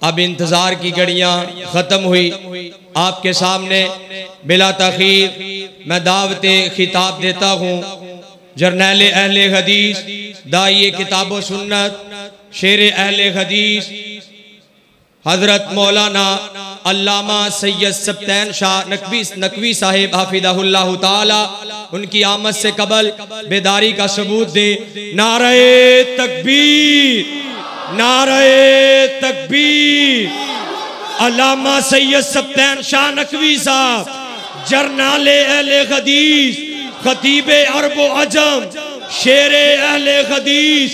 اب انتظار کی گھڑیاں ختم ہوئی. آپ کے سامنے بلا تاخیر میں دعوت خطاب دیتا ہوں جرنیل اہل حدیث، داعی کتاب و سنت، شیر اہل حدیث حضرت مولانا علامہ سید سبطین شاہ نقوی صاحب حافظہ اللہ تعالی. ان کی آمد سے قبل بیداری کا ثبوت دے. نعرہ تکبیر، نعرہ تکبیر. علامہ سید سبطین شاہ نقوی صاحب جرنیل اہل حدیث، خطیب عرب و عجم، شیر اہل حدیث،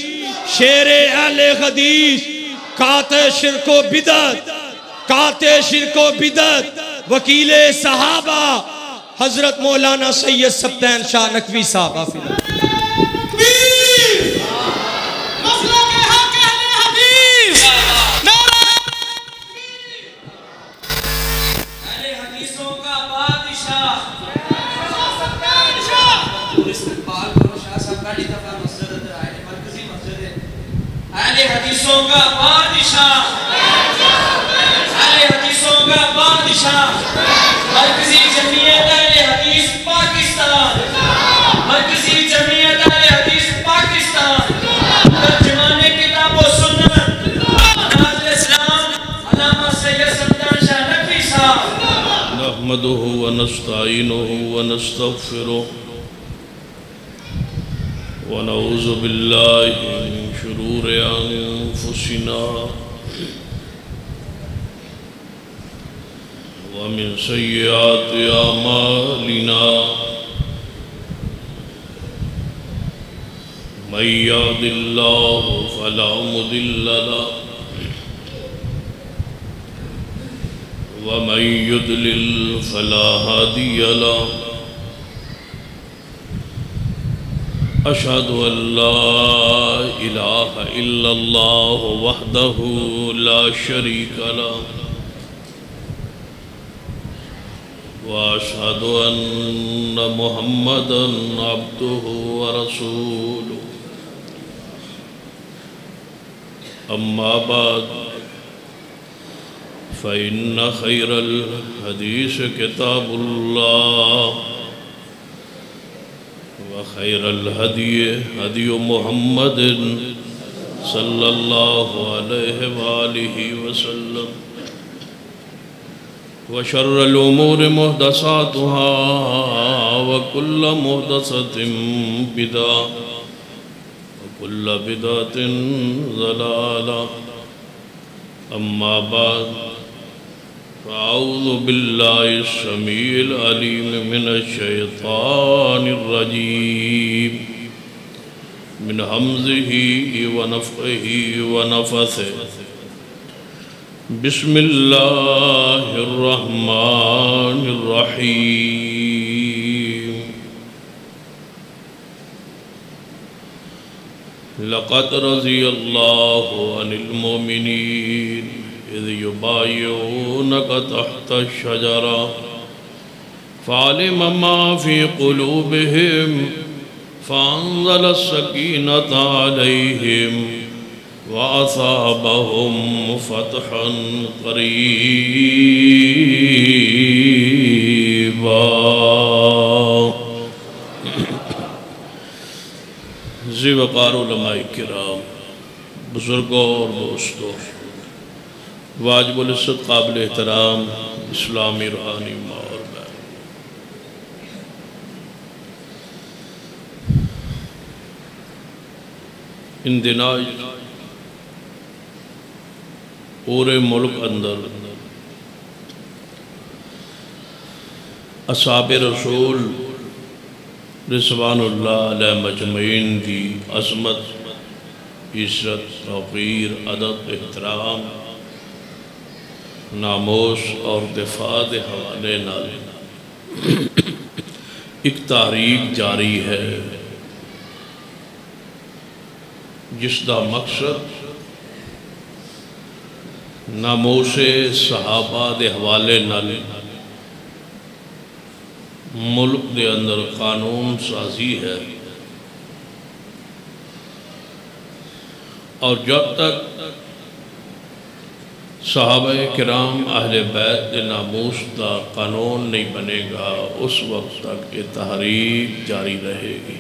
شیر اہل حدیث، قاطع شرک و بدعت، قاطع شرک و بدعت، وکیل صحابہ حضرت مولانا سید سبطین شاہ نقوی صاحب. اہل حدیثوں کا بادشاہ، اہل حدیثوں کا بادشاہ، مرکزی جمعیت اہل حدیث پاکستان، مرکزی جمعیت اہل حدیث پاکستان، ترجمان کتاب و سنت ناظر اسلام علامہ سید سبطین شاہ نقوی صاحب. نحمده ونستعینه ونستغفره ونعوذ باللہ من شرور انفسنا ومن سیئات اعمالنا من یهد اللہ فلا مضل له ومن یضلل فلا هادی له. اشہد ان لا الہ الا اللہ وحدہ لا شریک له واشہد ان محمدا عبدہ ورسولہ. اما بعد فإن خیر الحدیث کتاب اللہ وخير الهدي هدي محمد صلى الله عليه وآله وسلم وشر الأمور محدثاتها وكل محدثة بدعة وكل بدعة ضلالة. أما بعد فأعوذ بالله السميع العليم من الشيطان الرجيم من همزه ونفخه ونفثه. بسم الله الرحمن الرحيم. لقد رضي الله عن المؤمنين إذ يبايعونك تحت الشجرة فعلم ما في قلوبهم فأنزل السكينة عليهم وأصابهم فتحا قريبا. ذی وقار علماء کرام، بزرگوں اور دوستوں، واجب العزت قابل احترام اسلامی روحانی ماں اور بہن، ان دنوں پورے ملک اندر اصحاب رسول رضوان اللہ علیہ مجمعین دی عظمت، عزت، توقیر، ادب، احترام، ناموس اور دفاع دے حوالے نال ایک تحریک جاری ہے جس دا مقصد ناموس صحابہ دے حوالے نال ملک دے اندر قانون سازی ہے، اور جب تک صحابہ کرام اہل بیت دے ناموس دا قانون نہیں بنے گا اس وقت تک یہ تحریک جاری رہے گی۔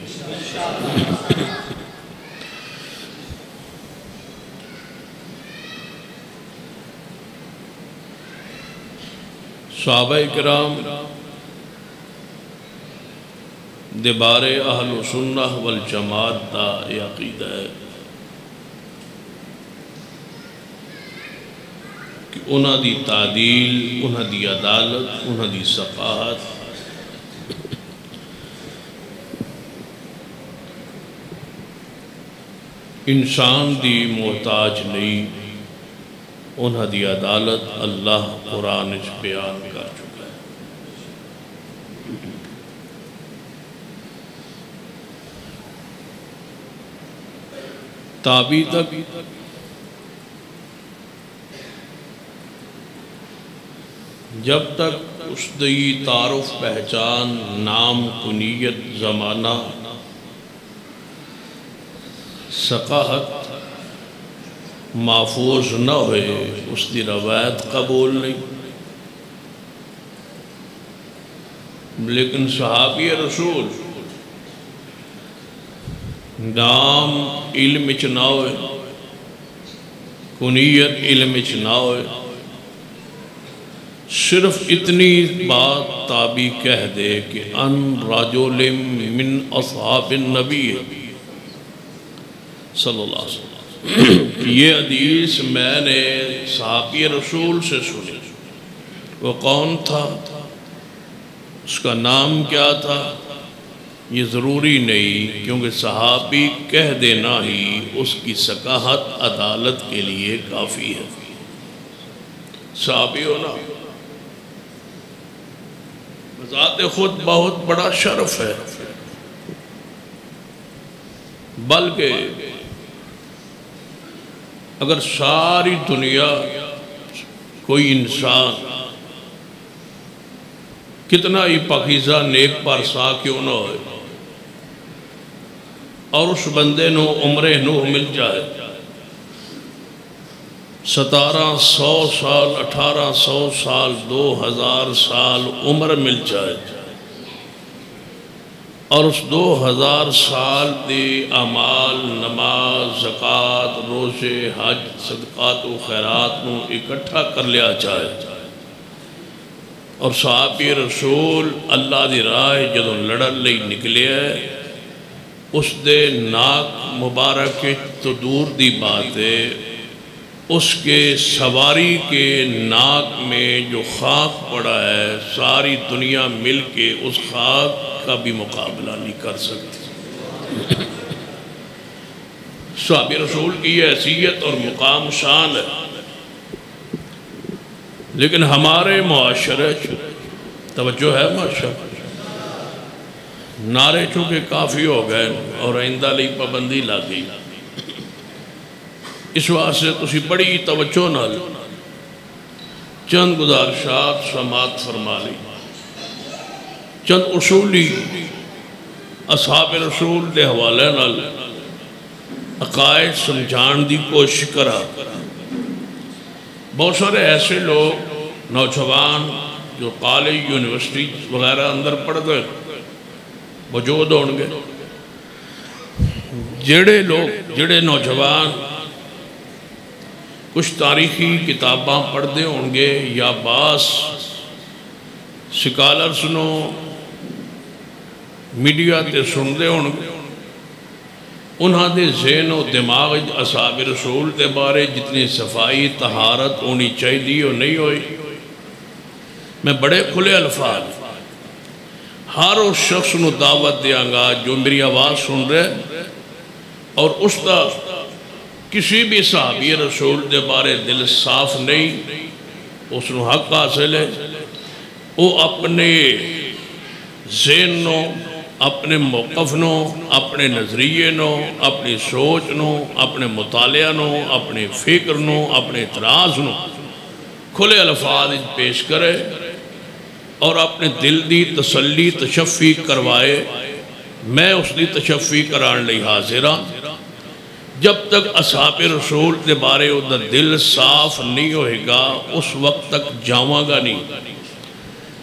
صحابہ کرام دے بارے اہل سنہ والجماعت دا یہ عقیدہ ہے کہ انہاں دی تعدیل، انہاں دی عدالت، انہاں دی ثقافت انسان دی محتاج نہیں، انہاں دی عدالت اللہ قرآن وچ بیان کر چکا ہے۔ تابی تک جب تک اس دی تعارف پہچان نام کنیت زمانہ ثقافت محفوظ نہ ہوئے اس دی روایت قبول نہیں۔ لیکن صحابی رسول نام علم وچ نہ ہوئے، کنیت علم وچ نہ ہوئے، صرف اتنی بات تابی کہہ دے کہ ان رجل من اصحاب النبی صلی اللہ علیہ وسلم، یہ حدیث میں نے صحابی رسول سے سنی۔ وہ کون تھا، اس کا نام کیا تھا، یہ ضروری نہیں، کیونکہ صحابی کہہ دینا ہی اس کی ثقافت عدالت کے لیے کافی ہے۔ صحابی ہونا ذات خود بہت بڑا شرف ہے، بلکہ اگر ساری دنیا کوئی انسان کتنا ہی پاکیزہ نیک پارسا کیوں نہ ہوئے اور اس بندے نو عمر نوح مل جائے، 1700 سال 1800 سال 2000 سال عمر مل جائے اور اس 2000 سال دے اعمال نماز زکوٰۃ روزے حج صدقات و خیرات نو اکٹھا کر لیا جائے اور صحابی رسول اللہ دی راہ جدوں لڑن لئی نکلے اس دے ناک مبارک تو دور دی بات ہے، اس کے سواری کے ناک میں جو خاک پڑا ہے ساری دنیا مل کے اس خاک کا بھی مقابلہ نہیں کر سکتی۔ صحابی رسول کی یہ حیثیت اور مقام شان ہے، لیکن ہمارے معاشرے توجہ ہے ماشاءاللہ، نعرے چونکہ کافی ہو گئے اور آئندہ لئی پابندی لگ گئی، اس واسطے تسی بڑی توجہ نال چند گزارشات سماعت فرما لی، چند اصولی اصحاب رسول دے حوالے نال عقائد سمجھان دی کوشش کرا۔ بہت سارے ایسے لوگ نوجوان جو کالج یونیورسٹی وغیرہ اندر پڑھ گئے موجود ہوں گے، جڑے نوجوان کچھ تاریخی کتاباں پڑھتے ہوں گے یا بعض سکالرز نو میڈیا تے سنتے ہوں گے، انہاں دے ذہن و دماغ اصحاب رسول دے بارے جتنی صفائی طہارت ہونی چاہیے اور نہیں ہوئی۔ میں بڑے کھلے الفاظ ہر اس شخص نو دعوت دیاں گا جو میری آواز سن رہے اور اس دا کسی بھی صحابی رسول دے بارے دل صاف نہیں، اس نو حق حاصل ہے، وہ اپنے ذہن نو، اپنے موقف نو، اپنے نظریے نو، اپنی سوچ نو، اپنے مطالعہ نو، اپنے فکر نو، اپنے اعتراض نو کھلے الفاظ پیش کرے اور اپنے دل دی تسلی تشفی کروائے۔ میں اس دی تشفی کران لئی حاضر ہاں، جب تک اصحاب رسول دے بارے دا دل صاف نہیں ہوئے گا اس وقت تک جاواں گا نہیں.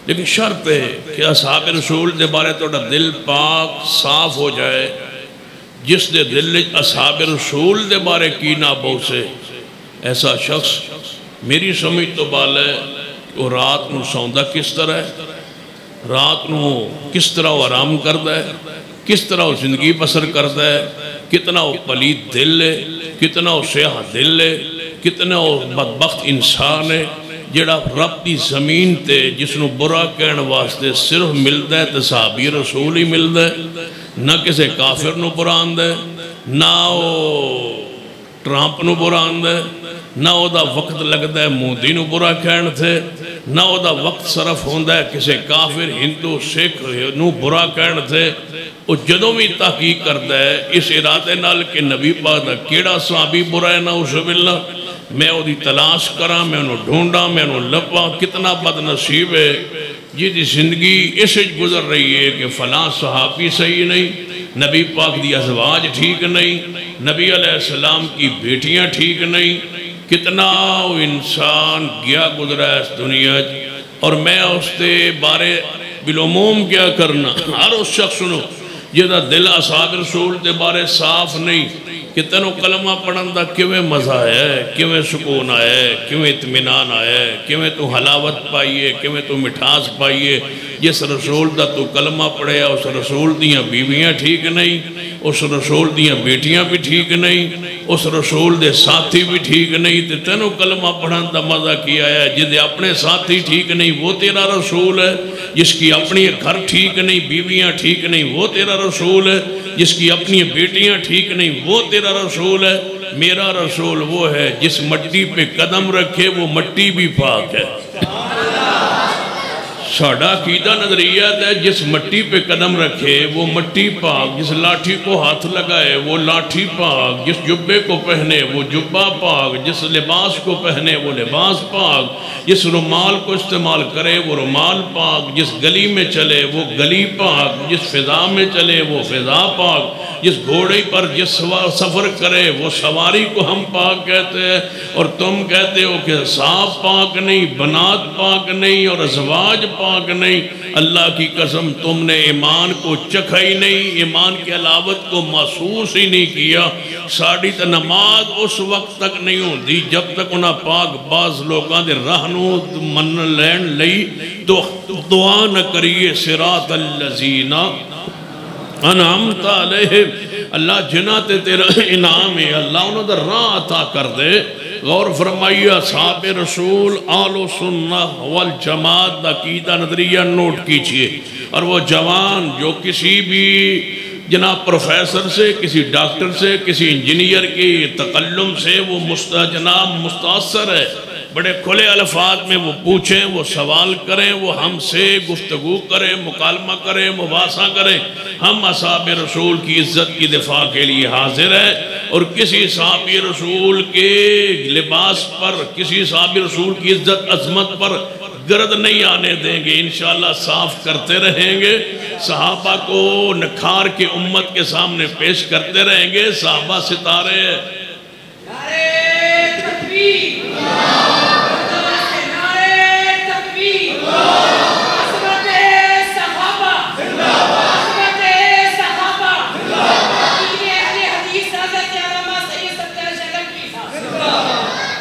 لیکن شرط ہے کہ اصحاب رسول دے بارے تو دل پاک صاف ہو جائے. جس دے دل اصحاب رسول دے بارے کی نہ بوسے ایسا شخص میری سمجھ تو بال ہے کہ وہ رات نو سوندا کس طرح ہے, رات نو کس طرح وہ آرام کرتا ہے, کس طرح وہ زندگی بسر کرتا ہے, کتنا وہ پلید دل ہے, کتنا وہ سیاہ دل ہے, کتنا وہ بدبخت انسان ہے جڑا رب دی زمین تے جس نو برا کہن واسطے صرف ملتا ہے تے صحابی رسول ہی ملتا ہے. نہ کسے کافر نو برا آندا ہے, نہ وہ ٹرامپ نو برا آندا ہے, نہ او دا وقت لگتا ہے مودی نو برا کہن تھے, نہ او دا وقت صرف ہوندہ ہے کسے کافر ہندو سکھ نو برا کہن تھے. وہ جدوں بھی تحقیق کرتا ہے اس ارادے نال کہ نبی پاک دا کیڑا صحابی برا ہے نہ اسے باللہ میں او دی تلاش کراں, میں انہوں ڈھونڈاں, میں انہوں لپاں. کتنا بد نصیب ہے جی دی زندگی اس گزر رہی ہے کہ فلاں صحابی صحیح نہیں, نبی پاک دی ازواج ٹھیک نہیں, نبی علیہ السلام کی بیٹیاں ٹھیک نہیں. کتنا وہ انسان گیا گزرا ہے اس دنیا. اور میں اس دے بارے بالعموم کیا کرنا ہر اس شخص نو جہاں دل اصحاب رسول دے بارے صاف نہیں کہ تینوں کلمہ پڑھن دا کیویں مزہ ہے, کیویں سکون آئے, کیویں اطمینان آئے, کیویں تو حلاوت پائیے, کیویں تو مٹھاس پائیے. جس رسول دا تو کلمہ پڑھے اس رسول دیاں بیویاں ٹھیک نہیں, اس رسول دیاں بیٹیاں بھی ٹھیک نہیں, اس رسول دے ساتھی بھی ٹھیک نہیں. تے تینوں کلمہ پڑھن دا مزہ کیا ہے جدے اپنے ساتھی ٹھیک نہیں وہ تیرا رسول ہے, جس کی اپنی گھر ٹھیک نہیں, بیویاں ٹھیک نہیں وہ تیرا رسول ہے, جس کی اپنی بیٹیاں ٹھیک نہیں وہ تیرا رسول ہے. میرا رسول وہ ہے جس مٹی پہ قدم رکھے وہ مٹی بھی پاک ہے. ساڑھا عقیدہ نظریہ ہے جس مٹی پہ قدم رکھے وہ مٹی پاک, جس لاٹھی کو ہاتھ لگائے وہ لاٹھی پاک, جس جبے کو پہنے وہ جبہ پاک, جس لباس کو پہنے وہ لباس پاک, جس رومال کو استعمال کرے وہ رومال پاک, جس گلی میں چلے وہ گلی پاک, جس فضا میں چلے وہ فضا پاک, جس گھوڑے پر جس سفر کرے وہ سواری کو ہم پاک کہتے ہیں. اور تم کہتے ہو کہ صاف پاک نہیں, بنات پاک نہیں, اور ازواج پاک نہیں. اللہ کی قسم تم نے ایمان کو چکھا ہی نہیں, ایمان کے علاوت کو محسوس ہی نہیں کیا. ساڑی تا نماز اس وقت تک نہیں ہوندی جب تک انہاں پاک باز لوگاں دے رہنو من لین لئی تو دعا نہ کریے صراط اللذین انعمت علیہم. اللہ جنہ تے تیرا انعام ہے اللہ انہوں دا راہ عطا کر دے. غور فرمائیے اصحاب رسول آل و سنہ والجماعت دا عقیدہ نظریہ نوٹ کیجئے. اور وہ جوان جو کسی بھی جناب پروفیسر سے, کسی ڈاکٹر سے, کسی انجینئر کی تکلم سے وہ جناب مستاثر ہے, بڑے کھلے الفاظ میں وہ پوچھیں, وہ سوال کریں, وہ ہم سے گفتگو کریں, مکالمہ کریں, مباحثہ کریں. ہم اصحاب رسول کی عزت کی دفاع کے لیے حاضر ہیں اور کسی صحابی رسول کے لباس پر, کسی صحابی رسول کی عزت عظمت پر گرد نہیں آنے دیں گے. انشاءاللہ صاف کرتے رہیں گے, صحابہ کو نکھار کے امت کے سامنے پیش کرتے رہیں گے. صحابہ ستارے ہیں.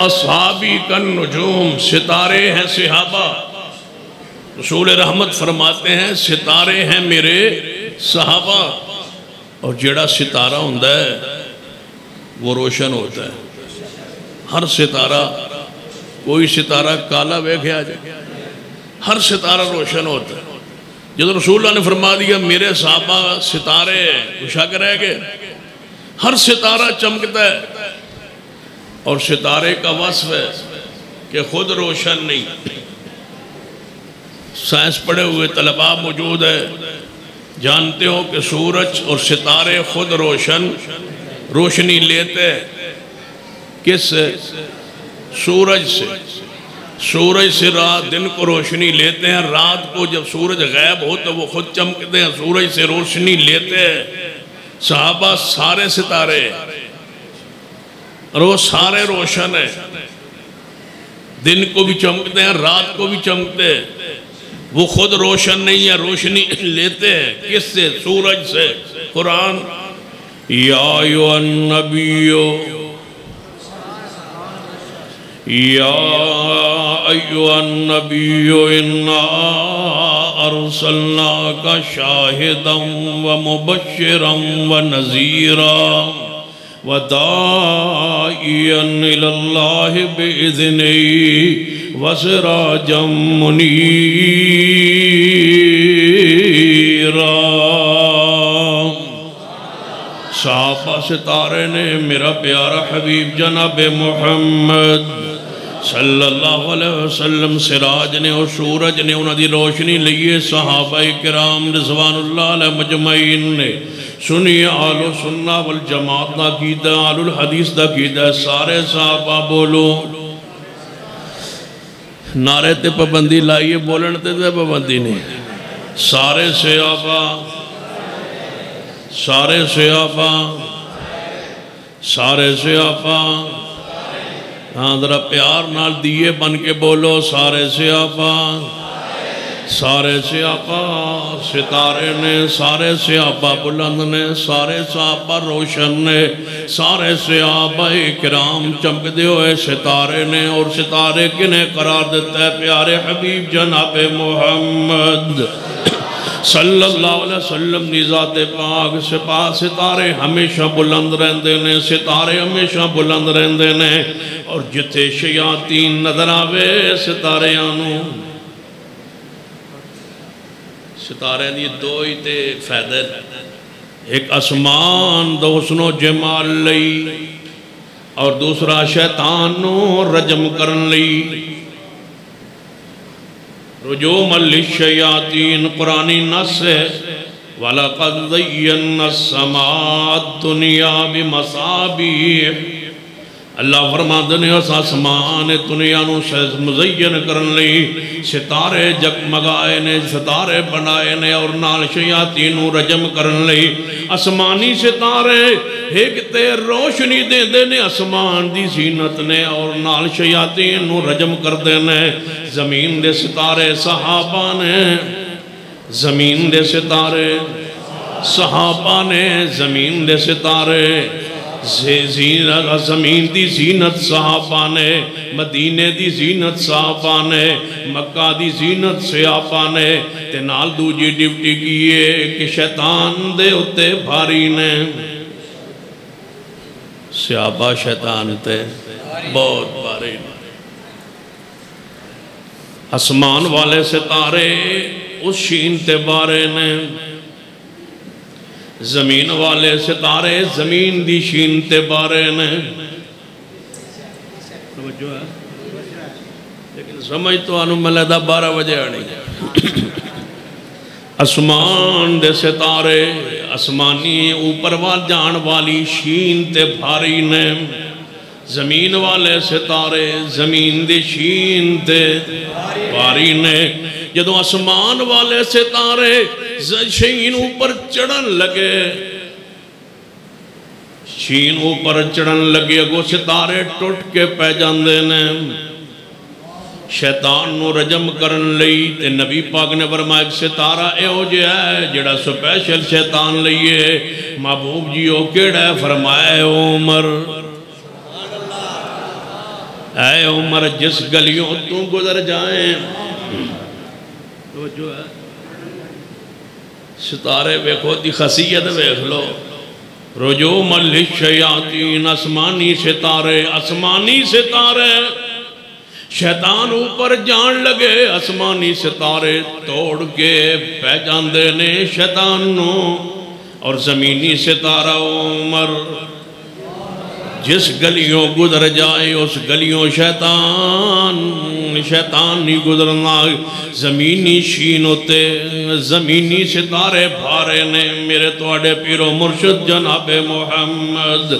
اصحابی کن نجوم, ستارے ہیں صحابہ. رسول رحمت فرماتے ہیں ستارے ہیں میرے صحابہ. اور جڑا ستارہ ہوندہ ہے وہ روشن ہوتا ہے. ہر ستارہ, کوئی ستارہ کالا ویکھیا جائے, ہر ستارہ روشن ہوتا ہے. جب رسول اللہ نے فرما دیا میرے صحابہ ستارے ہیں, تو شک رہ گئے. ہر ستارہ چمکتا ہے. اور ستارے کا وصف ہے کہ خود روشن نہیں. سائنس پڑھے ہوئے طلباء موجود ہے, جانتے ہو کہ سورج اور ستارے خود روشنی لیتے کس سے؟ سورج سے. سورج سے رات دن کو روشنی لیتے ہیں, رات کو جب سورج غائب ہو تو وہ خود چمکتے ہیں, سورج سے روشنی لیتے ہیں. صحابہ سارے ستارے, اور وہ سارے روشن ہیں، دن کو بھی چمکتے ہیں، رات کو بھی چمکتے ہیں۔ وہ خود روشن نہیں ہے، روشنی لیتے ہیں کس سے؟ سورج سے۔ قرآن یا ایھا النبی یا ایھا النبی انا ارسلناک شاہدا ومبشرا ونذیرا وداعیا الی اللہ بإذنہ وسراجا منیرا۔ صحابہ ستارے نے میرا پیارا حبیب جناب محمد صلی اللہ علیہ وسلم سراج نے اور سورج نے انہاں دی روشنی لئیے صحابہ کرام رضوان اللہ علیہ مجمعین نے سنیے آل و سنہ والجماعت دا کیدہ آل الحدیث دا کیدہ سارے صحابہ بولو نعرے تے پابندی لائیے بولن تے پابندی نہیں سارے صحابہ سارے صحابہ سارے صحابہ ہاں ذرا پیار نال دیئے بن کے بولو سارے صحابہ سارے صحابہ ستارے نے سارے صحابہ بلند نے سارے صحابہ روشن نے سارے صحابہ کرام چمک دے ہوئے ستارے نے اور ستارے کنہیں قرار دیتا ہے پیارے حبیب جناب محمد صلی اللہ علیہ وسلم دی ذات پاک سپاہ ستارے ہمیشہ بلند رہندے نے ستارے ہمیشہ بلند رہندے نے اور جتھے شیاطین نظر آوے ستارے آنو ستارے دی دو ہی تے فائدے ایک اسمان دو حسن و جمال لئی اور دوسرا شیطانوں رجم کرن لئی رجوم للشیاطین قرآنی نص ہے وَلَقَدْ زَيَّنَّا السَّمَاءَ الدُّنْيَا بِمَصَابِيحَ اللہ فرماندے نے اس آسمان دنیا نو مزین کرن لئی ستارے جگمگائے نے ستارے بنائے نے اور نال شیاطین نو رجم کرن لئی آسمانی ستارے ایک تے روشنی دے دے نے آسمان دی زینت نے اور نال شیاطین نو رجم کر دے نے زمین دے ستارے صحابہ نے زمین دے ستارے صحابہ نے زمین دے ستارے زمین دی زینت صحابہ نے مدینے دی زینت صحابہ نے مکہ دی زینت صحابہ نے تے نال دوجی ڈیوٹی کیے کہ شیطان دے اتے بھاری نے صحابہ شیطان تے بہت بھاری نے آسمان والے ستارے اس شین تے بارے نے زمین والے ستارے زمین دی شین تے بارے نے لیکن سمجھ تو آنو ملیدہ 12 بجے آنی آسمان دے ستارے آسمانی اوپر جان والی شین تے بھاری نے زمین والے ستارے زمین دی شین تے بھاری نے جدو آسمان والے ستارے شین اوپر چڑھن لگے شین اوپر چڑھن لگے اگو ستارے ٹوٹ کے پہ جاندے نے شیطان نو رجم کرن لئی تے نبی پاک نے فرمایا ایک ستارہ اے ہو جائے جڑا سپیشل شیطان لئیے محبوب جیو کیڑا ہے فرمایا اے عمر اے عمر جس گلیوں تو گزر جائیں جو ہے ستارے بیکھو دی خصیت بیکھ لو رجوم للشیاطین آسمانی ستارے شیطان اوپر جان لگے آسمانی ستارے توڑ کے پہ جاندے نے شیطان نو اور زمینی ستارہ عمر جس گلیوں گزر جائے اس گلیوں شیطان نہیں گزرنا زمینی شین ہوتے زمینی ستارے بھارے نے میرے توڑے پیر و مرشد جناب محمد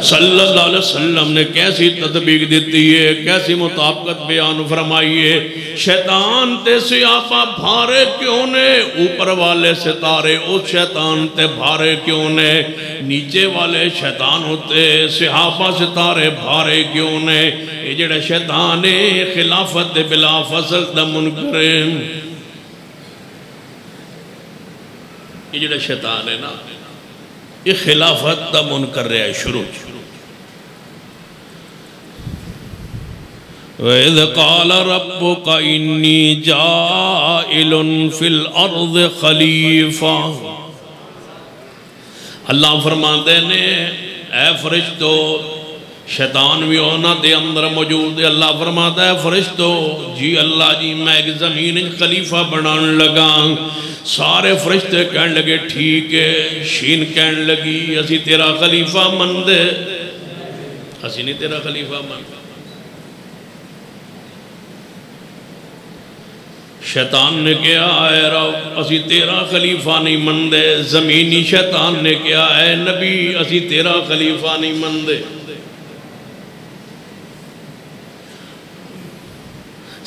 صلی اللہ علیہ وسلم نے کیسی تطبیق دیتی ہے کیسی مطابقت بیان فرمائی ہے شیطان تے سیاپا بھارے کیوں نے اوپر والے ستارے اس شیطان تے بھارے کیوں نے نیچے والے شیطان ہوتے صحابہ ستارے بھارے کیوں نے یہ جڑا شیطان ہے خلافت بلا فصل دا منکر یہ جڑا شیطان ہے نا یہ خلافت دا منکر رہا ہے شروع وَإِذْ قَالَ رَبُّكَ إِنِّي جَائِلٌ فِي الْأَرْضِ خَلِيفَةً اللہ فرماتے نے اے فرشتو شیطان بھی ہونا دے اندر موجود ہے اللہ فرماتا ہے فرشتو جی اللہ جی میں ایک زمین خلیفہ بنان لگا سارے فرشتے کہنے لگے ٹھیک ہے شین کہنے لگی اسی تیرا خلیفہ من دے اسی نہیں تیرا خلیفہ من شیطان نے کیا اے رب اسی تیرا خلیفہ نہیں مندے زمینی شیطان نے کیا اے نبی اسی تیرا خلیفہ نہیں مندے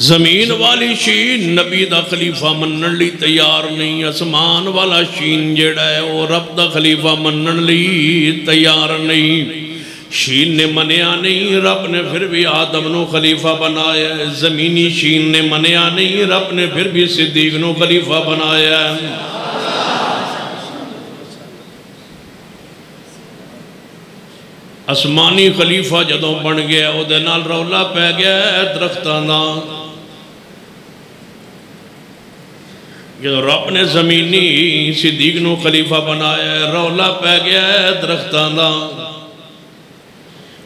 زمین والی شین نبی دا خلیفہ منن لی تیار نہیں اسمان والا شین جڑا ہے وہ رب دا خلیفہ منن لی تیار نہیں شین نے منیا نہیں رب نے پھر بھی آدم نو خلیفہ بنایا ہے زمینی شین نے منیا نہیں رب نے پھر بھی صدیق نو خلیفہ بنایا ہے اسمانی خلیفہ جدوں بن گیا او دے نال رولا پہ گیا ہے درختان دا جدوں رب نے زمینی صدیق نو خلیفہ بنایا ہے رولا پہ گیا ہے درختان دا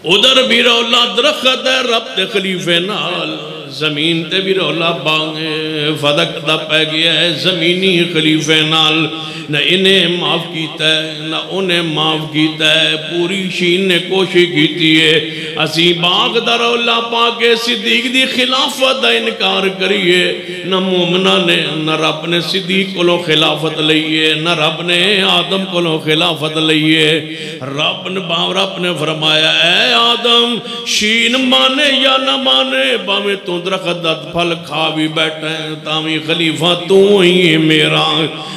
ادھر بھی رولا درخت ہے رب تے خلیفے نال زمین تے بھی رولا بانگے فدق دا پہ گیا ہے زمینی خلیفے نال نہ انہیں معاف کیتا ہے نہ انہیں معاف کیتا ہے پوری شین نے کوشش کیتی ہے اسی باغ دا رولا پاکے صدیق دی خلافت دا انکار کریے نہ مومنہ نے نہ رب نے صدیق کو لو خلافت لئیے نہ رب نے آدم کو لو خلافت لئیے رب نے فرمایا اے آدم شین مانے یا نہ مانے باویں تو درخت دا پھل کھا بھی بیٹھے تاویں خلیفہ تو ہی میرا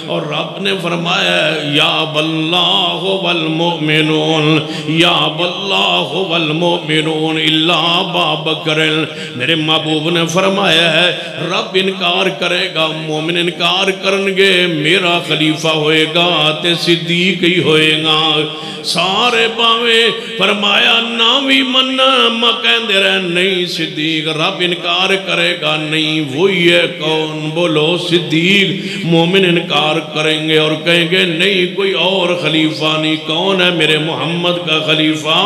اور رب نے فرمایا یا باللہ والمؤمنون یا باللہ والمؤمنون اللہ بابکر میرے محبوب نے فرمایا ہے رب انکار کرے گا مومن انکار کرنگے میرا خلیفہ ہوئے گا تے صدیق ہی ہوئے گا سارے باوے فرمایا ناوی مننا ماں کہندے رہے نہیں صدیق رب انکار کرے گا نہیں وہی ہے کون بولو صدیق مومن انکار کریں گے اور کہیں گے نہیں کوئی اور خلیفہ نہیں کون ہے میرے محمد کا خلیفہ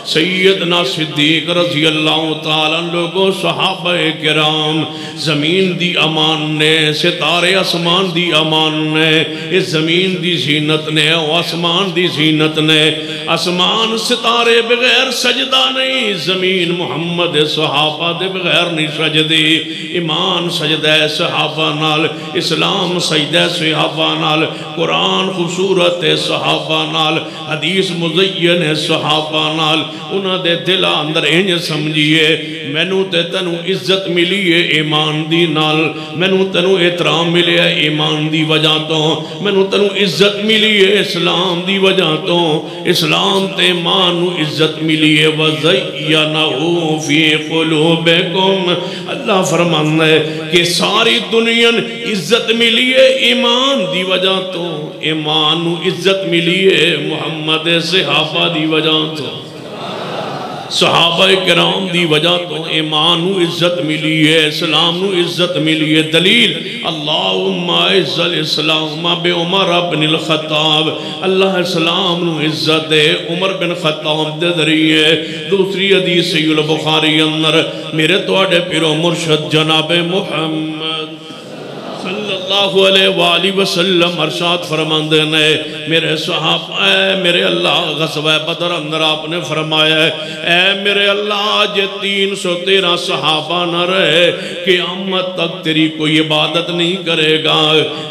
سیدنا صدیق رضی اللہ تعالیٰ لوگوں صحابہ کرام زمین دی امان نے ستارے اسمان دی امان نے اس زمین دی زینت نے اسمان دی زینت نے اسمان ستارے بغیر سجدہ نہیں زمین محمد صحابہ دے بغیر نہیں سجدی ایمان سجدہ صحابہ نال اسلام سجدہ صحابہ نال قرآن خوبصورت صحابہ نال حدیث مزین صحابہ نال انہاں دے دل اندر انج سمجھیے مینوں تے تنو عزت ملی ہے ایمان دی نال مینوں تنو احترام ملے ہے ایمان دی وجہ تو مینوں تنو عزت ملی ہے اسلام دی وجہ تو اسلام تے مانو عزت ملی ہے وَزَيَّنَهُ فِي قُلُوبِكُمْ اللہ فرمانا ہے کہ ساری دنیا عزت ملی ہے ایمان دی وجہ تو ایمان عزت ملی ہے محمد صحابہ دی وجہ تو صحابہ کرام دی وجہ تو ایمان عزت ملی ہے اسلام عزت ملی ہے دلیل اللہم اعز الاسلام بے عمر بن الخطاب اللہ اسلام عزت ہے عمر بن خطاب دے ذریعے دوسری حدیث صحیح البخاری اندر میرے توڑے پیرو مرشد جناب محمد صلی اللہ اللہ علیہ وآلہ وسلم ارشاد فرماندے نے میرے صحابہ میرے اللہ غزوہ بدر اندر آپ نے فرمایا اے میرے اللہ جے 313 صحابہ نہ رہے قیامت تک تیری کوئی عبادت نہیں کرے گا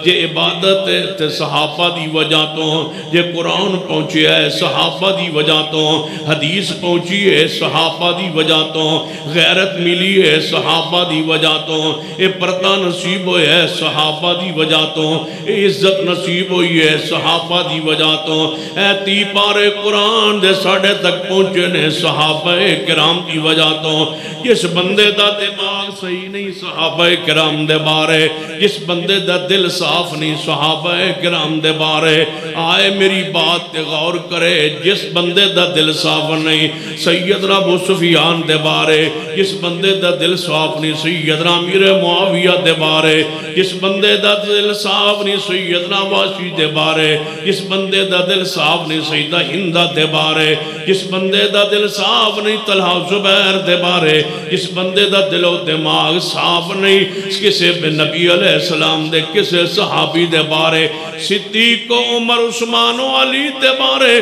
یہ عبادت صحابہ دی وجہ تو یہ قرآن پہنچی ہے صحابہ دی وجہ تو حدیث پہنچی ہے صحابہ دی وجہ تو غیرت ملی ہے صحابہ دی وجہ تو اے پردہ نصیب ہوئے ہے صحابہ دی وجہ تو اے عزت نصیب ہوئی ہے صحابہ دی وجہ تو اے 30 پارے قرآن دے ساڑھے تک پہنچے نے صحابہ کرام دی وجہ تو جس بندے دا دماغ صحیح نہیں صحابہ کرام دے بارے جس بندے دا دل صاف نہیں صحابہ کرام دے بارے آئے میری بات تے غور کرے جس بندے دا دل صاف نہیں سیدنا ابو سفیان دے بارے جس بندے دا دل صاف نہیں سیدنا امیر معاویہ دے بارے جس بندے دا دل صاف نہیں سیدنا واشی دے بارے جس بندے دا دل صاف نہیں سیدہ ہندہ دے بارے جس بندے دا دل صاف نہیں طلحہ زبیر دے بارے جس بندے دا دل و دماغ صاف نہیں کسے بے نبی علیہ السلام دے کسے صحابی دے بارے صدیق و عمر عثمان و علی دے بارے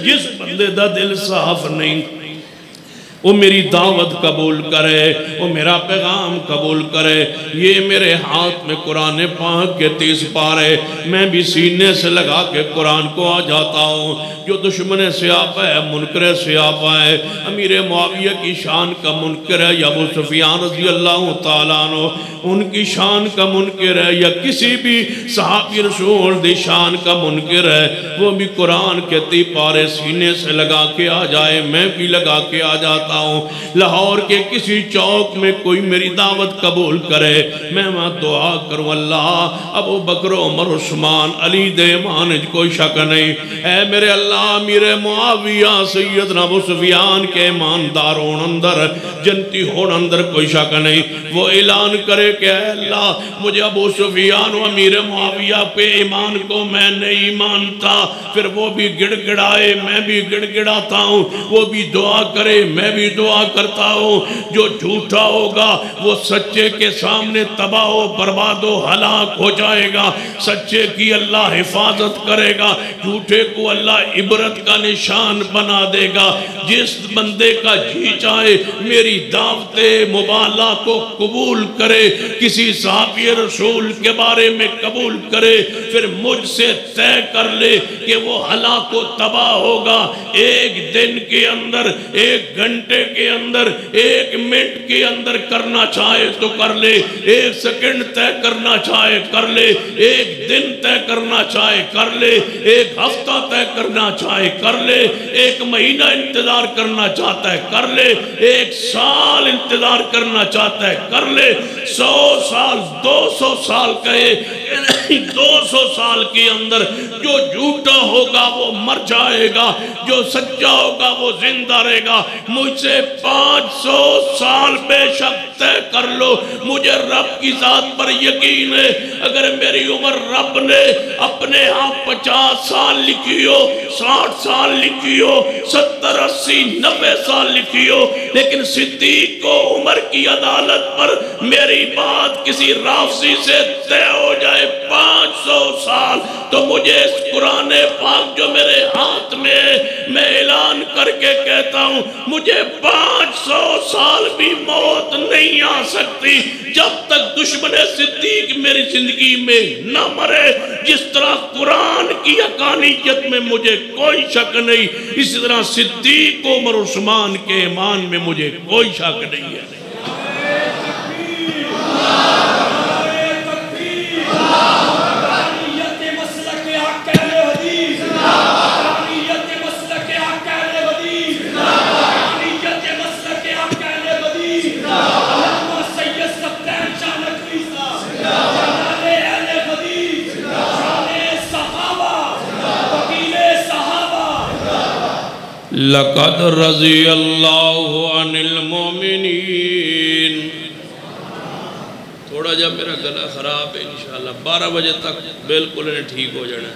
جس بندے دا دل صاف نہیں وہ میری دعوت قبول کرے وہ میرا پیغام قبول کرے یہ میرے ہاتھ میں قرآن پاک کے 30 پارے میں بھی سینے سے لگا کے قرآن کو آ جاتا ہوں جو دشمن سیاپا ہے منکر سیاپا ہے امیر معاویہ کی شان کا منکر ہے یا ابو سفیان رضی اللہ تعالیٰ عنہ ان کی شان کا منکر ہے یا کسی بھی صحابی رسول دی شان کا منکر ہے وہ بھی قرآن کے 30 پارے سینے سے لگا کے آ جائے میں بھی لگا کے آ جاتا ہوں لاہور کے کسی چوک میں کوئی میری دعوت قبول کرے میں وہاں دعا کروں اللہ ابو بکر عمر عثمان علی دے ایمان کوئی شک نہیں اے میرے اللہ امیر معاویہ سیدنا ابو سفیان کے ایماندار ہون اندر جنتی ہون اندر کوئی شک نہیں وہ اعلان کرے کہ اے اللہ مجھے ابو سفیان و امیر معاویہ پہ ایمان کو میں نہیں مانتا پھر وہ بھی گڑ گڑائے میں بھی گڑ گڑاتا ہوں وہ بھی دعا کرے میں بھی دعا کرتا ہوں جو جھوٹا ہوگا وہ سچے کے سامنے تباہ و برباد و ہلاک ہو جائے گا سچے کی اللہ حفاظت کرے گا جھوٹے کو اللہ عبرت کا نشان بنا دے گا جس بندے کا جی چاہے میری دعوت مبالغہ کو قبول کرے کسی صحابی رسول کے بارے میں قبول کرے پھر مجھ سے طے کر لے کہ وہ ہلاک و تباہ ہوگا ایک دن کے اندر ایک گھنٹے کے اندر ایک منٹ کے اندر کرنا چاہے تو کر لے ایک سیکنڈ طے کرنا چاہے کر لے ایک دن طے کرنا چاہے کر لے ایک ہفتہ طے کرنا چاہے کر لے ایک مہینہ انتظار کرنا چاہتا ہے کر لے ایک سال انتظار کرنا چاہتا ہے کر لے 100 سال 200 سال کہے 200 سال کے اندر جو جھوٹا ہوگا وہ مر جائے گا جو سچا ہوگا وہ زندہ رہے گا مجھ سے 500 سال بے شک طے کر لو مجھے رب کی ذات پر یقین ہے اگر میری عمر رب نے اپنے ہاں 50 سال لکھی ہو 60 سال لکھی ہو 70 80 90 سال لکھی ہو لیکن صدیق کو عمر کی عدالت پر میری بات کسی رافضی سے طے ہو جائے 500 سال تو مجھے اس قرآن پاک جو میرے ہاتھ میں میں اعلان کر کے کہتا ہوں مجھے 500 سال بھی موت نہیں آ سکتی جب تک دشمن صدیق میری زندگی میں نہ مرے جس طرح قرآن کی حقانیت میں مجھے کوئی شک نہیں اسی طرح صدیق عمر عثمان کے ایمان میں مجھے کوئی شک نہیں ہے لقد رضی اللہ عن المومنین تھوڑا جب میرا گلا خراب ہے انشاءاللہ 12 بجے تک بالکل انہیں ٹھیک ہو جانا ہے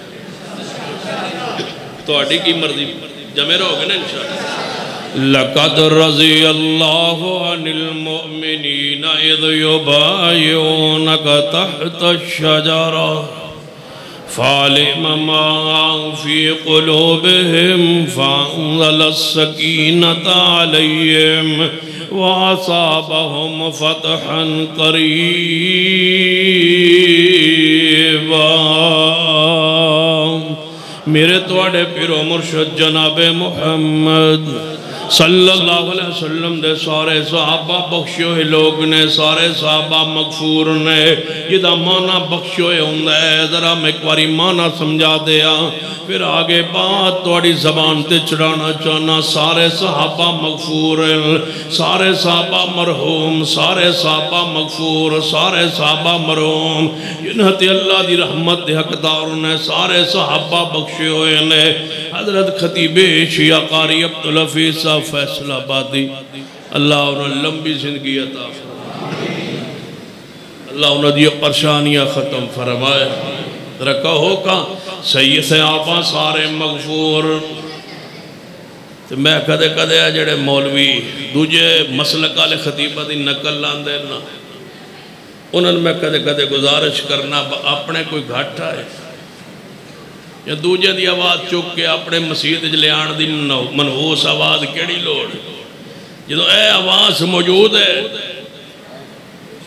تو آڈی کی مرضی جب میرا ہوگا نا انشاءاللہ لقد رضي الله عن المؤمنين إذ يبايعونك تحت الشجرة فعلم ما في قلوبهم فأنزل السكينة عليهم وأصابهم فتحا قريبا. میرے توڑے پیرو مرشد جناب محمد صلی اللہ علیہ وسلم دے سارے صحابہ بخشو ہوئے لوگ نے، سارے صحابہ مغفور نے. یہ دا معنی بخشو ہوئے ہوں ہے، ذرا میں ایک باری معنی سمجھا دیا پھر آگے بات توڑی زبان تے چڑھانا چاہنا. سارے صحابہ مغفور ہیں، سارے صحابہ مرحوم، سارے صحابہ مغفور، سارے صحابہ مرحوم. جنہت اللہ دی رحمت دے حقدار نے، سارے صحابہ بخشے ہوئے نے. حضرت خطیب شیعہ قاری عبدالحفیظ صاحب فیصل آبادی، اللہ انہیں لمبی زندگی عطا فرمائے، اللہ انہیں دی پریشانیاں ختم فرمائے. رکھا ہو کا سید صحابہ سارے مغفور. تو میں کدے کدے جڑے مولوی دوجے مسلک والے خطیبہ دی نقل لاندے نا، انہوں میں کدے کدے گزارش کرنا اپنے کوئی گھٹ آئے یا دوجے دی آواز چک کے اپنے مسجد لے آن دی منحوس آواز کیڑی لوڑ. جدو اے آواز موجود ہے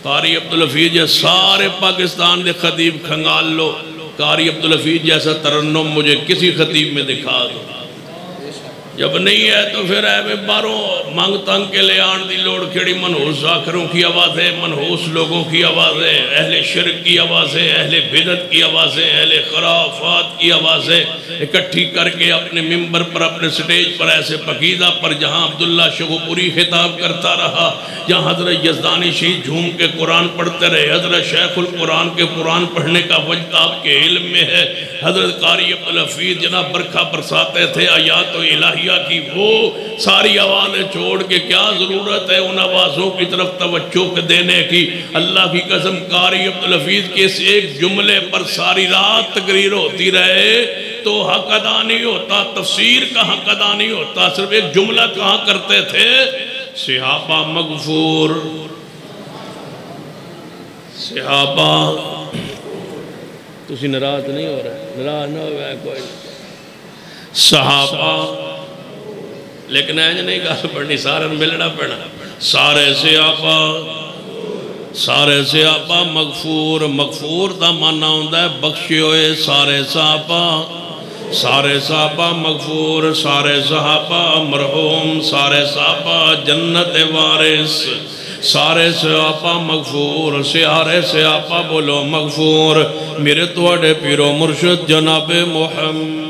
قاری عبدالحفیظ جیسے سارے پاکستان دے خطیب کھنگال لو، قاری عبدالحفیظ جیسا ترنم مجھے کسی خطیب میں دکھا دو. جب نہیں ہے تو پھر اے باروں مانگ تنگ کے لے آن دی لوڑ کھڑی. منحوس آخروں کی آوازیں، منحوس لوگوں کی آوازیں، اہل شرک کی آوازیں، اہل بدعت کی آوازیں، اہل خرافات کی آوازیں اکٹھی کر کے اپنے ممبر پر، اپنے سٹیج پر ایسے پقیدہ پر جہاں عبداللہ شغوپوری خطاب کرتا رہا، جہاں حضرت یزدانی شیخ جھوم کے قرآن پڑھتے رہے. حضرت شیخ القرآن کے قرآن پڑھنے کا وجد آپ کے علم میں ہے. حضرت قاری عبدالحفیظ جناب برکھا برساتے تھے آیات و الہیہ کی، وہ ساری آوازیں چھوڑ کے کیا ضرورت ہے ان آوازوں کی طرف توجہ دینے کی. اللہ کی قسم قاری عبدالحفیظ کے اس ایک جملے پر ساری رات تقریر ہوتی رہے تو حق ادا نہیں ہوتا، تفسیر کا حق ادا نہیں ہوتا. صرف ایک جملہ کہاں کرتے تھے، صحابہ مغفور، صحابہ. تسی ناراض نہیں ہو رہے، ناراض نہ ہو رہا ہے کوئی. صحابہ، لیکن اینج نہیں گل پڑھنی، سارے ملنا پڑنا. سارے صحابہ، سارے صحابہ مغفور. مغفور دا معنی ہوندا ہے بخشے ہوئے. سارے صحابہ، سارے صحابہ مغفور، سارے صحابہ مرحوم، سارے صحابہ جنت وارث. سارے صحابہ مغفور، سارے صحابہ بولو مغفور. میرے توڑے پیرو مرشد جناب محمد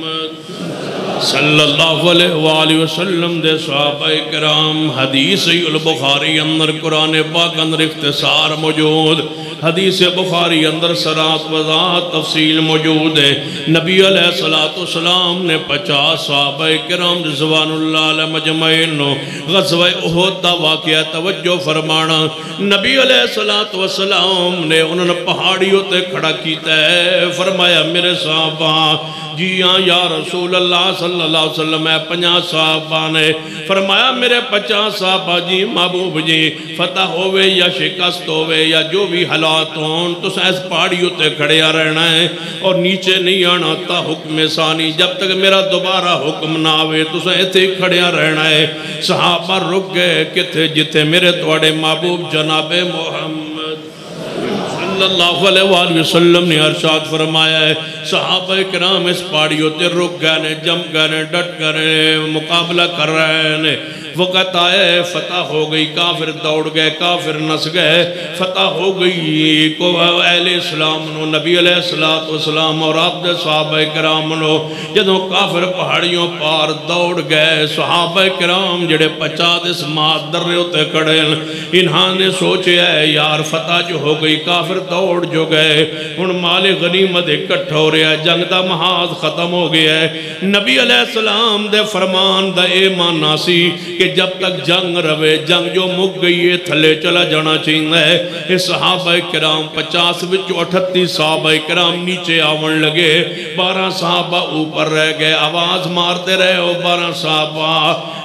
صلی اللہ علیہ وآلہ وسلم دے صحابہ کرام. حدیث البخاری اندر قرآن پاک اندر اختصار موجود، حدیث بخاری اندر سرات وضاحت تفصیل موجود ہے. نبی علیہ السلام نے 50 صحابہ کرام رضوان اللہ علیہ مجمعین غزوہ احد دا واقعہ توجہ فرمانا. نبی علیہ السلام نے انہوں نے پہاڑیوں تے کھڑا کیتا ہے، فرمایا میرے صحابہ جی ہاں یا رسول اللہ صلی اللہ علیہ وسلم. 50 صحابہ نے فرمایا میرے 50 صحابہ جی محبوب جی فتح ہوئے یا شکست ہوئے یا جو بھی حالات ہوں تو اس پہاڑیوں تے کھڑے رہنا ہے اور نیچے نہیں آنا تا حکم ثانی. جب تک میرا دوبارہ حکم نہ آوے تو ایتھے کھڑے رہنا ہے. صحابہ رک گئے کتھے جتھے میرے توڑے محبوب جناب محمد صلی اللہ علیہ وآلہ وسلم نے ارشاد فرمایا ہے. صحابہ کرام اس پہاڑیوں تے رک گئے نے، جم گئے نے، ڈٹ گئے، مقابلہ کر رہے ہیں. وقت آئے فتح ہو گئی، کافر دوڑ گئے، کافر نس گئے، فتح ہو گئی. کو اہل اسلام نو نبی علیہ السلام اور آپ دے صحابہ کرام نو جدوں کافر پہاڑیوں پار دوڑ گئے، صحابہ کرام جڑے 50 مات درے ہوتے کھڑے انہاں نے سوچے ہے یار فتح جو ہو گئی، کافر دوڑ جو گئے ان مال غنیمت اکٹھا ہو رہا ہے جنگ دا محاذ ختم ہو گیا ہے نبی علیہ السلام دے فرمان دا اے مانا سی کہ جب تک جنگ روے جنگ جو مک گئی ہے تھلے چلا جانا چاہیے ہے یہ صحابہ کرام 50 وچ 38 صحابہ کرام نیچے آون لگے 12 صحابہ اوپر رہ گئے آواز مارتے رہے ہو 12 صحابہ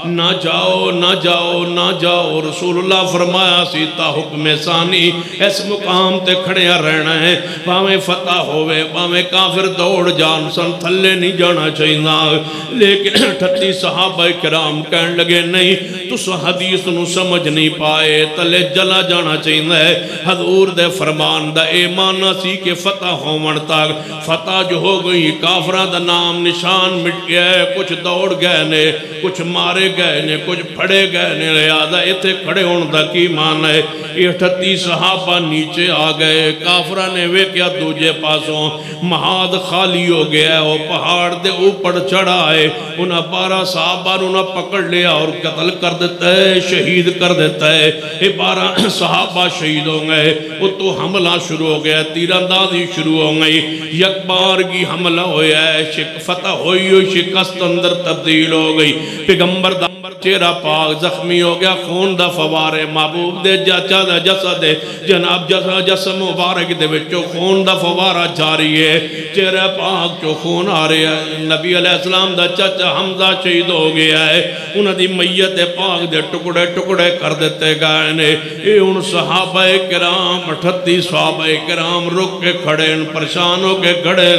نہ جاؤ نہ جاؤ نہ جاؤ رسول اللہ فرمایا سیتا حکم ثانی اس مقام تے کھڑیا رہنا ہے باویں فتح ہوئے باویں کافر دوڑ جان سن تھلے نہیں جانا چاہیے لیکن 38 صحابہ کرام کہنے لگے نہیں تس حدیث نو سمجھ نہیں پائے تلے جلا جانا چاہیے حضور دے فرمان دا اے مانا سی کہ فتح ہومن تک فتح جو ہو گئی کافران دا نام نشان مٹ گیا ہے کچھ دوڑ گئے نے کچھ مارے گئے نے کچھ پھڑے گئے نے لہذا اتے کھڑے ہون دا کی مان ہے 38 صحابہ نیچے آ گئے کافران نے وے کیا دوجے پاسوں محاذ خالی ہو گیا ہے وہ پہاڑ دے اوپر چڑھا ہے انہاں 12 صحابہ انہاں پکڑ لیا اور قتل کر دیتا ہے شہید کر دیتا ہے یہ 12 صحابہ شہید ہو گئے وہ تو حملہ شروع ہو گیا تیر اندازی شروع ہو گئی یک بار کی حملہ ہویا ہے فتح ہوئی ہو شکست اندر تبدیل ہو گئی پیغمبر دا چہرہ پاک زخمی ہو گیا خون دا فوارے محبوب دے جاچا دا جسد جناب جسم مبارک دے وچو خون دا فوارہ جاری ہے چہرہ پاک جو خون آ رہے ہیں نبی علیہ السلام دا چاچا حمزہ شہید ہو گیا ہے انہاں دی میت پاک دے ٹکڑے ٹکڑے کر دیتے گئے نے اے ان صحابہ کرام 38 صحابہ کرام رک کے کھڑے پریشان ہو کے کھڑے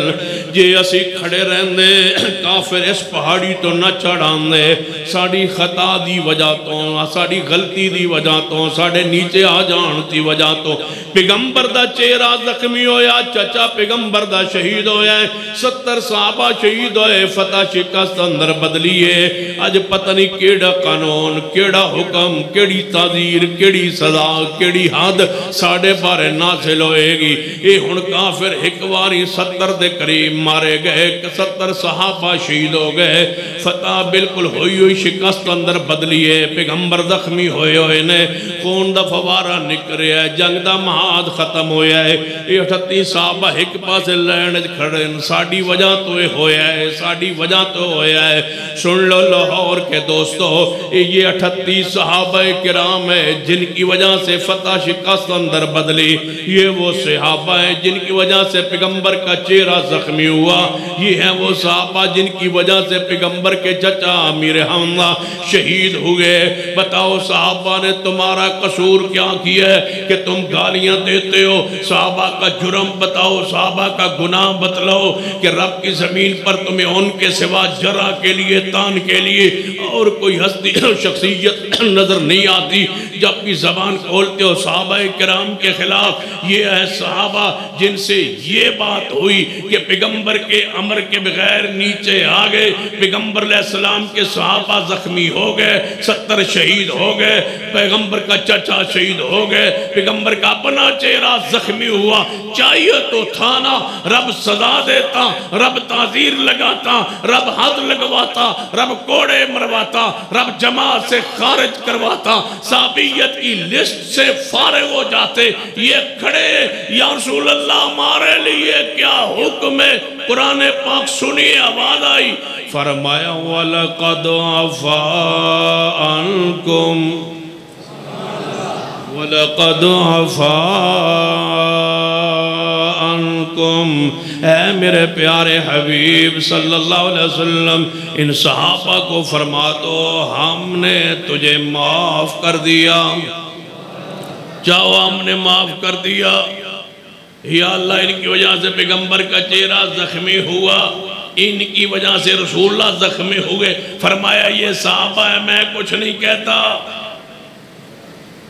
جے اسی کھڑے رہندے کافر اس پہاڑی تو نہ چڑھاندے ساڑی خطا دی وجہ تو ساڑی غلطی دی وجہ تو ساڑے نیچے آ جان دی وجہ تو پیغمبر دا چہرہ زخمی ہویا چچا پیغمبر دا شہید ہویا ہے 70 صحابہ شہید ہوئے فتح شکست اندر بدلیے آج پتہ نہیں کیڑا قانون کیڑا حکم کیڑی تعذیر کیڑی سزا کیڑی حد ساڑے بارے نازل ہوئے گی اے ہن کافر ایک واری 70 دے قریب مارے گئے 70 صحابہ شہید ہو گئے فتح بالکل ہوئی ہوئی شکست اندر بدلیے پیغمبر زخمی ہوئے ہوئے نے خون دا فوارہ نکرے ہے جنگ دا محاذ ختم ہویا ہے 38 صحابہ ایک پاس لین کھڑے ساڑی وجہ تو ہویا ہے ساڑی وجہ تو ہویا ہے سن لو لاہور کے دوستو یہ 38 صحابہ کرام ہے جن کی وجہ سے فتح شکست اندر بدلی یہ وہ صحابہ ہیں جن کی وجہ سے پیغمبر کا چہرہ زخمی ہوا یہ ہیں وہ صحابہ جن کی وجہ سے پیغمبر کے چچا امیر حمزہ شہید ہوئے بتاؤ صحابہ نے تمہارا قصور کیا کیا ہے کہ تم گالیاں دیتے ہو صحابہ کا جرم بتاؤ صحابہ کا گناہ بتلاؤ کہ رب کی زمین پر تمہیں ان کے سوا جرہ کے لیے تان کے لیے اور کوئی ہستی شخصیت نظر نہیں آتی جب بھی زبان کھولتے ہو صحابہ کرام کے خلاف یہ ہے صحابہ جن سے یہ بات ہوئی کہ پیغمبر کے امر کے بغیر نیچے آگئے پیغمبر علیہ السلام کے صحابہ زخمی ہو گئے 70 شہید ہو گئے پیغمبر کا چچا شہید ہو گئے پیغمبر کا اپنا چہرہ زخمی ہوا چاہیے تو تھا نا رب سزا دیتا رب تعزیر لگاتا رب حد لگواتا رب کوڑے مرواتا رب جماعت سے خارج کرواتا صحابیت کی لسٹ سے فارغ ہو جاتے یہ کھڑے یا رسول اللہ ہمارے لیے کیا حکم ہے قرآن پاک سنی آواز آئی فرمایا وَلَقَدْ عَفَا عَنْكُمْ وَلَقَدْ عَفَا عَنْكُمْ اے میرے پیارے حبیب صلی اللہ علیہ وسلم ان صحابہ کو فرما دو ہم نے تجھے معاف کر دیا چاہو ہم نے معاف کر دیا یا اللہ ان کی وجہ سے پیغمبر کا چہرہ زخمی ہوا ان کی وجہ سے رسول اللہ زخمی ہوئے فرمایا یہ صحابہ ہے میں کچھ نہیں کہتا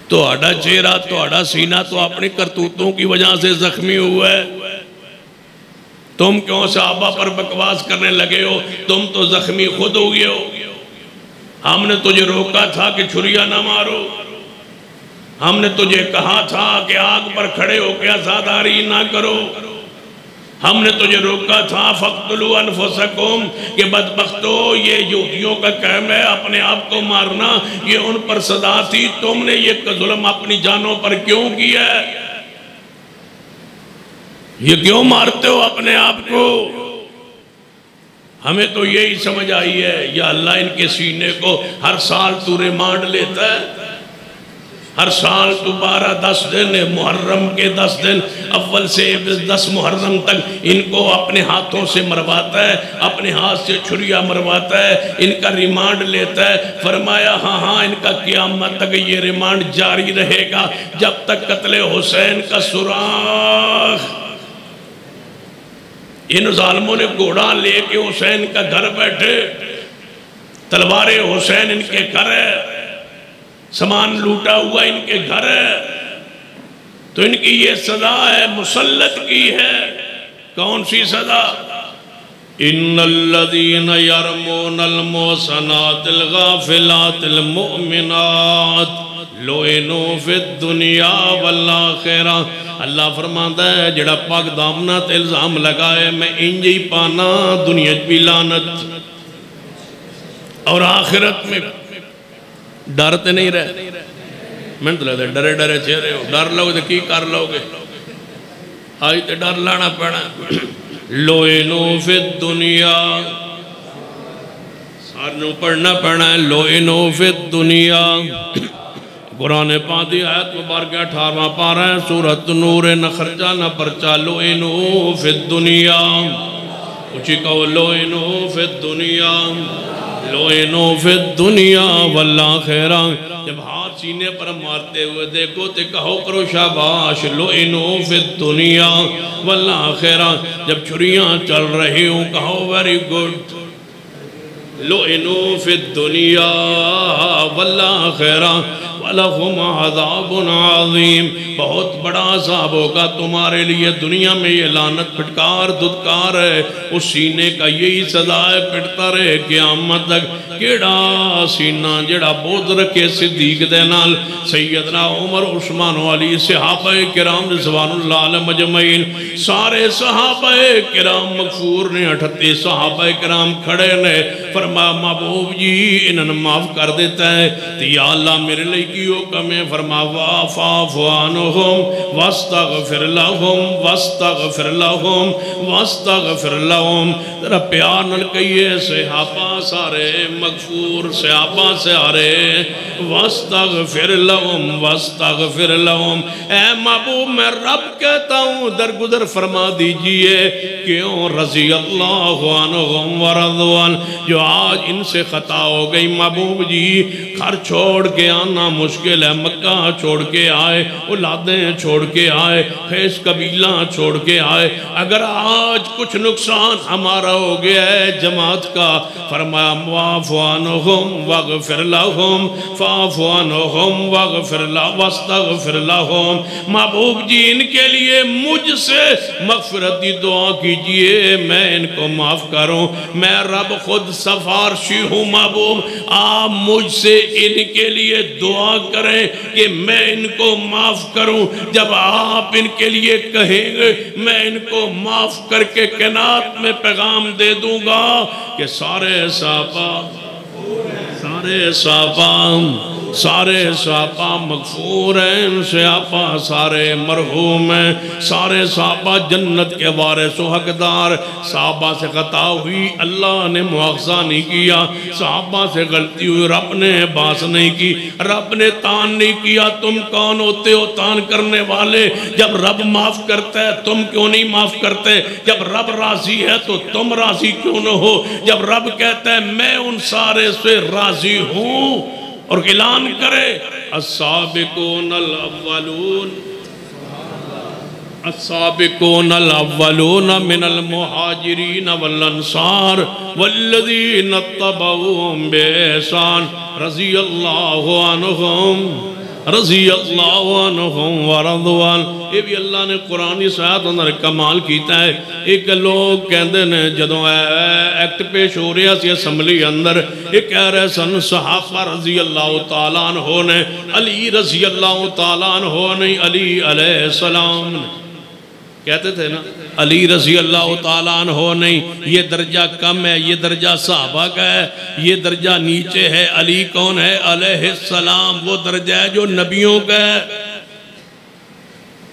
تو آڑا چہرہ تو آڑا سینہ تو اپنی کرتوتوں کی وجہ سے زخمی ہوا ہے تم کیوں صحابہ پر بکواس کرنے لگے ہو تم تو زخمی خود ہو گئے ہو ہم نے تجھے روکا تھا کہ چھریاں نہ مارو ہم نے تجھے کہا تھا کہ آگ پر کھڑے ہو کے عزاداری نہ کرو ہم نے تجھے روکا تھا فَقْتُلُوا أَنفُسَكُمْ کہ بدبختو یہ یہودیوں کا کام ہے اپنے آپ کو مارنا یہ ان پر سزا تھی تم نے یہ ظلم اپنی جانوں پر کیوں کیا ہے یہ کیوں مارتے ہو اپنے آپ کو؟ ہمیں تو یہی سمجھ آئی ہے یا اللہ ان کے سینے کو ہر سال تو ریمانڈ لیتا ہے، ہر سال تو 10 دن محرم کے 10 دن اول سے 10 محرم تک ان کو اپنے ہاتھوں سے مرواتا ہے، اپنے ہاتھ سے چھریا مرواتا ہے، ان کا ریمانڈ لیتا ہے۔ فرمایا ہاں ان کا قیامت تک یہ ریمانڈ جاری رہے گا جب تک قتل حسین کا سراغ۔ ان ظالموں نے گھوڑا لے کے حسین کا گھر بیٹھے، تلوار حسین ان کے گھر ہے، سامان لوٹا ہوا ان کے گھر ہے، تو ان کی یہ سزا ہے، مسلط کی ہے۔ کون سی سزا؟ ان الذین یرمون المحصنات الغافلات المؤمنات لعنوا فی الدنیا والآخرہ۔ اللہ فرماتا ہے جڑا پاک دامنا تے الزام لگائے میں انجی پانا دنیا بھی لعنت اور آخرت میں۔ ڈرتے نہیں رہے، میں تو لگتا ہے ڈرے ڈرے چہرے ہو، ڈر لوگے تو کی کر لوگے؟ آئی تے ڈر لانا پڑا۔ لعنوا فی الدنیا، سارنوں پڑھنا پڑنا ہے، لعنوا فی الدنیا۔ قرآن پاک دی آیت مبارکہ 18واں پارہ ہے، سورۃ نور نہ خرچہ نہ پرچہ۔ لعنوا فی الدنیا، اچھی کہو لعنوا فی الدنیا، لعنوا فی الدنیا والآخرہ۔ جب ہاتھ سینے پر مارتے ہوئے دیکھو تے کہو کرو شاباش، لعنوا فی الدنیا والآخرہ۔ جب چھریاں چل رہی ہوں کہو ویری گڈ، لعنوا فی الدنیا والآخرہ وَلَهُمْ عَذَابٌ عَظِيمٌ۔ بہت بڑا عذاب ہوگا تمہارے لیے، دنیا میں یہ لعنت پھٹکار دھتکار ہے، اس سینے کا یہی سزا ہے، پھٹتا رہے قیامت تک۔ کیڑا سینہ جڑا بودھ رکھے صدیق دے نال، سیدنا عمر عثمان علی صحابہ کرام رضوان اللہ علیہ مجمعین، سارے صحابہ کرام مغفور نے، 38 صحابہ کرام کھڑے نے، فرمایا محبوب جی انہوں معاف کر دیتا ہے تو یا اللہ میرے لئے کی حکم ہے؟ فرمایا فاعف عنہم واستغفر لہم واستغفر لہم واستغفر لہم۔ ذرا پیار نل کہیے صحابہ سارے مغفور، صحابہ سارے واستغفر لہم واستغفر لہم۔ اے محبوب میں رب کہتا ہوں درگزر فرما دیجئے، کیوں رضی اللہ عنہم ورضوان۔ جو آج ان سے خطا ہو گئی محبوب جی، گھر چھوڑ کے آنا مشکل ہے، مکہ چھوڑ کے آئے، اولادیں چھوڑ کے آئے، خیش قبیلہ چھوڑ کے آئے، اگر آج کچھ نقصان ہمارا ہو گیا ہے جماعت کا، فرمایا فاعف عنہم واغفر لہم، فاعف عنہم واغفر لہم واستغفر لہم۔ محبوب جی ان کے لیے مجھ سے مغفرت دی دعا کیجئے، میں ان کو معاف کروں، میں رب خود سفارشی ہوں۔ محبوب آپ مجھ سے ان کے لیے دعا کریں کہ میں ان کو معاف کروں۔ جب آپ ان کے لیے کہیں گے میں ان کو معاف کر کے کائنات میں پیغام دے دوں گا کہ سارے صحابہ مغفور ہیں، صحابہ سارے مرحوم ہیں، سارے صحابہ جنت کے وارث و حقدار۔ صحابہ سے خطا ہوئی اللہ نے مواخذہ نہیں کیا، صحابہ سے غلطی ہوئی رب نے باس نہیں کی، رب نے تان نہیں کیا۔ تم کون ہوتے ہو تان کرنے والے؟ جب رب معاف کرتا ہے تم کیوں نہیں معاف کرتے؟ جب رب راضی ہے تو تم راضی کیوں نہ ہو؟ جب رب کہتا ہے میں ان سارے سے راضی ہوں اور اعلان کرے السابقون الاولون من المہاجرین والانصار والذین اتبعوهم بإحسان رضی اللہ عنہم ورضوان۔ یہ بھی اللہ نے قرآنی ساتھ اندر کمال کیتا ہے۔ ایک لوگ کہندے نے جدوں ایکٹ پیش ہو رہا سی اسمبلی اندر، ایک کہہ رہے سن صحابہ رضی اللہ تعالیٰ عنہ نے، علی رضی اللہ تعالیٰ عنہ نے، علی علیہ السلام کہتے تھے نا، علی رضی اللہ تعالیٰ عنہ نہیں، یہ درجہ کم ہے، یہ درجہ صحابہ کا ہے، یہ درجہ نیچے ہے۔ علی کون ہے؟ علیہ السلام، وہ درجہ ہے جو نبیوں کا ہے۔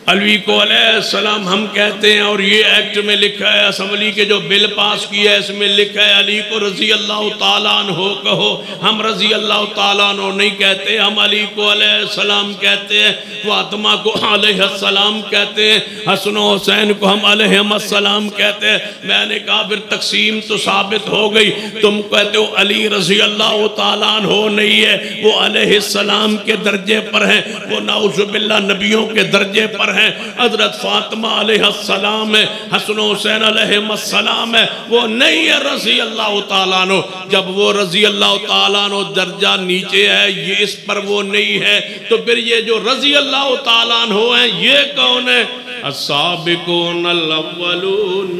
علی کو علیہ السلام ہم کہتے ہیں، اور یہ ایکٹ میں لکھا ہے، اسمبلی کے جو بل پاس کیا ہے اس میں لکھا ہے علی کو رضی اللہ تعالیٰ عنہ کہو، ہم رضی اللہ تعالیٰ عنہ نہیں کہتے، ہم علی کو علیہ السلام کہتے ہیں، فاطمہ کو علیہ السلام کہتے ہیں، حسن و حسین کو ہم علیہ السلام کہتے ہیں۔ میں نے کہا پھر تقسیم تو ثابت ہو گئی، تم کہتے ہو علی رضی اللہ تعالیٰ عنہ نہیں ہے، وہ علیہ السلام کے درجے پر ہیں، وہ نعوذ باللہ نبیوں کے درجے پر ہیں۔ حضرت فاطمہ علیہ السلام ہے، حسن و حسین علیہ السلام ہے، وہ نہیں ہے رضی اللہ تعالیٰ عنہ۔ جب وہ رضی اللہ تعالیٰ عنہ درجہ نیچے ہے، یہ اس پر وہ نہیں ہے، تو پھر یہ جو رضی اللہ تعالیٰ عنہ ہیں یہ کون ہے؟ السابقون الاولون،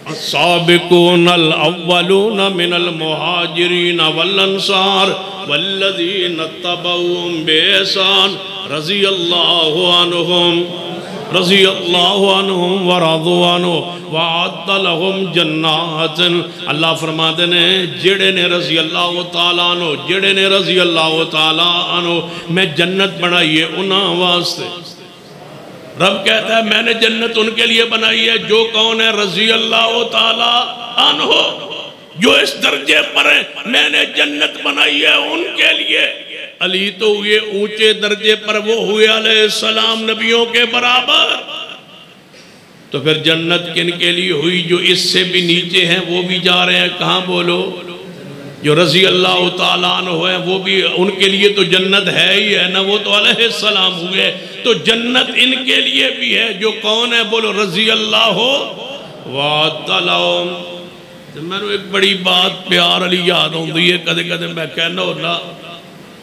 السابقون الاولون من المہاجرین والانصار والذین اتبعوهم بإحسان رضی اللہ عنہم ورضوا عنہ وعد لهم جنات۔ اللہ فرما دینے جڑے نے رضی اللہ تعالیٰ عنہ، جڑے نے رضی اللہ تعالیٰ عنہ میں جنت بنائیے انہاں واسطے۔ رب کہتا ہے میں نے جنت ان کے لیے بنائی ہے جو کون ہے؟ رضی اللہ تعالیٰ عنہ، جو اس درجے پر ہیں، میں نے جنت بنائی ہے ان کے لیے۔ علی تو ہوئے اونچے درجے پر، وہ ہوئے علیہ السلام نبیوں کے برابر، تو پھر جنت کن کے لیے ہوئی؟ جو اس سے بھی نیچے ہیں وہ بھی جا رہے ہیں کہاں بولو؟ جو رضی اللہ تعالیٰ عنہ ہیں وہ بھی، ان کے لیے تو جنت ہے ہی ہے نا، وہ تو علیہ السلام ہوئے، تو جنت ان کے لیے بھی ہے جو کون ہے بولو؟ رضی اللہ وعد لهم۔ میں نے ایک بڑی بات پیار علی یاد ہوں ہے، کدے کدے میں کہنا ہونا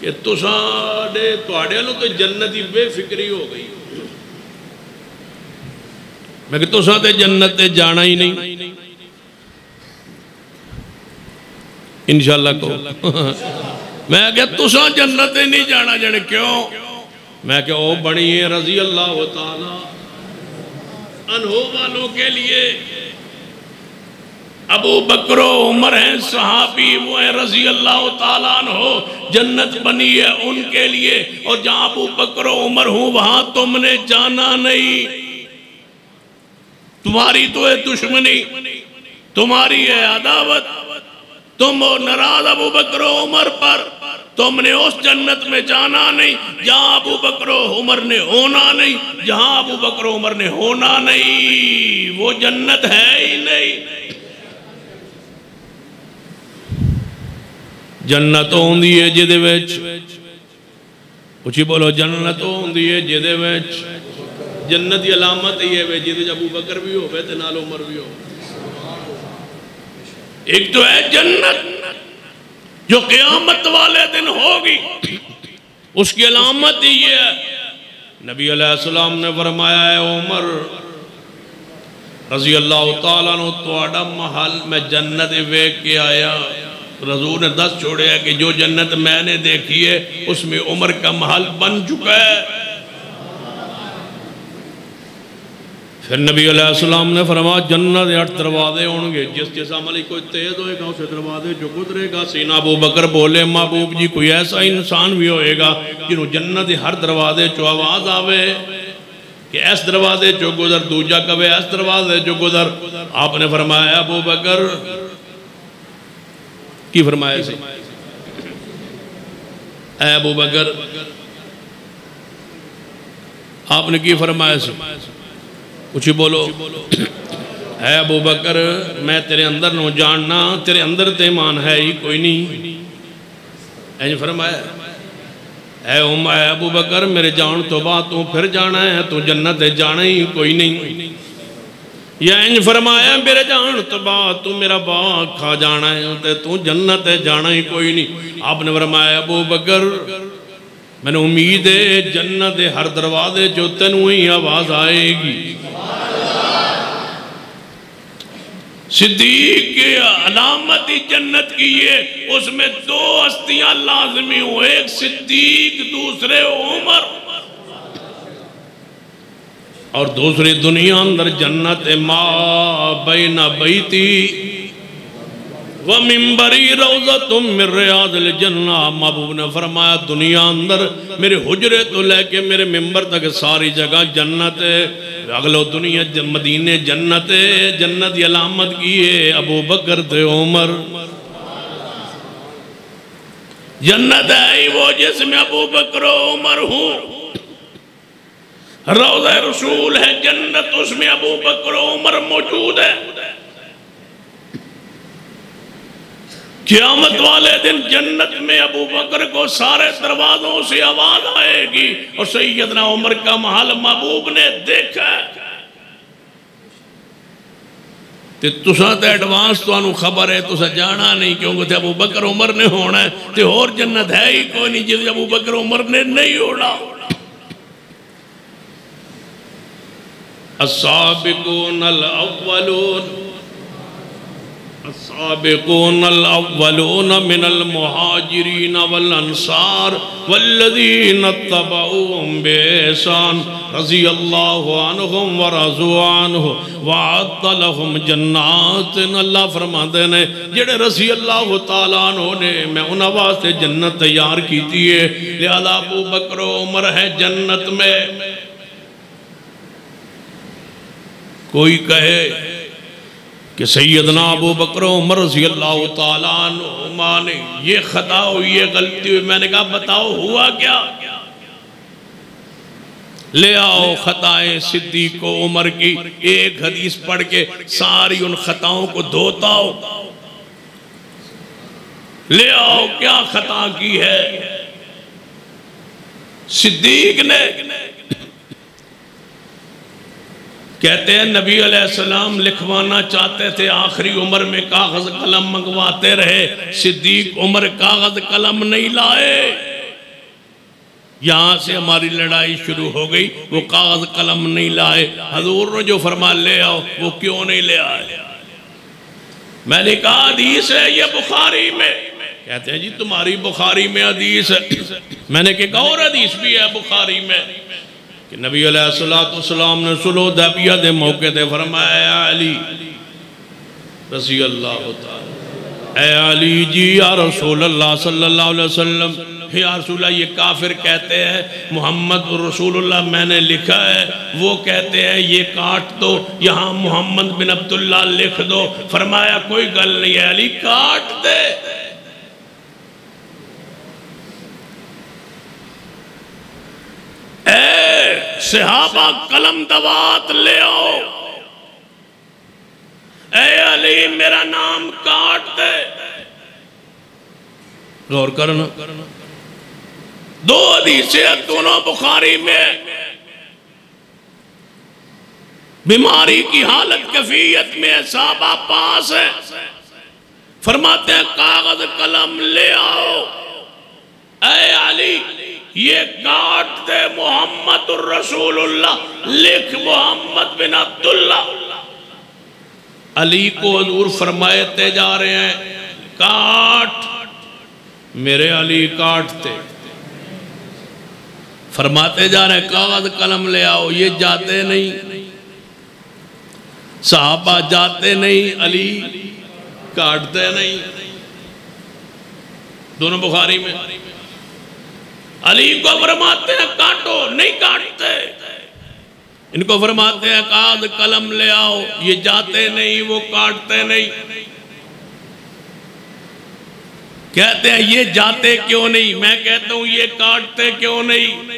کہ تواڈے لو تو جنت ہی بے فکری ہو گئی، میں کہ تساں تے جنت تے جانا ہی نہیں انشاءاللہ کو میں کہ تساں جنت تے نہیں جانا، جانے کیوں؟ میں کہ او بڑی ہے رضی اللہ تعالیٰ عنہ والوں کے لیے۔ ابو بکر و عمر ہیں صحابی، وہ ہیں رضی اللہ تعالیٰ عنہ، جنت بنی ہے ان کے لیے، اور جہاں ابو بکر و عمر ہوں وہاں تم نے جانا نہیں۔ تمہاری تو ہے دشمنی، تمہاری ہے عداوت، تم ہو ناراض ابو بکر و عمر پر، تم نے اس جنت میں جانا نہیں جہاں ابو بکر و عمر نے ہونا نہیں، جہاں ابو بکر و عمر نے ہونا نہیں، وہ جنت ہے ہی نہیں۔ جنت ہوندی ہے جدے وچ، اچھی بولو، جنت ہوندی ہے جدے وچ، جنت کی علامت ہی ہے جدے ابو بکر بھی ہو تے نال عمر بھی ہو۔ ایک تو ہے جنت جو قیامت والے دن ہوگی، اس کی علامت ہی یہ ہے۔ نبی علیہ السلام نے فرمایا ہے عمر رضی اللہ تعالیٰ عنہ تواڈا محل میں جنت ویکھ کے آیا، رسول نے 10 چھوڑے ہیں کہ جو جنت میں نے دیکھی ہے اس میں عمر کا محل بن چکا ہے۔ پھر نبی علیہ السلام نے فرمایا جنت 8 دروازے ہوں گے، جس عملی کوئی تیز ہوئے گا اسے دروازے جو گزرے گا۔ سینہ ابو بکر بولے محبوب جی کوئی ایسا انسان بھی ہوئے گا جنہوں جنت ہر دروازے چو آواز آوے کہ اس دروازے چو گزر، دوجہ کبھے اس دروازے چو گزر۔ آپ نے فرمایا ابو بکر کی فرمایا سی، اے ابو بکر آپ نے کی فرمایا سی؟ کچھ بولو۔ اے ابو بکر میں تیرے اندر نو جاننا، تیرے اندر تے ایمان ہے ہی کوئی نہیں، ایج فرمایا۔ اے ابو بکر میرے جان تو بعد تو پھر جانا ہے، تو جنت جانا ہی کوئی نہیں، یا انج فرمایا میرے جان تو بعد تو میرا باغ کھا جانا ہے، تو جنت جانا ہی کوئی نہیں۔ آپ نے فرمایا ابو بکر میں نے امید ہے جنت ہر دروازے جو تینوں ہی آواز آئے گی۔ صدیق کی علامت جنت کی یہ، اس میں 2 ہستیاں لازمی ہوں، ایک صدیق دوسرے عمر، اور دوسری دنیا اندر جنت ما بین بیتی وَمِنْبَرِي رَوْضَةٌ مِّن رِّيَاضِ الْجَنَّةِ محبوب نے فرمایا دنیا اندر میرے حجرے تو لے کے میرے ممبر تک ساری جگہ جنت ہے. اگلو دنیا مدینے جنت ہے. جنت کی علامت کی ہے ابو بکر تے عمر. جنت ہے وہ جس میں ابو بکر و عمر ہوں. روضہ رسول ہے جنت, اس میں ابو بکر و عمر موجود ہے. قیامت والے دن جنت میں ابو بکر کو سارے دروازوں سے آواز آئے گی اور سیدنا عمر کا محل محبوب نے دیکھا ہے. تساں تے ایڈوانس تو انہوں خبر ہے, تساں جانا نہیں کیونکہ تے ابو بکر عمر نے ہونا ہے. تے اور جنت ہے ہی کوئی نہیں جس ابو بکر عمر نے نہیں ہونا. السابقون الاولون السابقون الأولون من المهاجرين والأنصار والذين اتبعوهم بإحسان رضي الله عنهم ورضوا عنه وأعد لهم جنات. اللہ فرماتے ہیں جڑے رضی اللہ تعالیٰ عنہ نے میں انہاں واسطے جنت تیار کیتی ہے. لہذا ابو بکر و عمر ہے جنت میں. کوئی کہے کہ سیدنا ابو بکر عمر رضی اللہ تعالیٰ عنہ نے یہ خطا ہوئی, یہ غلطی ہوئی. میں نے کہا بتاؤ ہوا کیا؟ لے آؤ خطائیں صدیق و عمر کی ایک حدیث پڑھ کے ساری ان خطاؤں کو دھوتا ہو. لے آؤ کیا خطا کی ہے. صدیق نے کہتے ہیں نبی علیہ السلام لکھوانا چاہتے تھے, آخری عمر میں کاغذ قلم منگواتے رہے. صدیق عمر کاغذ قلم نہیں لائے. یہاں سے ہماری لڑائی شروع ہو گئی. وہ کاغذ قلم نہیں لائے. حضور نے جو فرمایا لے آؤ, وہ کیوں نہیں لے آئے؟ میں نے کہا حدیث ہے یہ بخاری میں. کہتے ہیں جی تمہاری بخاری میں حدیث ہے. میں نے کہا اور حدیث بھی ہے بخاری میں کہ نبی علیہ السلام نے صلح حدیبیہ دے موقع دے فرمایا اے علی رضی اللہ تعالی, اے علی جی یا رسول اللہ صلی اللہ علیہ وسلم, یا رسول اللہ یہ کافر کہتے ہیں محمد رسول اللہ میں نے لکھا ہے, وہ کہتے ہیں یہ کاٹ دو, یہاں محمد بن عبداللہ لکھ دو. فرمایا کوئی گل نہیں ہے علی کاٹ دے. اے صحابہ قلم دوات لے آؤ, اے علی میرا نام کاٹ دے. غور کرنا, دو حدیثیں دونوں بخاری میں. بیماری کی حالت کیفیت میں صحابہ پاس ہے, فرماتے ہیں کاغذ قلم لے آؤ, اے علی یہ کاٹ دے محمد الرسول اللہ, لکھ محمد بن عبداللہ. علی کو حضور فرمائے جا رہے ہیں کاٹ, میرے علی کاٹتے. فرماتے جا رہے ہیں کاغذ قلم لے آؤ, یہ جاتے نہیں, صحابہ جاتے نہیں, علی کاٹتے نہیں. دونوں بخاری میں. علی کو فرماتے ہیں کاٹو, نہیں کاٹتے. ان کو فرماتے ہیں کاغذ قلم لے آؤ, یہ جاتے نہیں, وہ کاٹتے نہیں. کہتے ہیں یہ جاتے کیوں نہیں, میں کہتا ہوں یہ کاٹتے کیوں نہیں.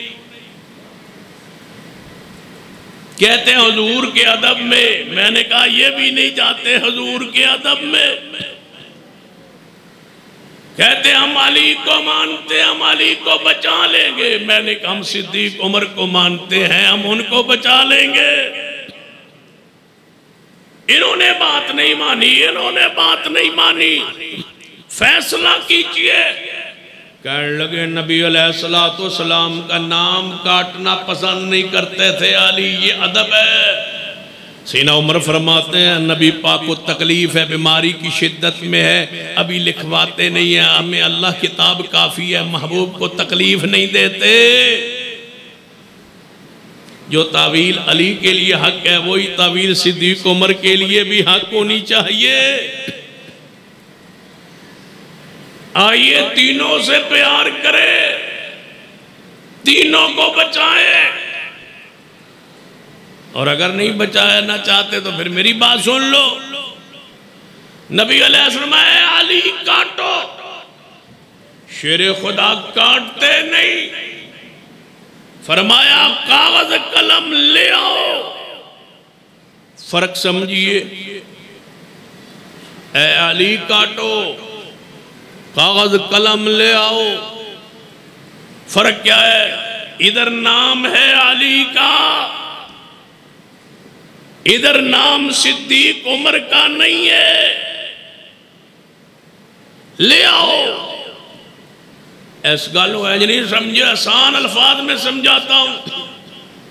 کہتے ہیں حضور کے ادب میں. میں نے کہا یہ بھی نہیں جاتے حضور کے ادب میں. کہتے ہیں ہم علی کو مانتے ہیں, ہم علی کو بچا لیں گے. میں نے کہا ہم صدیق عمر کو مانتے ہیں, ہم ان کو بچا لیں گے. انہوں نے بات نہیں مانی, انہوں نے بات نہیں مانی. فیصلہ کیجئے. کہنے لگے نبی علیہ السلام کا نام کاٹنا پسند نہیں کرتے تھے علی, یہ ادب ہے. سینہ عمر فرماتے ہیں نبی پاک کو تکلیف ہے, بیماری کی شدت میں ہے, ابھی لکھواتے نہیں ہیں, ہمیں اللہ کتاب کافی ہے, محبوب کو تکلیف نہیں دیتے. جو تعویل علی کے لیے حق ہے وہی تعویل صدیق عمر کے لیے بھی حق ہونی چاہیے. آئیے تینوں سے پیار کرے، تینوں کو بچائے، اور اگر نہیں بچانا چاہتے تو پھر میری بات سن لو۔ نبی علیہ السلام اے علی کاٹو، شیر خدا کاٹتے نہیں، فرمایا کاغذ قلم لے آؤ۔ فرق سمجھیے، اے علی کاٹو، کاغذ قلم لے آؤ، فرق کیا ہے؟ ادھر نام ہے علی کا، ادھر نام صدیق عمر کا نہیں ہے، لے آؤ۔ اس گالو ہے نہیں سمجھے، آسان الفاظ میں سمجھاتا ہوں۔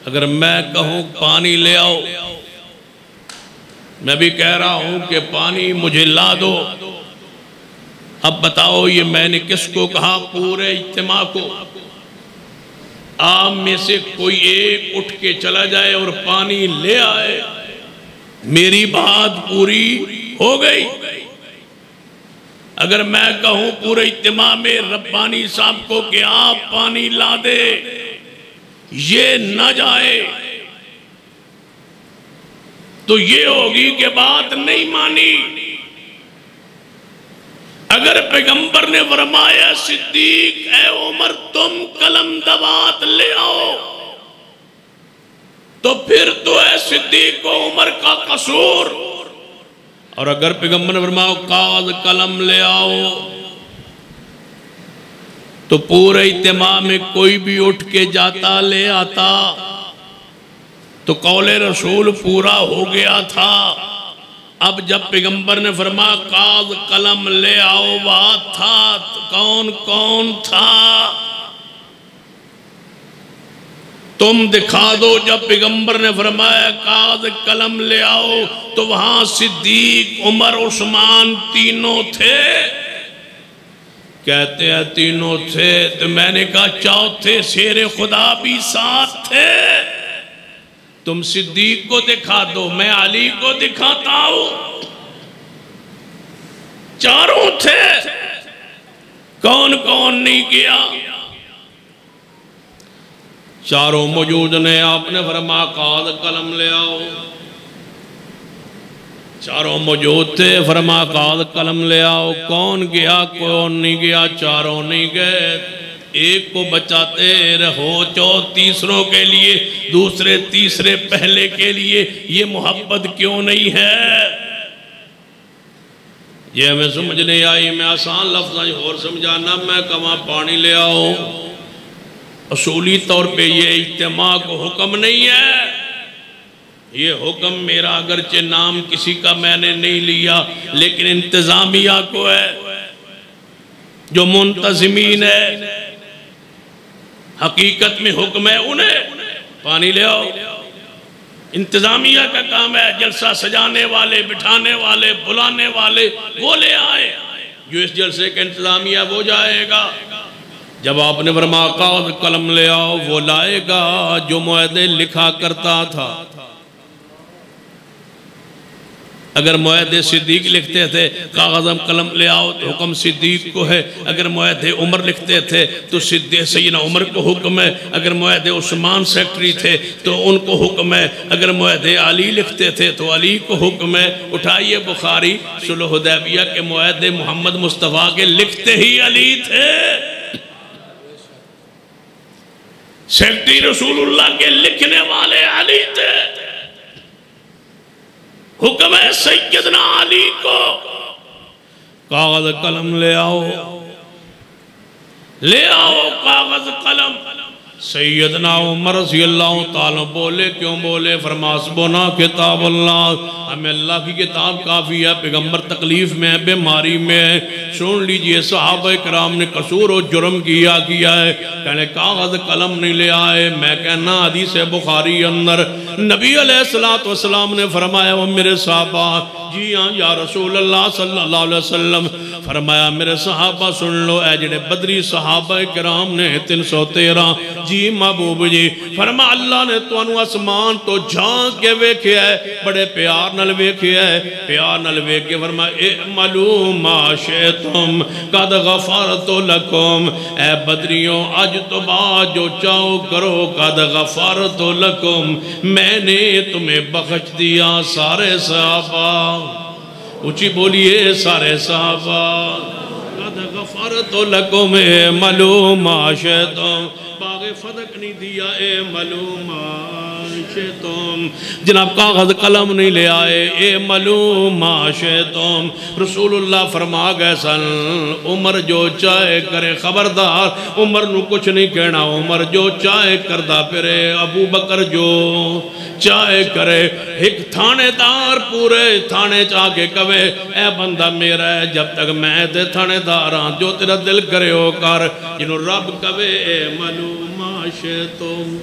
اگر میں کہوں پانی لے آؤ، میں بھی کہہ رہا ہوں کہ پانی مجھے لا دو، اب بتاؤ یہ میں نے کس کو کہا؟ پورے اجتماع کو۔ آپ میں سے کوئی ایک اٹھ کے چلا جائے اور پانی لے آئے، میری بات پوری ہو گئی۔ اگر میں کہوں پورے اجتماع میں ربانی صاحب کو کہ آپ پانی لا دے، یہ نہ جائے تو یہ ہوگی کہ بات نہیں مانی۔ اگر پیغمبر نے فرمایا صدیق اے عمر تم قلم دوات لے آؤ، تو پھر تو اے صدیق و عمر کا قصور۔ اور اگر پیغمبر نے فرمایا کاغذ قلم لے آؤ، تو پورے اجتماع میں کوئی بھی اٹھ کے جاتا لے آتا تو قول رسول پورا ہو گیا تھا۔ اب جب پیغمبر نے فرمایا کاغذ قلم لے آؤ، بات تھا کون کون تھا؟ تم دکھا دو۔ جب پیغمبر نے فرمایا کاغذ قلم لے آؤ تو وہاں صدیق عمر عثمان تینوں تھے؟ کہتے ہیں تینوں تھے، تو میں نے کہا چوتھے شیر خدا بھی ساتھ تھے۔ تم صدیق کو دکھا دو، میں علی کو دکھاتا ہوں۔ چاروں تھے، کون کون نہیں کیا؟ چاروں موجود نے۔ آپ نے فرمایا کاغذ قلم لے آؤ، چاروں موجود تھے، فرمایا کاغذ قلم لے آؤ۔ کون گیا کون نہیں گیا؟ چاروں نہیں گئے۔ ایک کو بچاتے رہو، تیسروں کے لیے، دوسرے تیسرے پہلے کے لیے۔ یہ محبت کیوں نہیں ہے؟ یہ ہمیں سمجھ نہیں آئی۔ میں آسان لفظ اور سمجھانا، میں کہاں پانی لے آؤ، اصولی طور پہ یہ اجتماع کو حکم نہیں ہے۔ یہ حکم میرا اگرچہ نام کسی کا میں نے نہیں لیا، لیکن انتظامیہ کو ہے، جو منتظمین ہے۔ حقیقت میں حکم ہے انہیں پانی لے آؤ۔ انتظامیہ کا کام ہے، جلسہ سجانے والے، بٹھانے والے، بلانے والے وہ لے آئے۔ جو اس جلسے کا انتظامیہ وہ جائے گا۔ جب آپ نے فرمایا کاغذ قلم لے آؤ، وہ لائے گا جو معاہدے لکھا کرتا تھا۔ اگر معاہدے صدیق لکھتے تھے کاغذ قلم لے آؤ تو حکم صدیق کو ہے۔ اگر معاہدے عمر لکھتے تھے تو سیدنا عمر کو حکم ہے۔ اگر معاہدے عثمان سیکٹری تھے تو ان کو حکم ہے۔ اگر معاہدے علی لکھتے تھے تو علی کو حکم ہے۔ اٹھائیے بخاری، صلح حدیبیہ کے معاہدے محمد مصطفیٰ کے لکھتے ہی علی تھے، سیکٹری رسول اللہ کے لکھنے والے علی تھے۔ حکم ہے سیدنا علی کو کاغذ قلم لے آؤ، لے آؤ کاغذ قلم۔ سیدنا عمر رضی اللہ تعالیٰ بولے، کیوں بولے؟ فرما حسبنا کتاب اللہ، ہمیں اللہ کی کتاب کافی ہے۔ پیغمبر تکلیف میں ہے، بیماری میں ہے، سن لیجئے صحابہ کرام نے قصور و جرم کیا ہے، کہنے کاغذ قلم نہیں لے آئے۔ میں کہنا حدیث بخاری اندر نبی علیہ السلام نے فرمایا وہ میرے صحابہ، جی ہاں یا رسول اللہ صلی اللہ علیہ وسلم، فرمایا میرے صحابہ سن لو، اے جڑے بدری صحابہ کرام نے 313 جی محبوب جی فرما اللہ نے تو انو اسمان تو جھانک کے ویکھے ہے، بڑے پیار نل ویکھے ہے، پیار نل ویکھے فرما اعملوا ما شئتم قد غفرت لکم، اے بدریوں آج تو بعد جو چاہو کرو قد غفرت لکم، میں نے تمہیں بخش دیا سارے صحابہ، اونچی بولیے سارے صحابہ، قد غفرت لکم اعملوا ما شئتم، باغ فدق نہیں دیا اعملوا ما شئتم، جناب کاغذ قلم نہیں لے آئے اعملوا ما شئتم، رسول اللہ فرما گئے سن عمر جو چاہے کرے، خبردار عمر نو کچھ نہیں کہنا، عمر جو چاہے کردہ پھرے، ابو بکر جو چاہے کرے، ایک تھانے دار پورے تھانے چاہ کے کہے اے بندہ میرا ہے، جب تک میں تے تھانے دار ہاں، جو تیرا دل کرے ہو کر، جنہوں رب کہے اعملوا ما شئتم،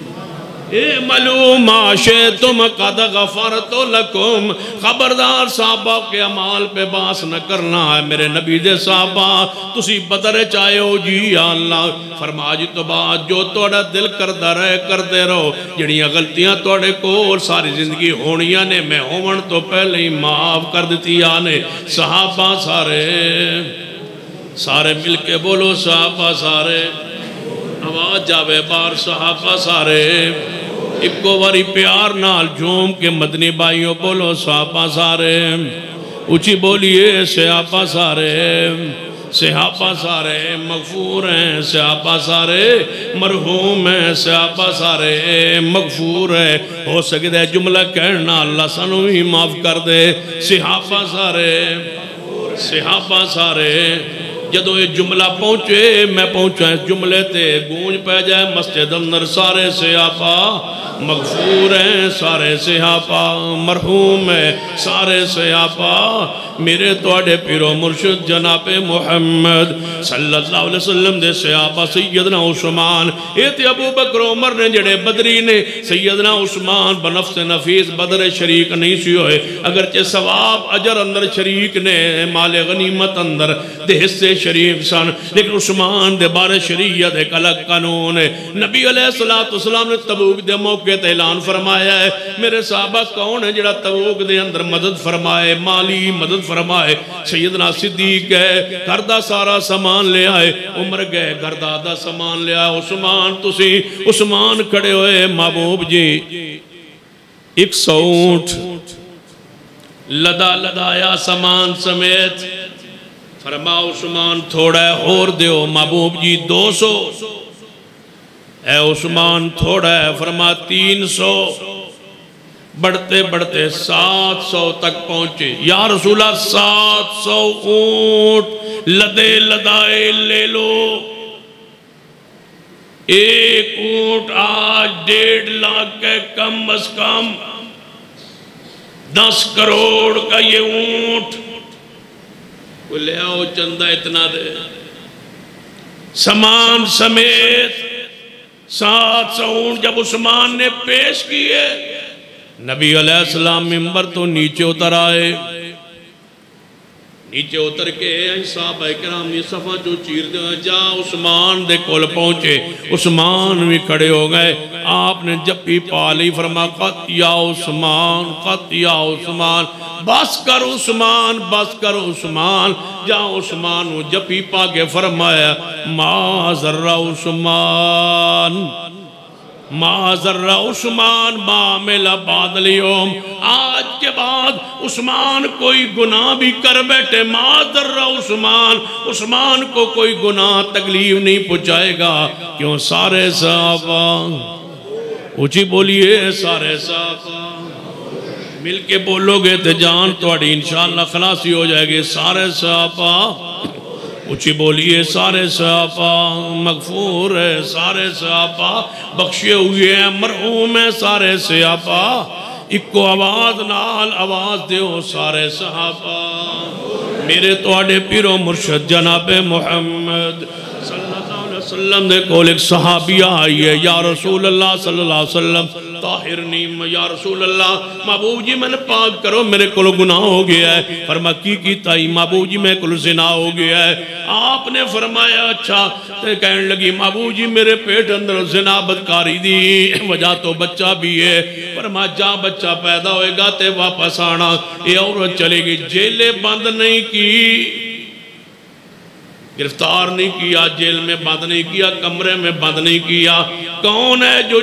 اعملوا ما شئتم قد غفرت لکم، خبردار صحابہ کے عمال پہ باس نہ کرنا ہے، میرے نبی دے صحابہ تسی بدر چاہے ہو جی یا اللہ فرما جی تو بعد جو توڑا دل کردہ رہے کردے رہو، جڑیاں غلطیاں توڑے کو ساری زندگی ہونیاں نے میں ہون تو پہلے ہی معاف کر دیتی آنے، صحابہ سارے مل کے بولو صحابہ سارے، آواز جاوے بار صحابہ سارے، اکو واری پیار نال جھوم کے مدنی بھائیوں بولو صحابہ سارے، اونچی بولیے صحابہ سارے، صحابہ سارے مغفور ہیں، صحابہ سارے مرحوم ہیں، صحابہ سارے مغفور ہے، ہو سکتا ہے جملہ کہنا اللہ سانو ہی معاف کر دے، صحابہ سارے جدو یہ جملہ پہنچے میں پہنچا اس جملے تے گونج پہ جائے مسجد اندر سارے صحابہ مغفور ہیں، سارے صحابہ مرحوم ہیں، سارے صحابہ میرے توڑے پیرو مرشد جناب محمد صلی اللہ علیہ وسلم دے صحابہ سیدنا عثمان، ایتے ابو بکر عمر نے جڑے بدری نے سیدنا عثمان بنفس نفیس بدر شریک نہیں سی ہوئے، اگرچہ ثواب اجر اندر شریک نے، مال غنیمت اندر دے حصے شریف سن، لیکن عثمان دے بارے شریعت ایک الگ قانون ہے، نبی علیہ السلام نے تبوک دے موقع تے اعلان فرمایا ہے، میرے صحابہ کون ہے جڑا تبوک دے اندر مدد فرمائے، مالی مدد فرمائے، سیدنا صدیق گئے گھردہ سارا سامان لے آئے، عمر گئے گھردہ آدھا سامان لے آئے، عثمان تسی عثمان کھڑے ہوئے محبوب جی 100 اونٹ لدایا سامان سمیت، فرما عثمان تھوڑا ہے اور دیو محبوب جی 200، اے عثمان تھوڑا ہے فرما 300، بڑھتے بڑھتے 700 تک پہنچے، یا رسول اللہ 700 اونٹ لدے لدائے لے لو، ایک اونٹ آج 1.5 لاکھ کے کم از کم 10 کروڑ کا یہ اونٹ، کوئی لے آؤ چندہ اتنا دے، سامان سمیت 700 اونٹ جب عثمان نے پیش کیے، نبی علیہ السلام منبر تو نیچے اتر آئے، نیچے اتر کے صحابہ کرام یہ صفحہ جو چیر دے جا عثمان دے کول پہنچے، عثمان بھی کھڑے ہو گئے، آپ نے جپی پالی فرما قط یا عثمان، قط یا عثمان، بس کر عثمان، بس کر عثمان، جا عثمان جپی پا کے فرمایا ما ذرہ عثمان، ما ذرہ عثمان ما عمل بعد اليوم، آج کے بعد عثمان کوئی گناہ بھی کر بیٹھے، ما ذرہ عثمان، عثمان کو کوئی گناہ تکلیف نہیں پہنچائے گا، کیوں سارے صحابہ، اونچی بولیے سارے صحابہ، مل کے بولو گے تو جان توڑی انشاءاللہ خلاصی ہو جائے گی، سارے صحابہ اونچی بولیے سارے صحابہ مغفور ہے، سارے صحابہ بخشے ہوئے ہیں، مرحوم ہیں، سارے صحابہ اکو آواز نال آواز دیو سارے صحابہ، میرے توڑے پیرو مرشد جناب محمد صلی اللہ علیہ وسلم دے کول ایک صحابیہ آئی ہے، یا رسول اللہ صلی اللہ علیہ وسلم طاہرنی، یا رسول اللہ محبوب جی میں نے پاک کرو، میرے کول گناہ ہو گیا ہے۔ فرما کی تائی؟ محبوب جی میں کول زنا ہو گیا ہے۔ آپ نے فرمایا اچھا، کہنے لگی محبوب جی میرے پیٹ اندر زنا بدکاری دی وجہ تو بچہ بھی ہے۔ فرما جا بچہ پیدا ہوئے گا تے واپس آنا، یہ عورت چلے گی، جیلے بند نہیں کی، گرفتار نہیں کیا، جیل میں بند نہیں کیا، کمرے میں بند نہیں کیا۔ کون ہے جو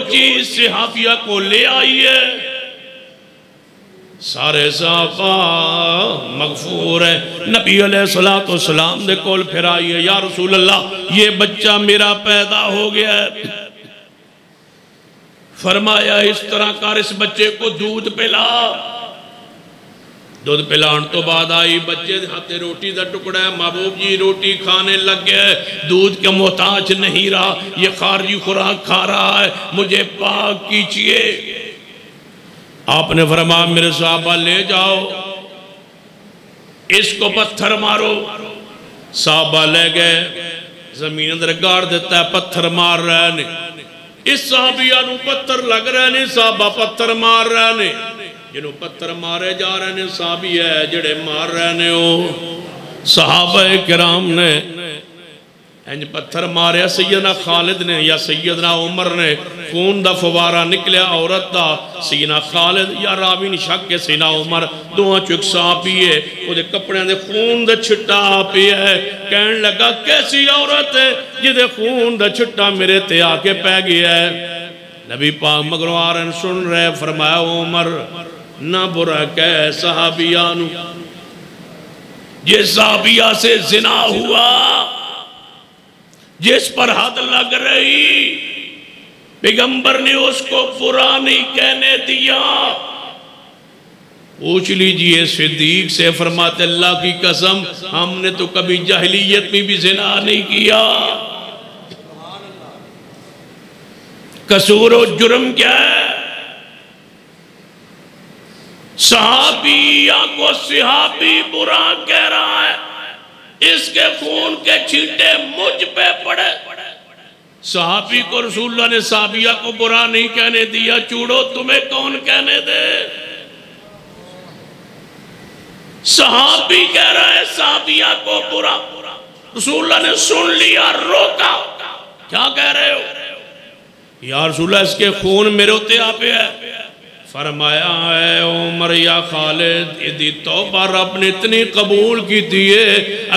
چیز صحابیہ کو لے آئی ہے؟ سارے صحابہ مغفور ہے۔ نبی علیہ السلام دے کول پھر آئی ہے، یا رسول اللہ یہ بچہ میرا پیدا ہو گیا ہے۔ فرمایا اس طرح کر، اس بچے کو دودھ پلا۔ دودھ پلان تو بعد آئی، بچے ہاتھے روٹی دا ٹکڑا ہے، محبوب جی روٹی کھانے لگ گئے، دودھ کے محتاج نہیں رہا، یہ خارجی خوراک کھا رہا ہے، مجھے پاک کیجئے۔ آپ نے فرمایا میرے صحابہ لے جاؤ، اس کو پتھر مارو۔ صحابہ لے گئے، زمین اندر گاڑ دیتا ہے، پتھر مار رہے نے، اس صحابیہ نو پتھر لگ رہے نے، صحابہ پتھر مار رہے نے، جنہوں پتھر مارے جا رہے نے صحابی ہے جڑے مار رہے نے ہو۔ صحابہ کرام نے انج پتھر مارے، سیدنا خالد نے یا سیدنا عمر نے، خون دا فوارہ نکلیا عورت دا، سیدنا خالد یا راوی نے شک کے سیدنا عمر، دوہاں چک صحابی ہے، وہ دے کپڑے دے خون دا چھٹا پی ہے۔ کہنے لگا کیسی عورت ہے جدے خون دا چھٹا میرے تے آکے پہ گیا ہے۔ نبی پاک مگروں آرن سن رہے، فرمایا عمر نہ برا کہہ صحابیانو، جس صحابیہ سے زنا ہوا، جس پر حد لگ رہی، پیغمبر نے اس کو برا نہیں کہنے دیا۔ پوچھ لیجئے صدیق سے، فرماتے اللہ کی قسم ہم نے تو کبھی جاہلیت میں بھی زنا نہیں کیا۔ قصور و جرم کیا ہے؟ صحابیہ کو صحابی برا کہہ رہا ہے، اس کے خون کے چھینٹے مجھ پہ پڑے۔ صحابی کو رسول اللہ نے صحابیہ کو برا نہیں کہنے دیا، چوڑو تمہیں کون کہنے دے؟ صحابی کہہ رہا ہے صحابیہ کو برا، رسول اللہ نے سن لیا، روکا، کیا کہہ رہے ہو؟ یا رسول اللہ اس کے خون میرے ہوتے آپ ہے۔ فرمایا اے عمر یا خالد، ادھی توبہ رب نے اتنی قبول کی دیئے،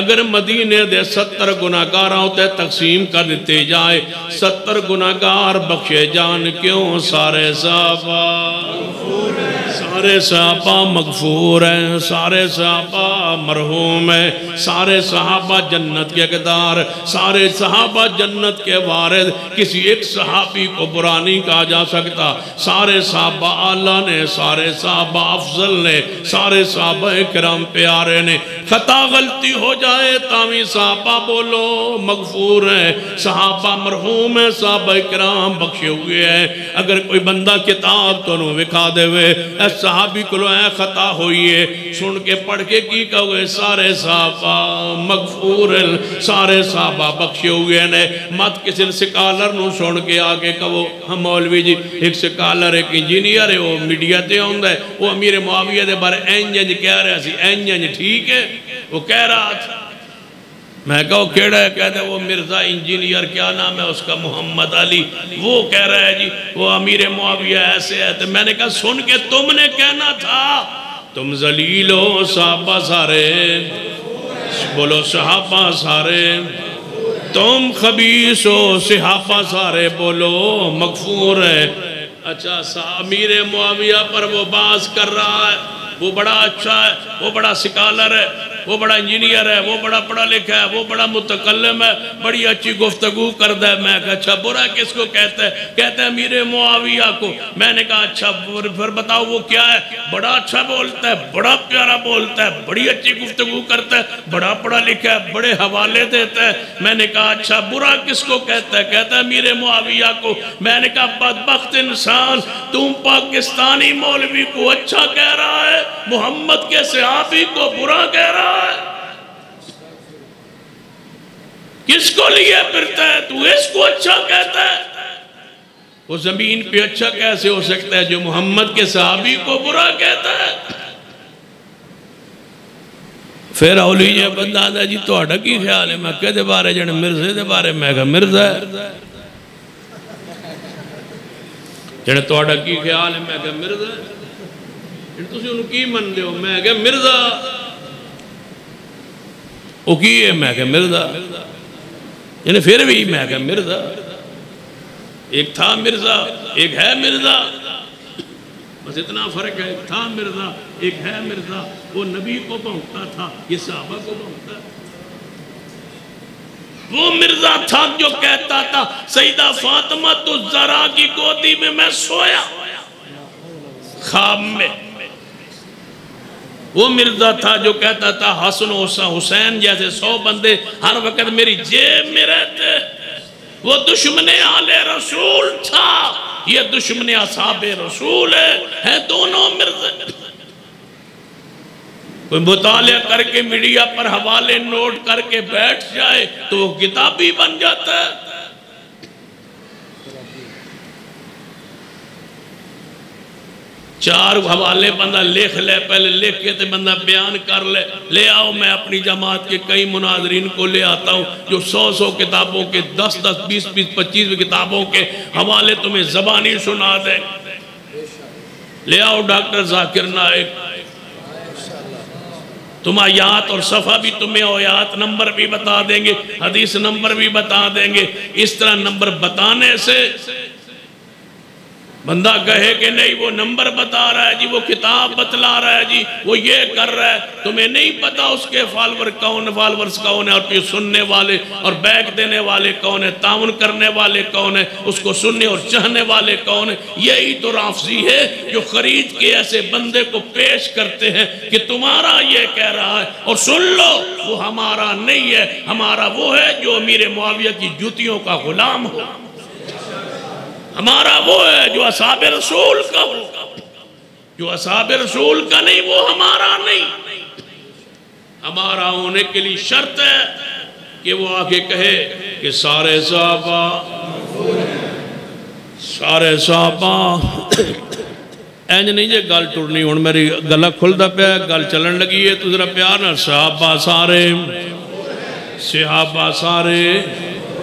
اگر مدینے دے 70 گناہگاراں ہوتے تقسیم کر دیتے جائے، 70 گناہگار بخشے جان کیوں؟ سارے صحابہ مغفور ہیں، سارے صحابہ مرحوم ہیں، سارے صحابہ جنت کے حقدار، سارے صحابہ جنت کے وارث، کسی ایک صحابی کو برا نہیں کہا جا سکتا۔ سارے صحابہ اعلیٰ نے، سارے صحابہ افضل نے، سارے صحابہ کرام پیارے نے۔ خطا غلطی ہو جائے تاوی صحابہ بولو مغفور ہیں، صحابہ مرحوم ہیں، صحابہ کرام بخشے ہوئے ہیں۔ اگر کوئی بندہ کتاب تو نو وکھا دے ہوئے اے صحابی کو لو اے خطا ہوئی ہے، سن کے پڑھ کے کی کہو گے سارے صحابہ مغفور ہیں، سارے صحابہ بخشے ہوئے ہیں۔ مت کسی سکالر نو سن کے آگے کہو ہم مولوی جی ایک سکالر ایک انجینئر ہے، وہ میڈیا تے ہوندہ ہے، وہ امیر معاویہ دے بارے اینجنج کہہ رہا سی، اینجنج ٹھیک ہے، وہ کہہ رہا تھا۔ میں کہو کیڑا ہے؟ کہتا ہے وہ مرزا انجینئر، کیا نام ہے اس کا، محمد علی، وہ کہہ رہا ہے جی وہ امیر معاویہ ایسے ہے۔ تو میں نے کہا سن کے تم نے کہنا تھا، تم ذلیل ہو، صحابہ سارے بولو، صحابہ سارے، تم خبیث ہو، صحابہ سارے بولو مغفور ہے۔ اچھا امیر معاویہ پر وہ باز کر رہا ہے، وہ بڑا اچھا ہے، وہ بڑا سکالر ہے، وہ بڑا انجینئر ہے، وہ بڑا پڑھا لکھا ہے، وہ بڑا متکلم ہے، بڑی اچھی گفتگو کرتا ہے۔ میں کہا اچھا برا کس کو کہتا ہے؟ کہتا ہے امیر معاویہ کو۔ میں نے کہا اچھا پھر بتاؤ وہ کیا ہے؟ بڑا اچھا بولتا ہے، بڑا پیارا بولتا ہے، بڑی اچھی گفتگو کرتا ہے، بڑا پڑھا لکھا ہے، بڑے حوالے دیتا ہے۔ میں نے کہا اچھا برا کس کو کہتا ہے؟ کہتا ہے امیر معاویہ کو۔ میں نے کہا بدبخت انسان، تم پاکستانی مولوی کو اچھا کہہ رہا ہے، محمد کے صحابی کو برا کہہ رہا ہے۔ کس کو لیے پھرتا ہے؟ تو اس کو اچھا کہتا ہے؟ وہ زمین پہ اچھا کیسے ہو سکتا ہے جو محمد کے صحابی کو برا کہتا ہے؟ پھر اولی جی بندہ آدھا جی تو آڈا کی خیال ہے؟ میں کہتے بارے جانے مرزے دے بارے میں کہا مرزا ہے جانے تو آڈا کی خیال ہے؟ میں کہا مرزا ہے تسی انہوں کی من دے ہو؟ میں کہا مرزا وہ کی ہے؟ میں کہا مرزا یعنی پھر بھی میں کہا مرزا ایک تھا مرزا ایک ہے مرزا بس اتنا فرق ہے ایک تھا مرزا ایک ہے مرزا وہ نبی کو بھونکتا تھا یہ صحابہ کو بھونکتا وہ مرزا تھا جو کہتا تھا سیدہ فاطمہ تو زہرا کی گودی میں سویا خواب میں وہ مرزا تھا جو کہتا تھا حسن و حسین جیسے 100 بندے ہر وقت میری جیب میں رہتے وہ دشمن آل رسول تھا یہ دشمن اصحاب رسول ہے دونوں مرزا کوئی مطالعہ کر کے میڈیا پر حوالے نوٹ کر کے بیٹھ جائے تو وہ کتابی بن جاتا ہے چار حوالے بندہ لکھ لے پہلے لکھ کے تے بندہ بیان کر لے آؤ میں اپنی جماعت کے کئی مناظرین کو لے آتا ہوں جو 100 کتابوں کے 10 20 25 کتابوں کے حوالے تمہیں زبانی سنا دیں لے آؤ ڈاکٹر ذاکر نائک تم آیات اور صفحہ بھی تمہیں آیات نمبر بھی بتا دیں گے حدیث نمبر بھی بتا دیں گے اس طرح نمبر بتانے سے بندہ کہے کہ نہیں وہ نمبر بتا رہا ہے جی وہ کتاب بتلا رہا ہے جی وہ یہ کر رہا ہے تمہیں نہیں پتا اس کے فالورز کون ہے اور پھر سننے والے اور بیک دینے والے کون ہے تعاون کرنے والے کون ہے اس کو سننے اور چاہنے والے کون ہے یہی تو رافضی ہے جو خرید کے ایسے بندے کو پیش کرتے ہیں کہ تمہارا یہ کہہ رہا ہے اور سن لو وہ ہمارا نہیں ہے ہمارا وہ ہے جو امیر معاویہ کی جوتیوں کا غلام ہو ہمارا وہ ہے جو اصحاب رسول کا ہو جو اصحاب رسول کا نہیں وہ ہمارا نہیں ہمارا ہونے کے لیے شرط ہے کہ وہ آگے کہے کہ سارے صحابہ اینج نہیں جے گل ٹرنی ہون میری گلہ کھل دا پہ گل چلن لگی ہے تو ذرا پیار نہ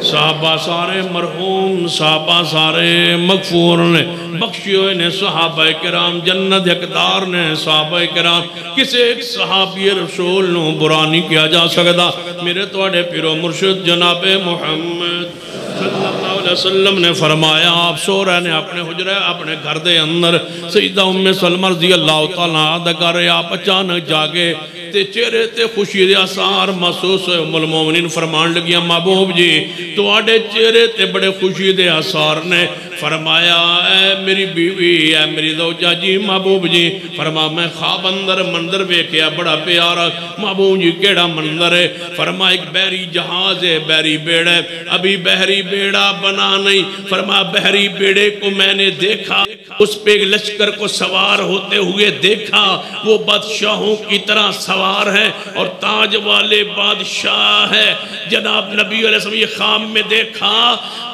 صحابہ سارے مرحوم صحابہ سارے مغفور نے بخشی ہوئے نے صحابہ کرام جنت حقدار نے صحابہ کرام کسی ایک صحابی رسول نو برا نہیں کیا جا سکتا میرے توڑے پیرو مرشد جناب محمد صلی اللہ علیہ وسلم نے فرمایا آپ سو رہے نے اپنے حجرے اپنے گھر دے اندر سیدہ ام سلمہ رضی اللہ تعالیٰ دکارے آپ اچانک جاگے تے چہرے تے خوشی دے آثار محسوس ہوئے ام المومنین فرمان لگیا محبوب جی تو آڑے چہرے تے بڑے خوشی دے آثار نے فرمایا اے میری بیوی اے میری زوجہ جی محبوب جی فرما میں خواب اندر منظر بیکیا بڑا پیارا محبوب جی کیڑا منظر ہے فرما ایک بحری جہاز ہے بحری بیڑ ہے ابھی بحری بیڑا بنا نہیں فرما بحری بیڑے کو میں نے دیکھا اس پہ لشکر کو سوار ہوتے ہوئے دیکھا وہ بادشاہوں کی طرح سوار ہے اور تاج والے بادشاہ ہے جناب نبی علیہ السلام یہ خواب میں دیکھا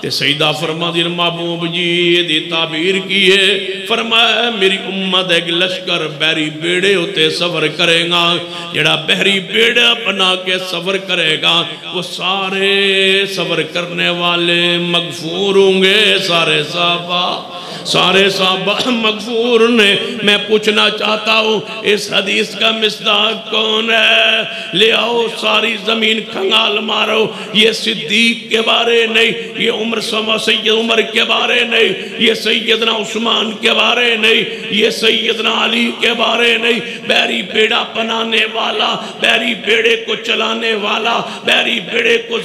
تے سیدہ فرما دیر محبوب جی دی تعبیر کیے فرمایا میری امت ایک لشکر بحری بیڑے ہوتے سفر کرے گا جڑا بحری بیڑا بنا کے سفر کرے گا وہ سارے سفر کرنے والے مغفور ہوں گے سارے صحابہ مغفور نے میں پوچھنا چاہتا ہوں اس حدیث کا مصداق کون ہے لے آؤ ساری زمین کھنگال مارو یہ صدیق کے بارے نہیں یہ سید عمر کے بارے نہیں یہ سیدنا عثمان کے بارے نہیں یہ سیدنا علی کے بارے نہیں بحری بیڑا بنانے والا بحری بیڑے کو چلانے والا بحری بیڑے کو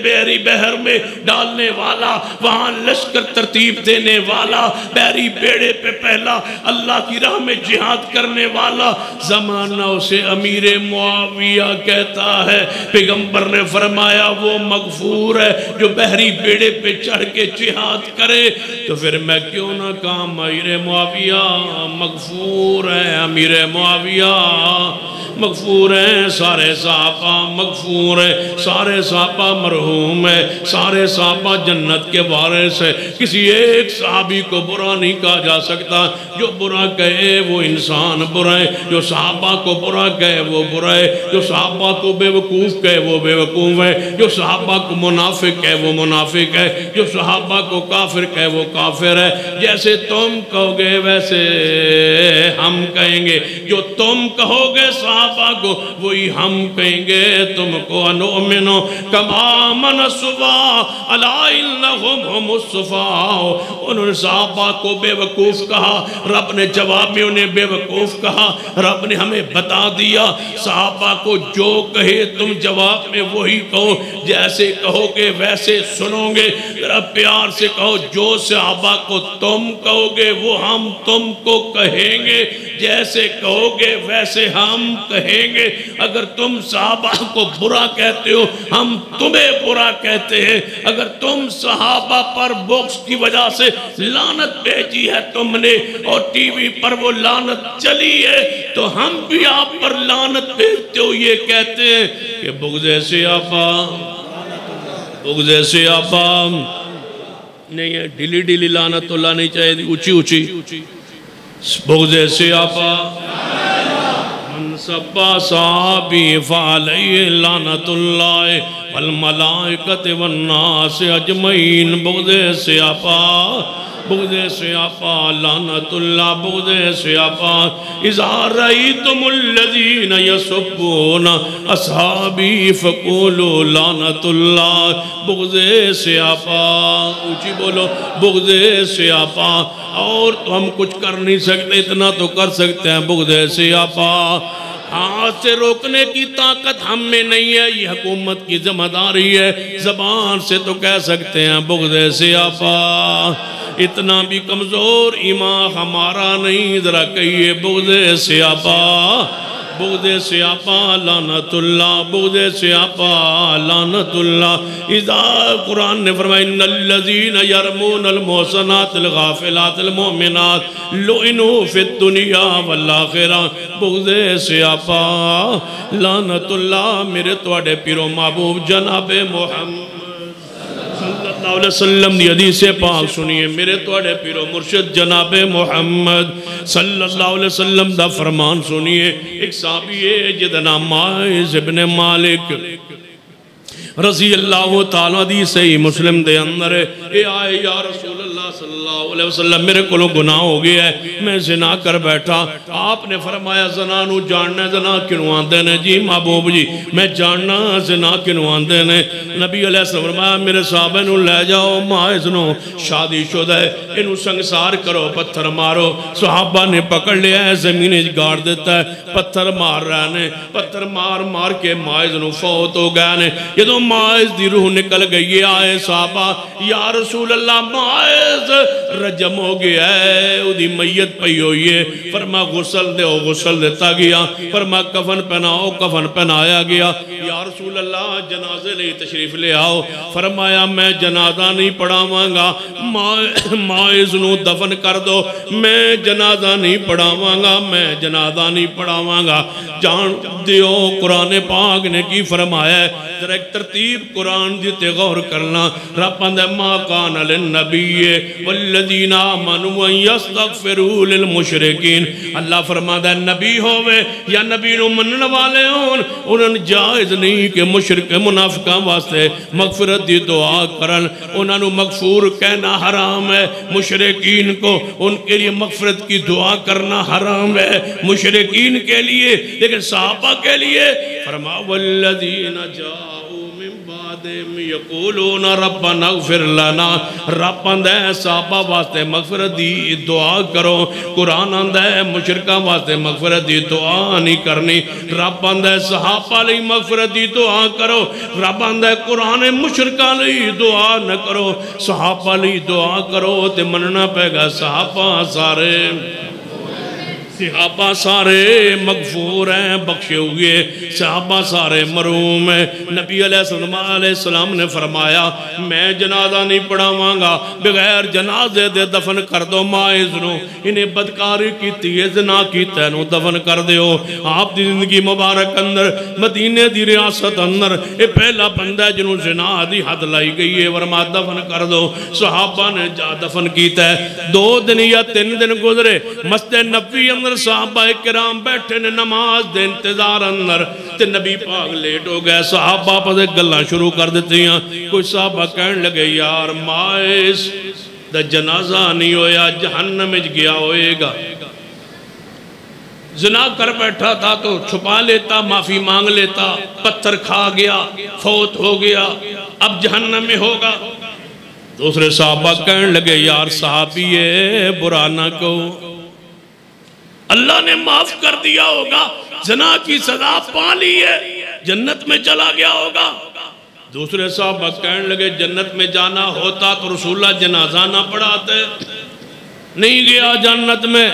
بحری بحر میں ڈالنے والا وہاں لشکر ترتیب دینے والا بحری بیڑے پہ پہلا اللہ کی راہ میں جہاد کرنے والا زمانہ اسے امیر معاویہ کہتا ہے پیغمبر نے فرمایا وہ مغفور ہے جو بحری بیڑے پہ چڑھ کے جہاد کرے تو پھر میں کیوں نہ کہا امیر معاویہ مغفور ہے امیر معاویہ مغفور ہیں سارے صحابہ، مغفور ہیں سارے صحابہ، مرحوم ہے سارے صحابہ، جنت کے وارث ہے۔ کسی ایک صحابی کو برا نہیں کہا جا سکتا، جو برا کہے وہ انسان برا ہے، جو صحابہ کو برا کہے وہ برا ہے، جو صحابہ کو بے وقوف کہے وہ بے وقوف ہے، جو صحابہ کو منافق کہے وہ منافق ہے، جو صحابہ کو کافر کہے وہ کافر ہے۔ جیسے تم کہو گے ویسے ہم کہیں گے، جو تم کہو گے صحابہ کو وہی ہم کہیں گے تم کو۔ انؤمنو کما آمن الصفا الا انہم ہم الصفا۔ انہوں نے صحابہ کو بے وقوف کہا، رب نے جواب میں انہیں بے وقوف کہا۔ رب نے ہمیں بتا دیا صحابہ کو جو کہے تم جواب میں وہی کہو، جیسے کہو گے ویسے سنو گے۔ ذرا پیار سے کہو، جو صحابہ کو تم کہو گے وہ ہم تم کو کہیں گے، جیسے کہو گے ویسے ہم کہیں گے۔ اگر تم صحابہ کو برا کہتے ہو ہم تمہیں برا کہتے ہیں۔ اگر تم صحابہ پر بغض کی وجہ سے لعنت بھیجی ہے تم نے اور ٹی وی پر وہ لعنت چلی ہے تو ہم بھی آپ پر لعنت بھیجتے ہو، یہ کہتے ہیں کہ بغض صحابہ، بغض صحابہ نہیں ہے، ڈیلی ڈیلی لعنت اللہ نہیں چاہیے، اونچی اونچی بغض صحابہ۔ من سب صحابی فعلیہ لعنت اللہ والملائکۃ والناس اجمعین۔ بغض صحابہ، بغض صحابہ لعنت اللہ، بغض صحابہ۔ اذا رأیتم الذین یسبون اصحابی فقولوا لعنت اللہ۔ بغض صحابہ، اونچی بولو، بغض صحابہ۔ اور تو ہم کچھ کر نہیں سکتے، اتنا تو کر سکتے ہیں بغض صحابہ۔ ہاتھ سے روکنے کی طاقت ہم میں نہیں ہے، یہ حکومت کی ذمہ داری ہے۔ زبان سے تو کہہ سکتے ہیں بغض صحابہ، اتنا بھی کمزور ایمان ہمارا نہیں، ذرا کہیے بغض صحابہ، بغض صحابہ لعنت اللہ، بغض صحابہ لعنت اللہ۔ اذا قرآن نے فرمایا ان الذین یرمون المحصنات الغافلات المؤمنات لعنوا فی الدنیا والآخرہ۔ بغض صحابہ لعنت اللہ۔ میرے تواڈے پیرو محبوب جناب محمد صلی اللہ علیہ وسلم دی حدیث پاک سنیے، میرے تواڈے پیرو مرشد جناب محمد صلی اللہ علیہ وسلم دا فرمان سنیے۔ ایک صحابی ہے جدا نام ماعز ابن مالک رضی اللہ تعالیٰ دی صحیح مسلم دے اندر ہے، اے آئے یا رسول اللہ صلی اللہ علیہ وسلم میرے کو گناہ ہو گیا ہے، میں زنا کر بیٹھا۔ آپ نے فرمایا زنا نو جاننا، زنا کنو آندے نے؟ جی محبوب جی میں جاننا زنا کنو آندے نے۔ نبی علیہ السلام فرمایا میرے صحابہ نو لے جاؤ، ماعز نو شادی شدہ ہے، انو سنگسار کرو، پتھر مارو۔ صحابہ نے پکڑ لیا ہے، زمین گاڑ دیتا ہے، پتھر مار رہے نے، پتھر مار مار کے ماعز نو فوت ہو گئے نے۔ یہ تو ماعز دی روح نکل گئی ہے، آئے صحابہ یا رسول اللہ ماعز رجم ہو گیا ہے، او دی میت پئی ہوئی ہے۔ فرما غسل دے، غسل دیتا گیا۔ فرما کفن پہناؤ، کفن پہنایا گیا۔ یا رسول اللہ جنازے لے تشریف لے آؤ۔ فرمایا میں جنازہ نہیں پڑھاواں گا، ماعز نو دفن کر دو، میں جنازہ نہیں پڑھاواں گا، میں جنازہ نہیں پڑھاواں گا۔ جان دیو قرآن پاک نے کی فرمایا ہے، ذرا ایک ترتیب قرآن دیتے غور کرنا۔ رب اندے ما کان للنبی والذین آمنوا یستغفروا للمشرکین۔ اللہ فرماتا ہے نبی ہوئے یا نبی نو منن والے ہون، انہوں جائز نہیں کہ مشرک منافقہ واسطے مغفرت دی دعا کرن، انہوں نے مغفور کہنا حرام ہے۔ مشرکین کو ان کے لیے مغفرت کی دعا کرنا حرام ہے مشرکین کے لیے، لیکن صحابہ کے لیے فرما والذین جاؤوا من بعدہم یقولون ربنا اغفر لنا۔ رب آندہ ہے صحابہ واسطے مغفرت دی دعا کرو، قرآن آندہ ہے مشرکہ واسطے مغفرت دی دعا نہیں کرنی۔ رب آندہ ہے صحابہ لئی مغفرت دی دعا کرو، رب آندہ ہے قرآن مشرکہ لئی دعا نہ کرو، صحابہ لئی دعا کرو تے مننا پہ گا صحابہ سارے صحابہ سارے مغفور ہیں، بخشے ہوئے، صحابہ سارے مروم ہیں۔ نبی علیہ السلام نے فرمایا میں جنازہ نہیں پڑھاواں گا، بغیر جنازے دے دفن کر دو مائز نو، انہیں بدکاری کیتی ہے، زنا کیتا ہے نو دفن کر دیو۔ آپ دی زندگی مبارک اندر مدینے دی ریاست اندر اے پہلا بندہ ہے جنہوں زنا دی حد لائی گئی ہے، ورما دفن کر دو۔ صحابہ نے جا دفن کیتا ہے۔ 2 دن یا 3 دن گزرے، مسجد نبوی اندر صحابہ کرام بیٹھے نے نماز دے انتظار اندر، تے نبی پاک لیٹ ہو گئے۔ صحابہ پتے گلہ شروع کر دیتے ہیں۔ کوئی صحابہ کہنے لگے یار مائز دا جنازہ نہیں ہویا، جہنم میں گیا ہوئے گا، زنا کر بیٹھا تھا تو چھپا لیتا، معافی مانگ لیتا، پتھر کھا گیا، فوت ہو گیا، اب جہنم میں ہوگا۔ دوسرے صحابہ کہنے لگے یار صحابی ہے، برا نہ کہو، اللہ نے معاف کر دیا ہوگا، زنا کی سزا پا لی ہے، جنت میں چلا گیا ہوگا۔ دوسرے صحابہ کہنے لگے جنت میں جانا ہوتا تو رسول اللہ جنازہ نہ پڑھاتے، نہیں گیا جنت میں۔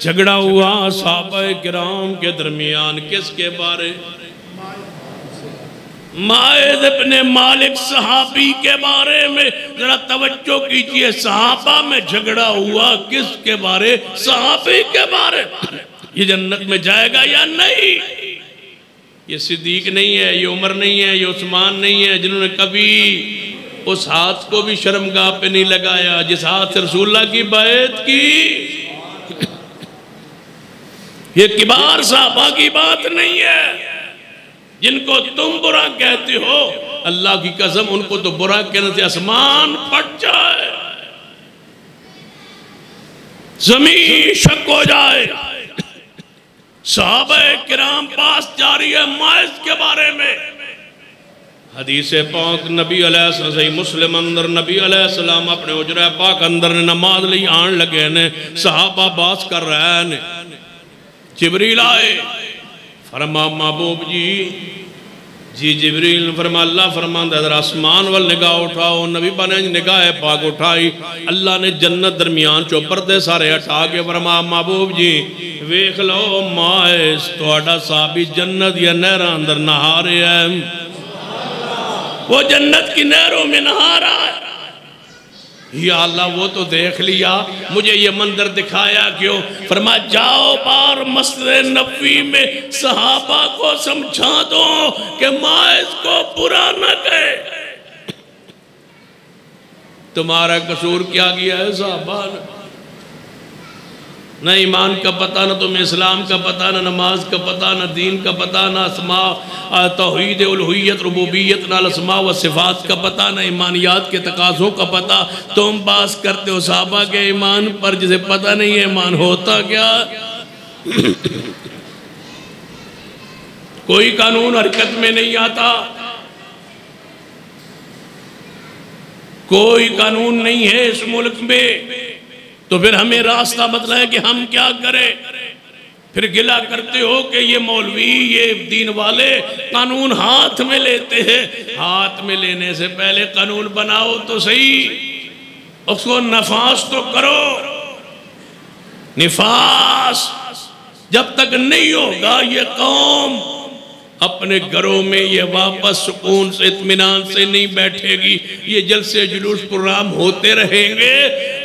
جھگڑا ہوا صحابہ کرام کے درمیان، کس کے بارے؟ مائز ابن مالک صحابی کے بارے میں۔ ذرا توجہ کیجئے، صحابہ میں جھگڑا ہوا کس کے بارے؟ صحابی کے بارے۔ یہ جنت میں جائے گا یا نہیں؟ یہ صدیق نہیں ہے، یہ عمر نہیں ہے، یہ عثمان نہیں ہے جنہوں نے کبھی اس ہاتھ کو بھی شرمگاہ پہ نہیں لگایا جس ہاتھ سے رسول اللہ کی بیعت کی۔ یہ کبار صحابہ کی بات نہیں ہے، جن کو تم برا کہتے ہو، اللہ کی قسم ان کو تو برا کہنے سے آسمان پھٹ جائے، زمین شک ہو جائے۔ صحابہ کرام پاس جاری ہے مائز کے بارے میں۔ حدیث پاک نبی علیہ السلام صحیح مسلم اندر نبی علیہ السلام اپنے حجرہ پاک اندر نے نماز لی آن لگے نے، صحابہ باس کر رہے ہیں، جبریل آئے، فرما محبوب جی جبریل فرما اللہ فرمان دے در آسمان وال نگاہ اٹھاؤ۔ نبی بنے نگاہ پاک اٹھائی، اللہ نے جنت درمیان چو پردے سارے ہٹا کے فرما محبوب جی ویکھ لو مائز توڑا صحابی جنت یا نہرہ اندر نہا رہے ہیں، وہ جنت کی نہروں میں نہا رہا ہے۔ یا اللہ وہ تو دیکھ لیا، مجھے یہ منظر دکھایا کیوں؟ فرما جاؤ بار مسجد نبوی میں صحابہ کو سمجھا دو کہ مائز کو برا نہ کہے۔ تمہارا قصور کیا گیا ہے صحابہ نے؟ نہ ایمان کا پتہ، نہ تمہیں اسلام کا پتہ، نہ نماز کا پتہ، نہ دین کا پتہ، نہ اسماء توحید الوہیت ربوبیت، نہ اسماء و صفات کا پتہ، نہ ایمانیات کے تقاضوں کا پتہ۔ تم باس کرتے ہو صحابہ کے ایمان پر جسے پتہ نہیں ہے ایمان ہوتا کیا۔ کوئی قانون حرکت میں نہیں آتا، کوئی قانون نہیں ہے اس ملک میں، تو پھر ہمیں راستہ بتلا ہے کہ ہم کیا کریں۔ پھر گلہ کرتے ہو کہ یہ مولوی یہ دین والے قانون ہاتھ میں لیتے ہیں۔ ہاتھ میں لینے سے پہلے قانون بناؤ تو صحیح، اس کو نفاذ تو کرو۔ نفاذ جب تک نہیں ہوگا یہ قوم اپنے گھروں میں یہ واپس سکون سے اطمینان سے نہیں بیٹھے گی۔ یہ جلسے جلوس پروگرام ہوتے رہیں گے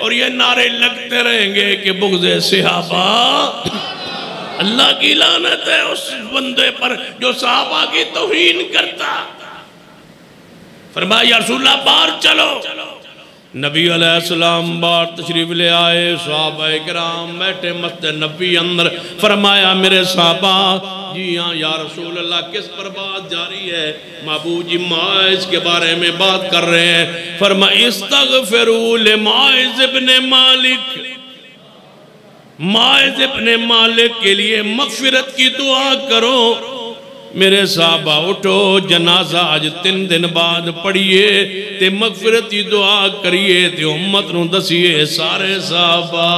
اور یہ نعرے لگتے رہیں گے کہ بغض صحابہ، اللہ کی لعنت ہے اس بندے پر جو صحابہ کی توہین کرتا۔ فرمایا یا رسول اللہ باہر چلو۔ نبی علیہ السلام بار تشریف لے آئے، صحابہ کرام بیٹھے مسجد نبوی اندر۔ فرمایا میرے صحابہ جی ہاں یا رسول اللہ کس پر بات جاری ہے؟ محبوب جی مائز کے بارے میں بات کر رہے ہیں۔ فرمایا استغفروا لمائز ابن مالک، مائز ابن مالک کے لیے مغفرت کی دعا کرو۔ میرے صحابہ اٹھو، جنازہ آج 3 دن بعد پڑھئے تے مغفرت کی دعا کریے تے امت نو دسیے۔ سارے صحابہ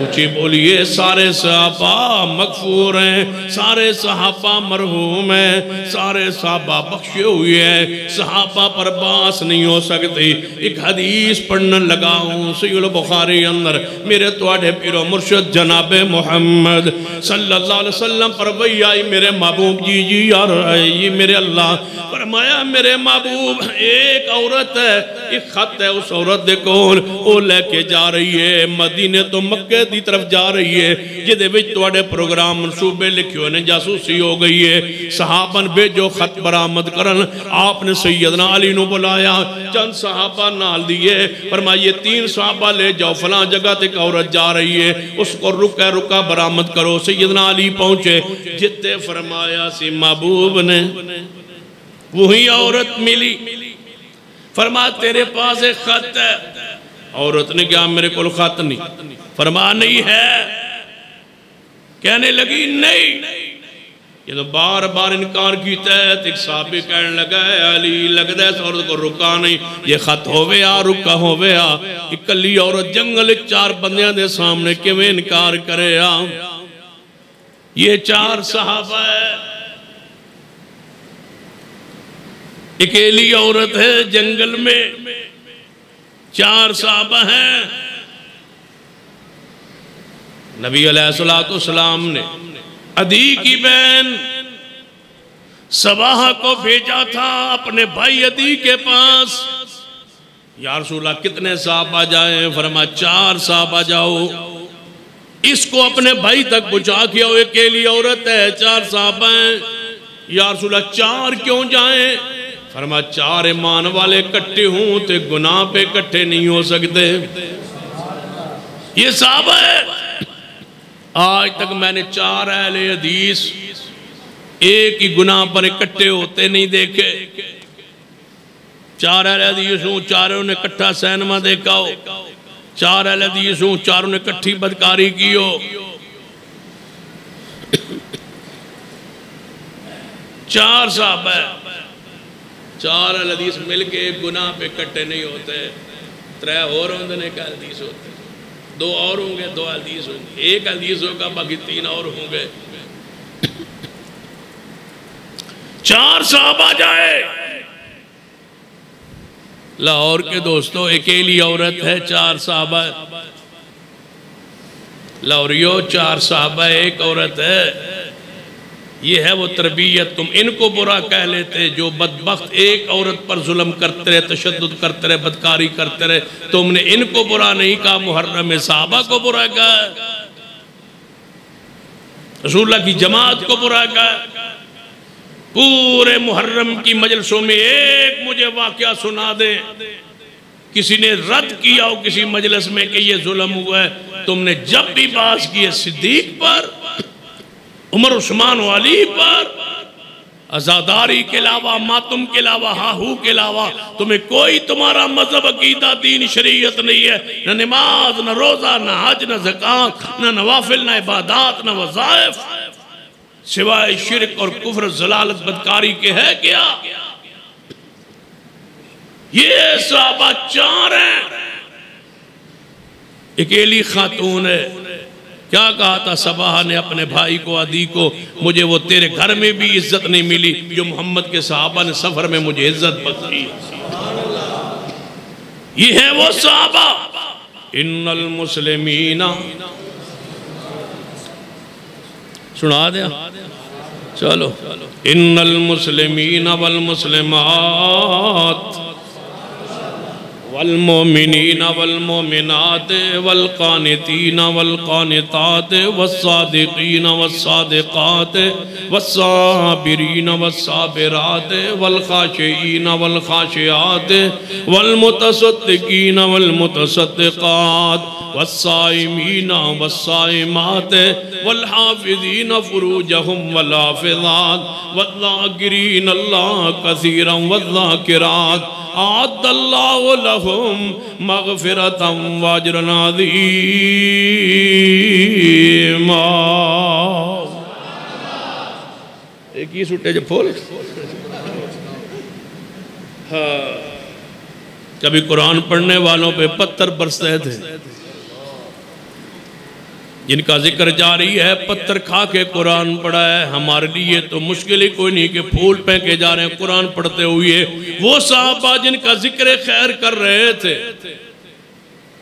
اونچی بولیے سارے صحابہ مغفور ہیں، سارے صحابہ مرحوم ہیں، سارے صحابہ بخشے ہوئے ہیں، صحابہ پر باس نہیں ہو سکتی۔ ایک حدیث پڑھنے لگا ہوں صحیح البخاری اندر، میرے توڑے پیر و مرشد جناب محمد صلی اللہ علیہ وسلم پر وہی آئی، میرے محبوب جی یار یہ میرے اللہ فرمایا میرے محبوب ایک عورت ہے، ایک خط ہے اس عورت دے کول، وہ لے کے جا رہی ہے مدینے تو مکہ دی طرف جا رہی ہے، جدے وچ توڑے پروگرام منصوبے لکھیو نے جاسوسی ہو گئی ہے، صحابہ بھیجو خط برآمد کرن، آپ نے سیدنا علی نو بلایا، چند صحابہ نال دیے، فرمائیے 3 صحابہ لے جاؤ فلاں جگہ تک عورت جا رہی ہے، اس کو رکا برآمد کرو۔ سیدنا علی پہنچے، جتے فرمایا سی محبوب نے وہی عورت ملی، فرما تیرے پاس ایک خط ہے، عورت نے کہا میرے کو خط نہیں، فرما نہیں ہے، کہنے لگی نہیں، یہ تو بار بار انکار کیتا ہے، ایک صحابی کہنے لگا ہے علی لگتا ہے اس عورت کو رکا نہیں، یہ خط ہووے آ رکا ہووے آ، اکلی عورت جنگل 4 بندیاں دے سامنے کیویں انکار کرے آ، یہ 4 صحابہ ہے، اکیلی عورت ہے جنگل میں، 4 صحابہ ہیں، نبی علیہ السلام نے عدی کی بہن سباہ کو بھیجا تھا اپنے بھائی عدی کے پاس، یا رسول اللہ کتنے صحابہ جائیں؟ فرما 4 صحابہ جاؤ، اس کو اپنے بھائی تک پہنچا کیا، وہ اکیلی عورت ہے 4 صحابہ ہیں، یا رسول اللہ 4 کیوں جائیں؟ فرما 4 ایمان والے کٹھے ہوں تے گناہ پہ کٹھے نہیں ہو سکتے، یہ صحابہ ہے۔ آج تک میں نے 4 اہل حدیث ایک ہی گناہ پر اکٹھے ہوتے نہیں دیکھے، 4 اہل حدیث ہوں 4 نے کٹھا سینما دیکھا ہو، 4 اہل حدیث ہوں 4 نے کٹھی بدکاری کی ہو، 4 صحابہ ہے، 4 اہل حدیث مل کے ایک گناہ پہ کٹھے نہیں ہوتے، 3 اور ہوندے نے ایک حدیث ہوتے، 2 اور ہوں گے 2 حدیث ہوں گے، ایک حدیث ہوگا باقی 3 اور ہوں گے، 4 صحابہ جائے، لاہور کے دوستو اکیلی عورت ہے 4 صحابہ، لاہوریو 4 صحابہ ایک عورت ہے، یہ ہے وہ تربیت، تم ان کو برا کہہ لیتے جو بدبخت ایک عورت پر ظلم کرتے رہے، تشدد کرتے رہے، بدکاری کرتے رہے، تم نے ان کو برا نہیں کہا، محرم صحابہ کو برا کہا، رسول اللہ کی جماعت کو برا کہا۔ پورے محرم کی مجلسوں میں ایک مجھے واقعہ سنا دیں، کسی نے رد کیا ہو کسی مجلس میں کہ یہ ظلم ہوا ہے، تم نے جب بھی باز کی ہے صدیق پر، عمر عثمان و علی پر، عزاداری کے علاوہ، ماتم کے علاوہ، ہاہو کے علاوہ، تمہیں کوئی تمہارا مذہب عقیدہ دین شریعت نہیں ہے، نہ نماز نہ روزہ نہ حج نہ زکاة نہ نوافل نہ عبادات نہ وظائف، سوائے شرک اور کفر ضلالت بدکاری کے ہے کیا؟ یہ صحابہ 4 ہیں، اکیلی خاتون ہے، کیا کہا تھا سباہ نے اپنے بھائی کو عدی کو، مجھے وہ تیرے گھر میں بھی عزت نہیں ملی جو محمد کے صحابہ نے سفر میں مجھے عزت بخشی، یہ ہے وہ صحابہ۔ ان المسلمین، سنا دیا چلو، ان المسلمین والمسلمات والمؤمنین والمؤمنات والقانتین والقانتات والصادقین والصادقات والصابرین والصابرات والخاشعین والخاشعات والمتصدقین والمتصدقات والصائمین والصائمات والحافظین فروجہم والحافظات والذاکرین اللہ کثیرا والذاکرات اعد اللہ لہم مغفرتا واجرا عظیما۔ ایک ہی سٹے جو پھول کبھی قرآن پڑھنے والوں پہ پتھر برستے تھے، جن کا ذکر جاری ہے، پتھر کھا کے قرآن پڑھا ہے، ہمارے لیے تو مشکل ہی کوئی نہیں کہ پھول پھینکے جا رہے ہیں قرآن پڑھتے ہوئے۔ وہ صحابہ جن کا ذکر خیر کر رہے تھے،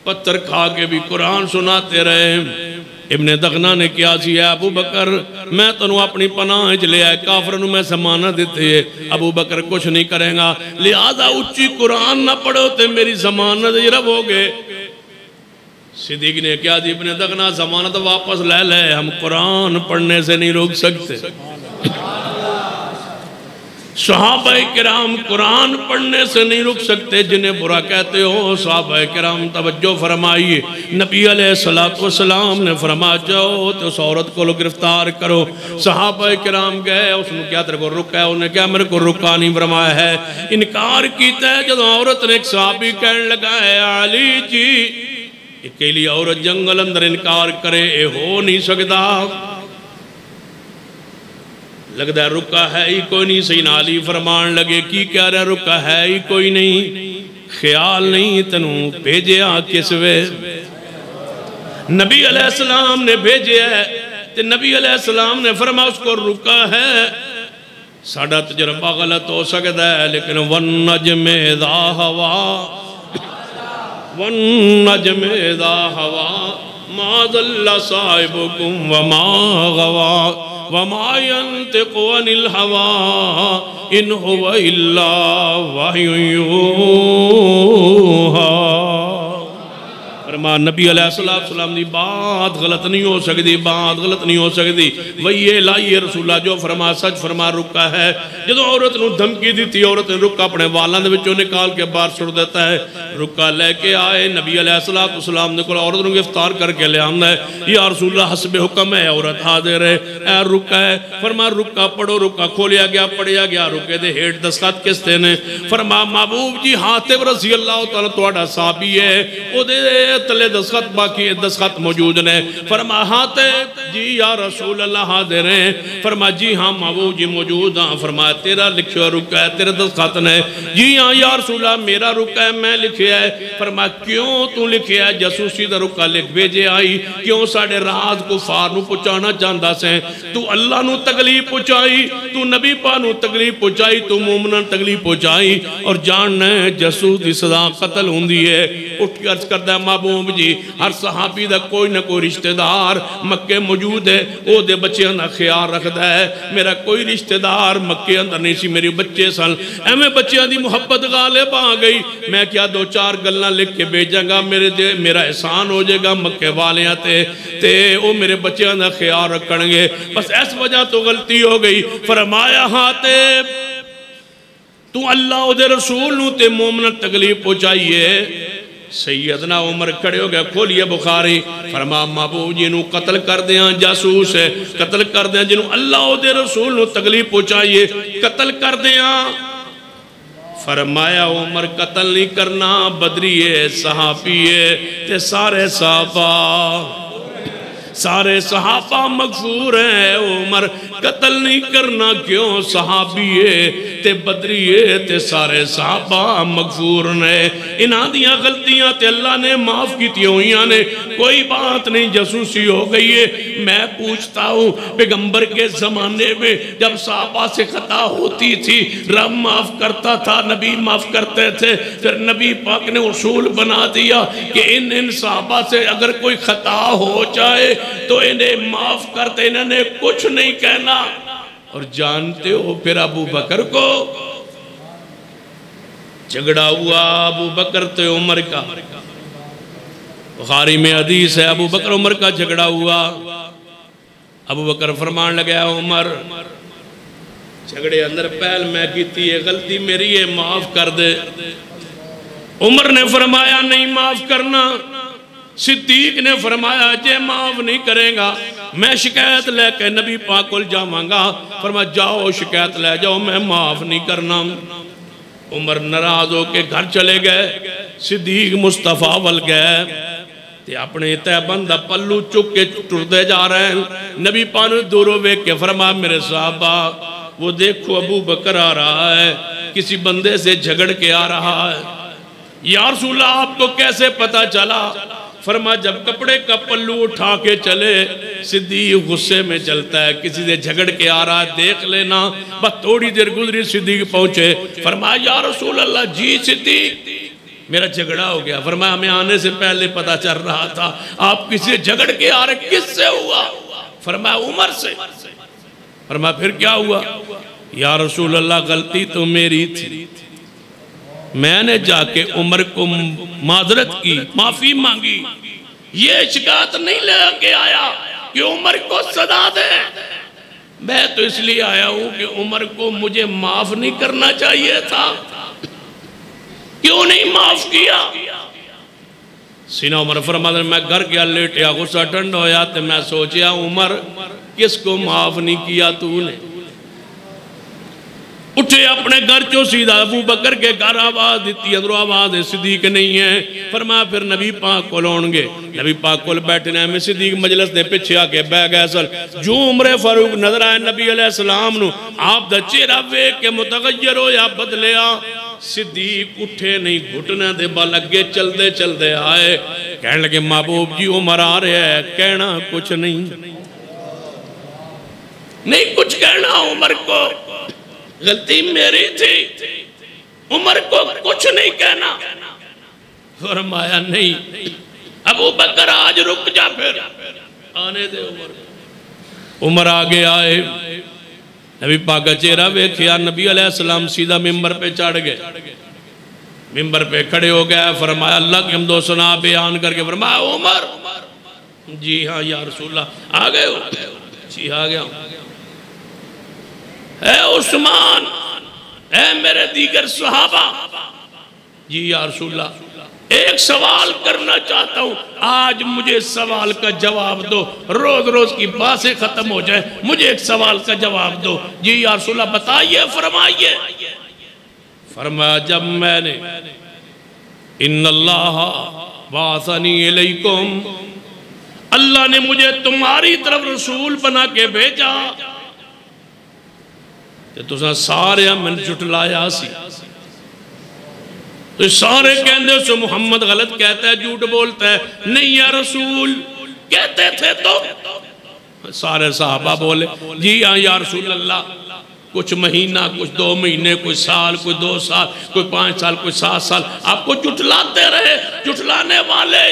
پتھر کھا کے بھی قرآن سناتے رہے۔ ابن دغنا نے کیا سی ہے، ابو بکر میں تنہوں اپنی پناہ لے آئے، کافرنوں میں زمانہ دیتے ہیں، ابو بکر کچھ نہیں کریں گا، لہذا اچھی قرآن نہ پڑھو تے میری زمانت رب ہو گئے۔ صدیق نے کیا دی، ابن دغنا زمانت واپس لے لے، ہم قرآن پڑھنے سے نہیں روک سکتے۔ صحابہ کرام قرآن پڑھنے سے نہیں رک سکتے، جنہیں برا کہتے ہو صحابہ کرام توجہ فرمائیے۔ نبی علیہ السلام نے فرمایا جاؤ تو اس عورت کو گرفتار کرو۔ صحابہ کرام گئے، اس نے کیا تیرے کو رکا ہے؟ انہوں نے کیا میرے کو رکا نہیں فرمایا ہے، انکار کیتا ہے۔ جب عورت نے ایک صحابی کہنے لگا ہے علی جی اکیلی عورت جنگل اندر انکار کرے، اے ہو نہیں سکتا، لگتا ہے رکا ہے ہی کوئی نہیں۔ سیدنا علی فرمان لگے کی کہہ رہا رکا ہے ہی کوئی نہیں، خیال نہیں تنوں بھیجے کس وے؟ نبی علیہ السلام نے بھیجے ہے، تے نبی علیہ السلام نے فرمایا اس کو رکا ہے۔ ساڑھا تجربہ غلط ہو سکتا ہے، لیکن وَالنَّجْمِ اِذَا هَوَا وَالنَّجْمِ اِذَا هَوَا مَا ضَلَّ صَاحِبُكُمْ وَمَا غَوَا وَمَا يَنْتِقُ عَنِ الْهَوَا إِنْ هُوَ إِلَّا وَحْيٌ يُوحَىٰ۔ فرما نبی علیہ السلام دی بات غلط نہیں ہو سکتی، بات غلط نہیں ہو سکتی۔ وہی لائیے رسول اللہ جو فرما سچ فرما رکا ہے۔ جدو عورت نو دھمکی دی تھی، عورت نے رکا اپنے والان دے وچوں نکال کے باہر چھوڑ دیتا ہے۔ رکا لے کے آئے نبی علیہ السلام نے کہا عورت نو گرفتار کر کے لے آندا ہے، یا رسول اللہ حسب حکم ہے، عورت حاضر ہے، اے رکا ہے۔ فرما رکا پڑھو، رکا کھولیا گیا، پڑھیا گیا، رکے دے ہیٹ دستخط کس تے نے؟ فرما محبوب جی حاتب رضی اللہ تعالیٰ تہاڈا صحابی ہے، او دے تلے دستخط باقی دستخط موجود نے۔ فرما حاتب جی یا رسول اللہ حاضر ہیں؟ فرما جی ہاں محبوب جی موجود ہاں۔ فرما تیرا لکھیا رکا ہے، تیرے دستخط نے؟ جی ہاں یا رسول اللہ میرا رکا ہے، میں لکھیا ہے۔ فرما کیوں تو لکھیا ہے؟ جاسوسی دا رکا لکھ بھیجے آئی، کیوں ساڑے راز کفار نو پہنچانا چاہندا سے؟ تو اللہ نو تکلیف پہنچائی، تو نبی پاک نو تکلیف پہنچائی، تو مومنان تکلیف پہنچائی، اور جاننا ہے جاسوس دی سزا قتل ہوندی ہے۔ اٹھ کے عرض کردہ محبوب جی ہر صحابی دا کوئی نہ کوئی رشتہ دار مکے موجود ہے، او دے بچے اندر خیال رکھدا ہے۔ میرا کوئی رشتہ دار مکے اندر نہیں سی، میری بچے سن، ایمیں بچے دی محبت غالب آ گئی۔ میں کیا دو چار گلنا لکھ کے بھیجاں گا، میرا احسان ہو جائے گا مکے والیاں تے او میرے بچے اندر خیال رکھن گے۔ بس اس وجہ تو غلطی ہو گئی۔ فرمایا حاتب تو اللہ او دے رسول نو تے مومن تکلیف پہنچائیے۔ سیدنا عمر کھڑے ہو گئے، کھولیے بخاری۔ فرما محبوب جی نو قتل کر دیاں، جاسوس ہے، قتل کر دیاں، جنہوں اللہ او دے رسول نو تکلیف پہنچائیے، قتل کر دیاں۔ فرمایا عمر قتل نہیں کرنا، بدری ہے، صحابی ہے، تے سارے صحابہ مغفور ہیں۔ عمر قتل نہیں کرنا، کیوں؟ صحابی ہے تے بدری ہے تے سارے صحابہ مغفور نے۔ انہاں دیاں غلطیاں تے اللہ نے معاف کی ہوئیاں نے، کوئی بات نہیں، جاسوسی ہو گئی ہے۔ میں پوچھتا ہوں پیغمبر کے زمانے میں جب صحابہ سے خطا ہوتی تھی رب معاف کرتا تھا، نبی معاف کرتے تھے، پھر نبی پاک نے اصول بنا دیا کہ ان صحابہ سے اگر کوئی خطا ہو جائے تو انہیں معاف کرتے، انہوں نے کچھ نہیں کہنا۔ اور جانتے ہو پھر ابو بکر کو جھگڑا ہوا، ابو بکر تے عمر کا، بخاری میں حدیث ہے، ابو بکر عمر کا جھگڑا ہوا۔ ابو بکر فرمان لگیا عمر جھگڑے اندر پہل میں کیتی ہے، غلطی میری ہے، معاف کر دے۔ عمر نے فرمایا نہیں معاف کرنا۔ صدیق نے فرمایا جے معاف نہیں کرے گا میں شکایت لے کے نبی پاک کو جاواں گا۔ فرمایا جاؤ شکایت لے جاؤ، میں معاف نہیں کرنا۔ عمر ناراض ہو کے گھر چلے گئے، صدیق مصطفیٰ ول گئے تے اپنے تہبند پلو چک کے ٹردے جا رہے ہیں۔ نبی پاک نے دوروں ویکھ کے فرمایا میرے صحابہ وہ دیکھو ابو بکر آ رہا ہے، کسی بندے سے جھگڑ کے آ رہا ہے۔ یا رسول اللہ آپ کو کیسے پتا چلا؟ فرمایا جب کپڑے کا پلو اٹھا کے چلے صدیق غصے میں چلتا ہے، کسی سے جھگڑ کے آ رہا ہے دیکھ لینا. بس تھوڑی دیر گزری صدیق پہنچے، فرمایا یا رسول اللہ جی صدیق میرا جھگڑا ہو گیا. فرمایا ہمیں آنے سے پہلے پتا چل رہا تھا آپ کسی سے جھگڑ کے آ رہے، کس سے ہوا؟ فرمایا عمر سے. فرمایا پھر کیا ہوا؟ یا رسول اللہ غلطی تو میری تھی، میں نے جا کے عمر کو معذرت کی، معافی مانگی. یہ شکایت نہیں لے کے آیا کہ عمر کو سزا دے، میں تو اس لیے آیا ہوں کہ عمر کو مجھے معاف نہیں کرنا چاہیے تھا، کیوں نہیں معاف کیا؟ سینہ عمر فرماتا میں گھر گیا لیٹیا، غصہ ٹھنڈا ہویا تو میں سوچیا عمر کس کو معاف نہیں کیا تو نے؟ اٹھے اپنے گھر چو سیدھا ابو بکر کے گھر آواز دیتی، اندرو آواز ہے صدیق نہیں ہے. فرمایا پھر نبی پاک کو لون گے، نبی پاک کو بیٹھنے میں صدیق مجلس دے پچھے آکے بہ گئے. اصل جو عمر فاروق نظر آئے نبی علیہ السلام نو، آپ دا چہرہ وے کے متغیر ہو یا بدلیا. صدیق اٹھے نہیں، گھٹنے دے بال اگے چل دے آئے، کہنے لگے محبوب جی عمر آ رہے ہے، کہنا کچھ نہیں کچھ کہنا عمر کو، غلطی میری تھی، عمر کو کچھ نہیں کہنا. فرمایا نہیں ابو بکر آج رک جا، پھر آنے دے عمر آگے آئے. نبی پاک کا چہرہ ویکھیا، نبی علیہ السلام سیدھا ممبر پہ چڑھ گئے، ممبر پہ کھڑے ہو گئے. فرمایا اللہ کی حمد و ثنا بیان کر کے فرمایا عمر جی ہاں یا رسول اللہ آ گئے ہو؟ جی آ گیا ہوں. اے عثمان، اے میرے دیگر صحابہ، جی یا رسول اللہ ایک سوال کرنا چاہتا ہوں، آج مجھے سوال کا جواب دو، روز روز کی باتیں ختم ہو جائے، مجھے ایک سوال کا جواب دو. جی یا رسول اللہ بتائیے فرمائیے. فرمایا جب میں نے ان اللہ بعثنی الیکم، اللہ نے مجھے تمہاری طرف رسول بنا کے بھیجا تو سارے ہمیں جھٹلایا سی، تو سارے کہندے سو محمد غلط کہتا ہے، جھوٹ بولتا ہے. نہیں یا رسول کہتے تھے تو سارے صحابہ بولے جی ہاں یا رسول اللہ. کچھ مہینہ، کچھ 2 مہینے، کوئی سال، کوئی 2 سال، کوئی 5 سال، کوئی 7 سال آپ کو جھٹلاتے رہے. جھٹلانے والے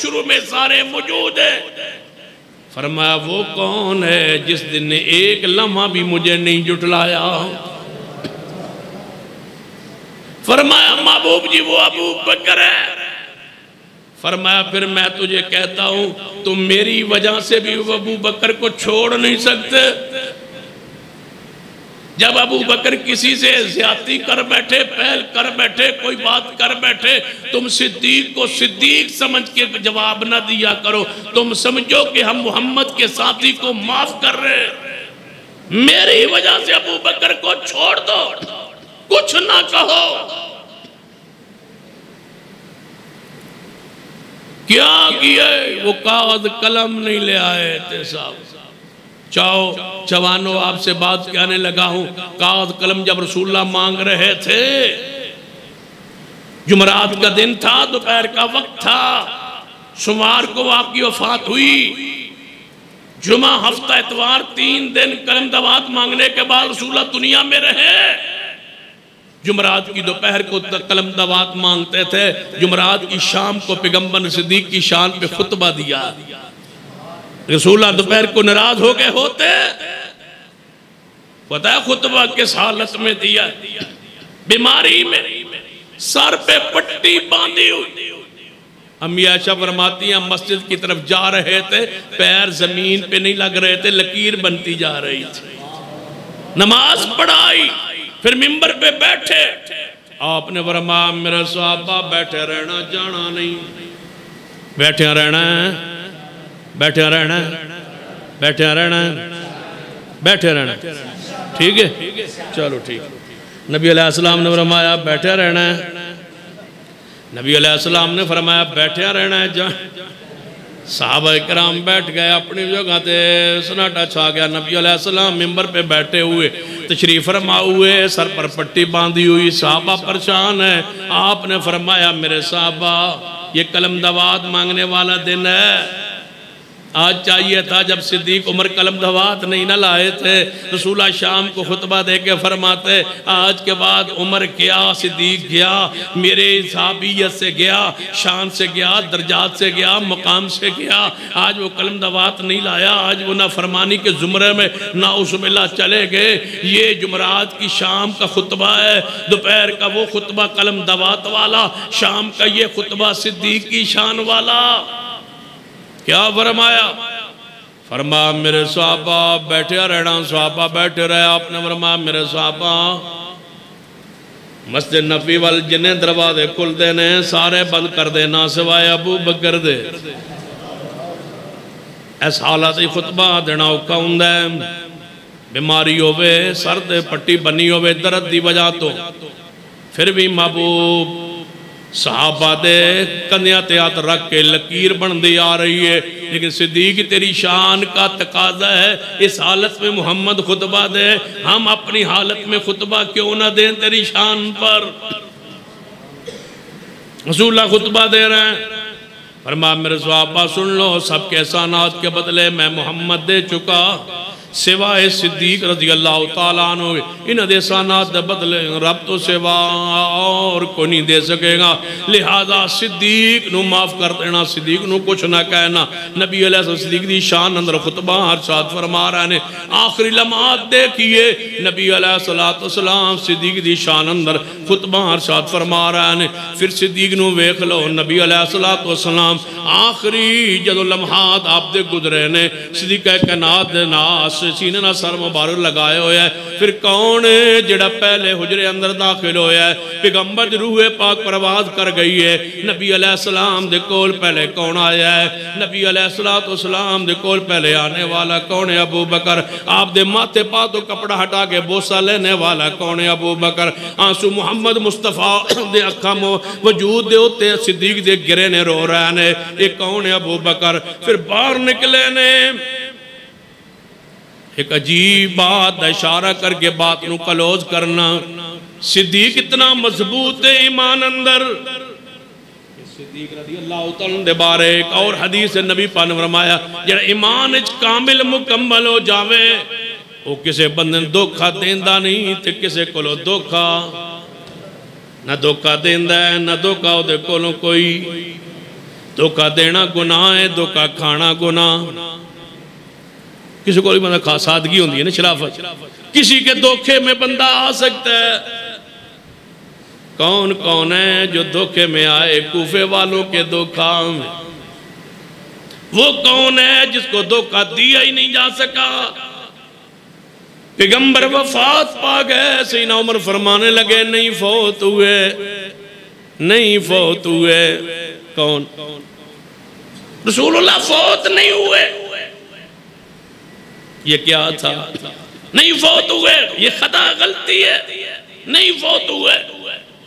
شروع میں سارے موجود ہیں. فرمایا وہ کون ہے جس دن نے ایک لمحہ بھی مجھے نہیں جھٹلایا؟ فرمایا محبوب جی وہ ابو بکر ہے. فرمایا پھر میں تجھے کہتا ہوں تم میری وجہ سے بھی ابو بکر کو چھوڑ نہیں سکتے. جب ابو بکر کسی سے زیادتی کر بیٹھے، پہل کر بیٹھے، کوئی بات کر بیٹھے، تم صدیق کو صدیق سمجھ کے جواب نہ دیا کرو. تم سمجھو کہ ہم محمد کے ساتھی کو معاف کر رہے ہیں، میری وجہ سے ابو بکر کو چھوڑ دو، کچھ نہ کہو. کیا کیا وہ کاغذ قلم نہیں لے آئے تھے صاحب. چاہو جوانوں آپ سے بات کہنے لگا ہوں، کاغذ قلم جب رسول اللہ مانگ رہے تھے، جمعرات کا دن تھا، دوپہر کا وقت تھا، سوموار کو آپ کی وفات ہوئی. جمعہ ہفتہ اتوار 3 دن قلم دوات مانگنے کے بعد رسول اللہ دنیا میں رہے. جمعرات کی دوپہر کو قلم دوات مانگتے تھے، جمعرات کی شام کو پیغمبر صدیق کی شان پہ خطبہ دیا. رسول اللہ دوپہر کو ناراض ہو گئے ہوتے، پتہ ہے خطبہ کس حالت میں دیا؟ بیماری میں، سر پہ پٹی باندھی ہوئی. امی عائشہ فرماتی ہیں مسجد کی طرف جا رہے تھے، پیر زمین پہ نہیں لگ رہے تھے، لکیر بنتی جا رہی تھی. نماز پڑھائی، پھر ممبر پہ بیٹھے. آپ نے فرمایا میرے صحابہ بیٹھے رہنا، جانا نہیں، بیٹھے رہنا ہے، بیٹھے رہنا ہے، بیٹھے رہنا ہے، بیٹھے رہنا ہے. ٹھیک ہے چلو ٹھیک. نبی علیہ السلام نے فرمایا بیٹھے رہنا ہے. نبی علیہ السلام نے فرمایا بیٹھے رہنا ہے. صحابہ کرام بیٹھ گئے اپنی جگہ تے، سناٹا چھا گیا. نبی علیہ السلام ممبر پہ بیٹھے ہوئے، تشریف فرما ہوئے، سر پر پٹی باندھی ہوئی، صحابہ پریشان ہے. آپ نے فرمایا میرے صحابہ یہ قلم دوات مانگنے والا دن ہے۔ آج چاہیے تھا جب صدیق عمر قلم دوات نہیں نہ لائے تھے، رسول اللہ شام کو خطبہ دے کے فرماتے آج کے بعد عمر گیا، صدیق گیا، میرے صحابیت سے گیا، شان سے گیا، درجات سے گیا، مقام سے گیا، آج وہ قلم دوات نہیں لایا، آج وہ نافرمانی کے زمرے میں نعوذ باللہ چلے گئے۔ یہ جمعرات کی شام کا خطبہ ہے، دوپہر کا وہ خطبہ قلم دوات والا، شام کا یہ خطبہ صدیق کی شان والا۔ کیا فرمایا؟ فرمایا میرے صحابہ بیٹھے رہنا، صحابہ بیٹھے رہے۔ آپ نے فرمایا میرے صحابہ مسجد نبی وال جنہیں دروازے کھل دینے سارے بند کر دینا سوائے ابو بکر دے۔ ایس حالات خطبہ دینا اوکا ہوندہ ہے، بیماری ہوئے، سرد پٹی بنی ہوئے، درد دی وجہ تو پھر بھی محبوب صحابہ دے کنیا تیات رکھ کے لکیر بن دی آ رہی ہے، لیکن صدیق تیری شان کا تقاضا ہے اس حالت میں محمد خطبہ دے، ہم اپنی حالت میں خطبہ کیوں نہ دیں تیری شان پر؟ رسول اللہ خطبہ دے رہے ہیں، فرمایا میرے صحابہ سن لو، سب کے احسانات کے بدلے میں محمد دے چکا، سوائے صدیق رضی اللہ تعالیٰ عنہ، ان احسانات دے بدلے رب تو سوا اور کوئی نہیں دے سکے گا، لہذا صدیق نو معاف کر دینا، صدیق نو کچھ نہ کہنا۔ نبی علیہ السلام صدیق دی شان اندر خطبہ ہر ساتھ فرما رہے ہیں، آخری لمحات دیکھئے نبی علیہ السلام صدیق دی شان اندر خطبہ ہر ساتھ فرما رہے ہیں۔ پھر صدیق نو ویکھ لو، نبی علیہ السلام آخری جدو لمحات آپ دے گزرے نے، صدیق کائنات دے ناس سینے نہ سر مبارک لگائے ہوئے ہیں۔ پھر کون ہے جڑا پہلے حجرے اندر داخل ہویا ہے؟ پیغمبر دی روح پاک پرواز کر گئی ہے، نبی علیہ السلام دے کول پہلے کون آیا ہے؟ نبی علیہ السلام دے کول پہلے آنے والا کون ہے؟ ابو بکر۔ آپ دے ماتھے پا تو کپڑا ہٹا کے بوسہ لینے والا کون ہے؟ ابو بکر۔ آنسو محمد مصطفیٰ دے اکھا وجود دے ہوتے صدیق دے گرے نے رو رہے نے، ایک کون ہے؟ ابو بکر۔ پھر باہر نکلے نے، ایک عجیب بات اشارہ کر کے بات نو کلوز کرنا، صدیق اتنا مضبوط ہے ایمان اندر، صدیق رضی اللہ تعالیٰ دے بارے ایک اور حدیث نبی پاک نے فرمایا جڑا ایمان اچ کامل مکمل ہو جاوے وہ کسے بندن دھوکھا دیندہ نہیں تے کسے کولو دھوکھا نہ دھوکھا دیندہ ہے نہ دھوکھا ہو دے کولو کوئی۔ دھوکھا دینا گناہ ہے، دھوکھا کھانا گناہ۔ کسی کو بھی بندہ سادگی ہوندی ہے نا، شرافت، کسی کے دھوکے میں بندہ آ سکتا ہے۔ کون کون ہے جو دھوکے میں آئے؟ کوفے والوں کے دھوکا میں۔ وہ کون ہے جس کو دھوکا دیا ہی نہیں جا سکا؟ پیغمبر وفات پا گئے، سیدنا عمر فرمانے لگے نہیں فوت ہوئے، نہیں فوت ہوئے۔ کون؟ رسول اللہ فوت نہیں ہوئے۔ یہ کیا تھا؟ نہیں فوت ہوئے، یہ خطا غلطی ہے، نہیں فوت ہوئے۔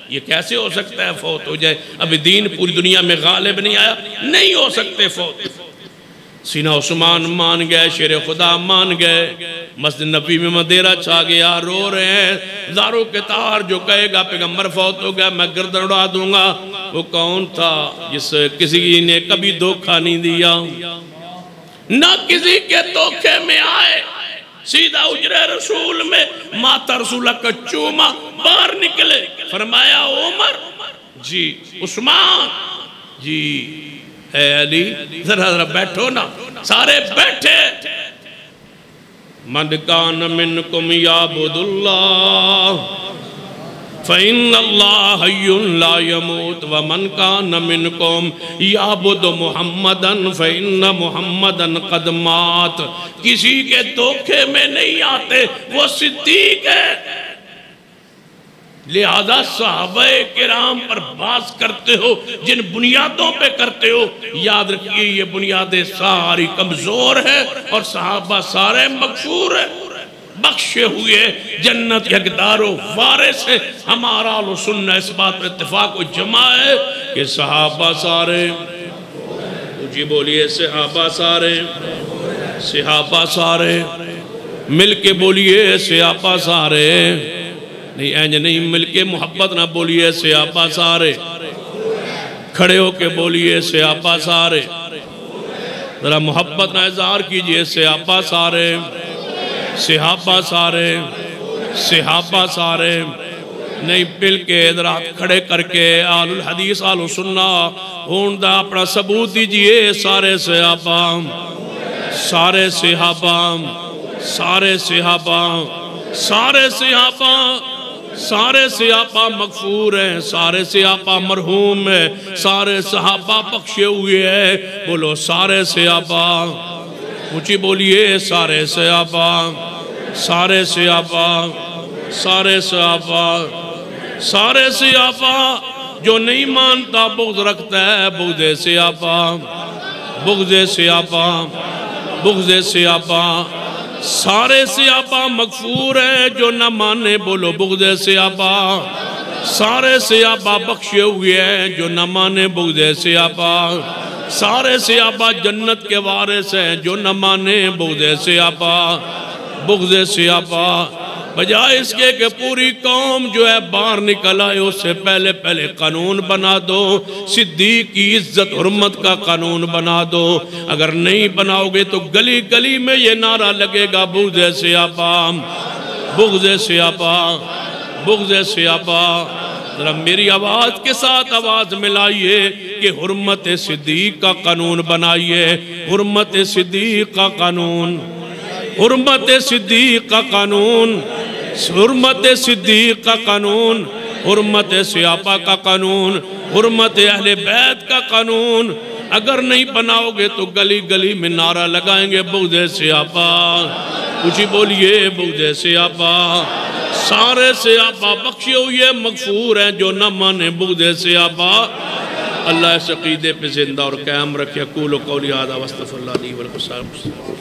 یہ کیسے ہو سکتا ہے فوت ہو جائے؟ ابھی دین پوری دنیا میں غالب نہیں آیا، نہیں ہو سکتے فوت۔ سینہ عثمان مان گئے، شیر خدا مان گئے، مسجد نبی میں مدیرہ چھا گیا، رو رہے ہیں زاروں کے تار جو کہے گا پیغمبر فوت ہو گیا میں گردن اڑا دوں گا۔ وہ کون تھا جس کسی نے کبھی دھوکہ نہیں دیا، نہ کسی کے دھوکے میں آئے، سیدھا حجرہ رسول میں ماتا رسول اللہ کا چوما باہر نکلے، فرمایا عمر جی، عثمان جی، اے علی ذرا ذرا بیٹھو نا، سارے بیٹھے۔ من کان منکم یعبد اللہ فَإِنَّ اللَّهَ حَيٌّ لَا يَمُوتُ وَمَنْ كَانَ مِنْكُمْ يَعْبُدُ مُحَمَّدًا فَإِنَّ مُحَمَّدًا قَدْ مَاتَ۔ کسی کے دھوکے میں نہیں آتے، وہ صدیق ہے۔ لہذا صحابہ کرام پر باز کرتے ہو جن بنیادوں پہ کرتے ہو، یاد رکھیے یہ بنیادیں ساری کمزور ہے اور صحابہ سارے مغفور ہیں، بخشے ہوئے جنت حقدار و وارث ہے۔ ہمارا اہل سنت اس بات پر اتفاق و جمع ہے کہ صحابہ سارے، جی بولیے صحابہ سارے، صحابہ سارے، مل کے بولیے صحابہ سارے، نہیں اینج نہیں، مل کے محبت نہ بولیے صحابہ سارے، کھڑے ہو کے بولیے صحابہ سارے، ذرا محبت نہ اظہار کیجئے، صحابہ سارے، صحابہ سارے، صحابہ سارے، نہیں پل کے ذرا کھڑے کر کے آل الحدیث آل السنہ ہوندہ اپنا ثبوت دیجئے، سارے صحابہ، سارے صحابہ، سارے صحابہ، سارے صحابہ، سارے صحابہ مغفور ہیں، سارے صحابہ مرحوم ہیں، سارے صحابہ بخشے ہوئے ہیں، بولو سارے صحابہ، اونچی بولیے سارے صحابہ، سارے صحابہ، سارے صحابہ، سارے صحابہ، جو نہیں مانتا بغض رکھتا ہے، بغض صحابہ، بغض صحابہ، بغض صحابہ، سارے صحابہ مغفور ہیں، جو نہ مانے بولو بغض صحابہ، سارے صحابہ بخشے ہوئے ہیں، جو نہ مانے بغض صحابہ، سارے صحابہ جنت کے وارث ہیں، جو نہ مانے بغض صحابہ، بغض صحابہ، بجائے اس کے کہ پوری قوم جو ہے باہر نکل آئے، اس سے پہلے پہلے قانون بنا دو، صدیق کی عزت حرمت کا قانون بنا دو، اگر نہیں بناؤ گے تو گلی گلی میں یہ نعرہ لگے گا بغض صحابہ، بغض صحابہ، بغض صحابہ، ذرا میری آواز کے ساتھ آواز ملائیے کہ حرمت صدیق کا قانون بنائیے، حرمت صدیق کا قانون، حرمت صدیق کا قانون، حرمت صدیق کا قانون، حرمت صحابہ کا قانون، حرمت اہل بیت کا قانون، اگر نہیں بناؤ گے تو گلی گلی میں نعرہ لگائیں گے بغض صحابہ، اونچی بولیے بغض صحابہ، سارے صحابہ بخشے ہوئے مغفور ہیں، جو نہ مانے بغض صحابہ، اللہ اس عقیدے پہ زندہ اور قائم رکھے، اقول قولی ھذا واستغفر اللہ لی ولکم۔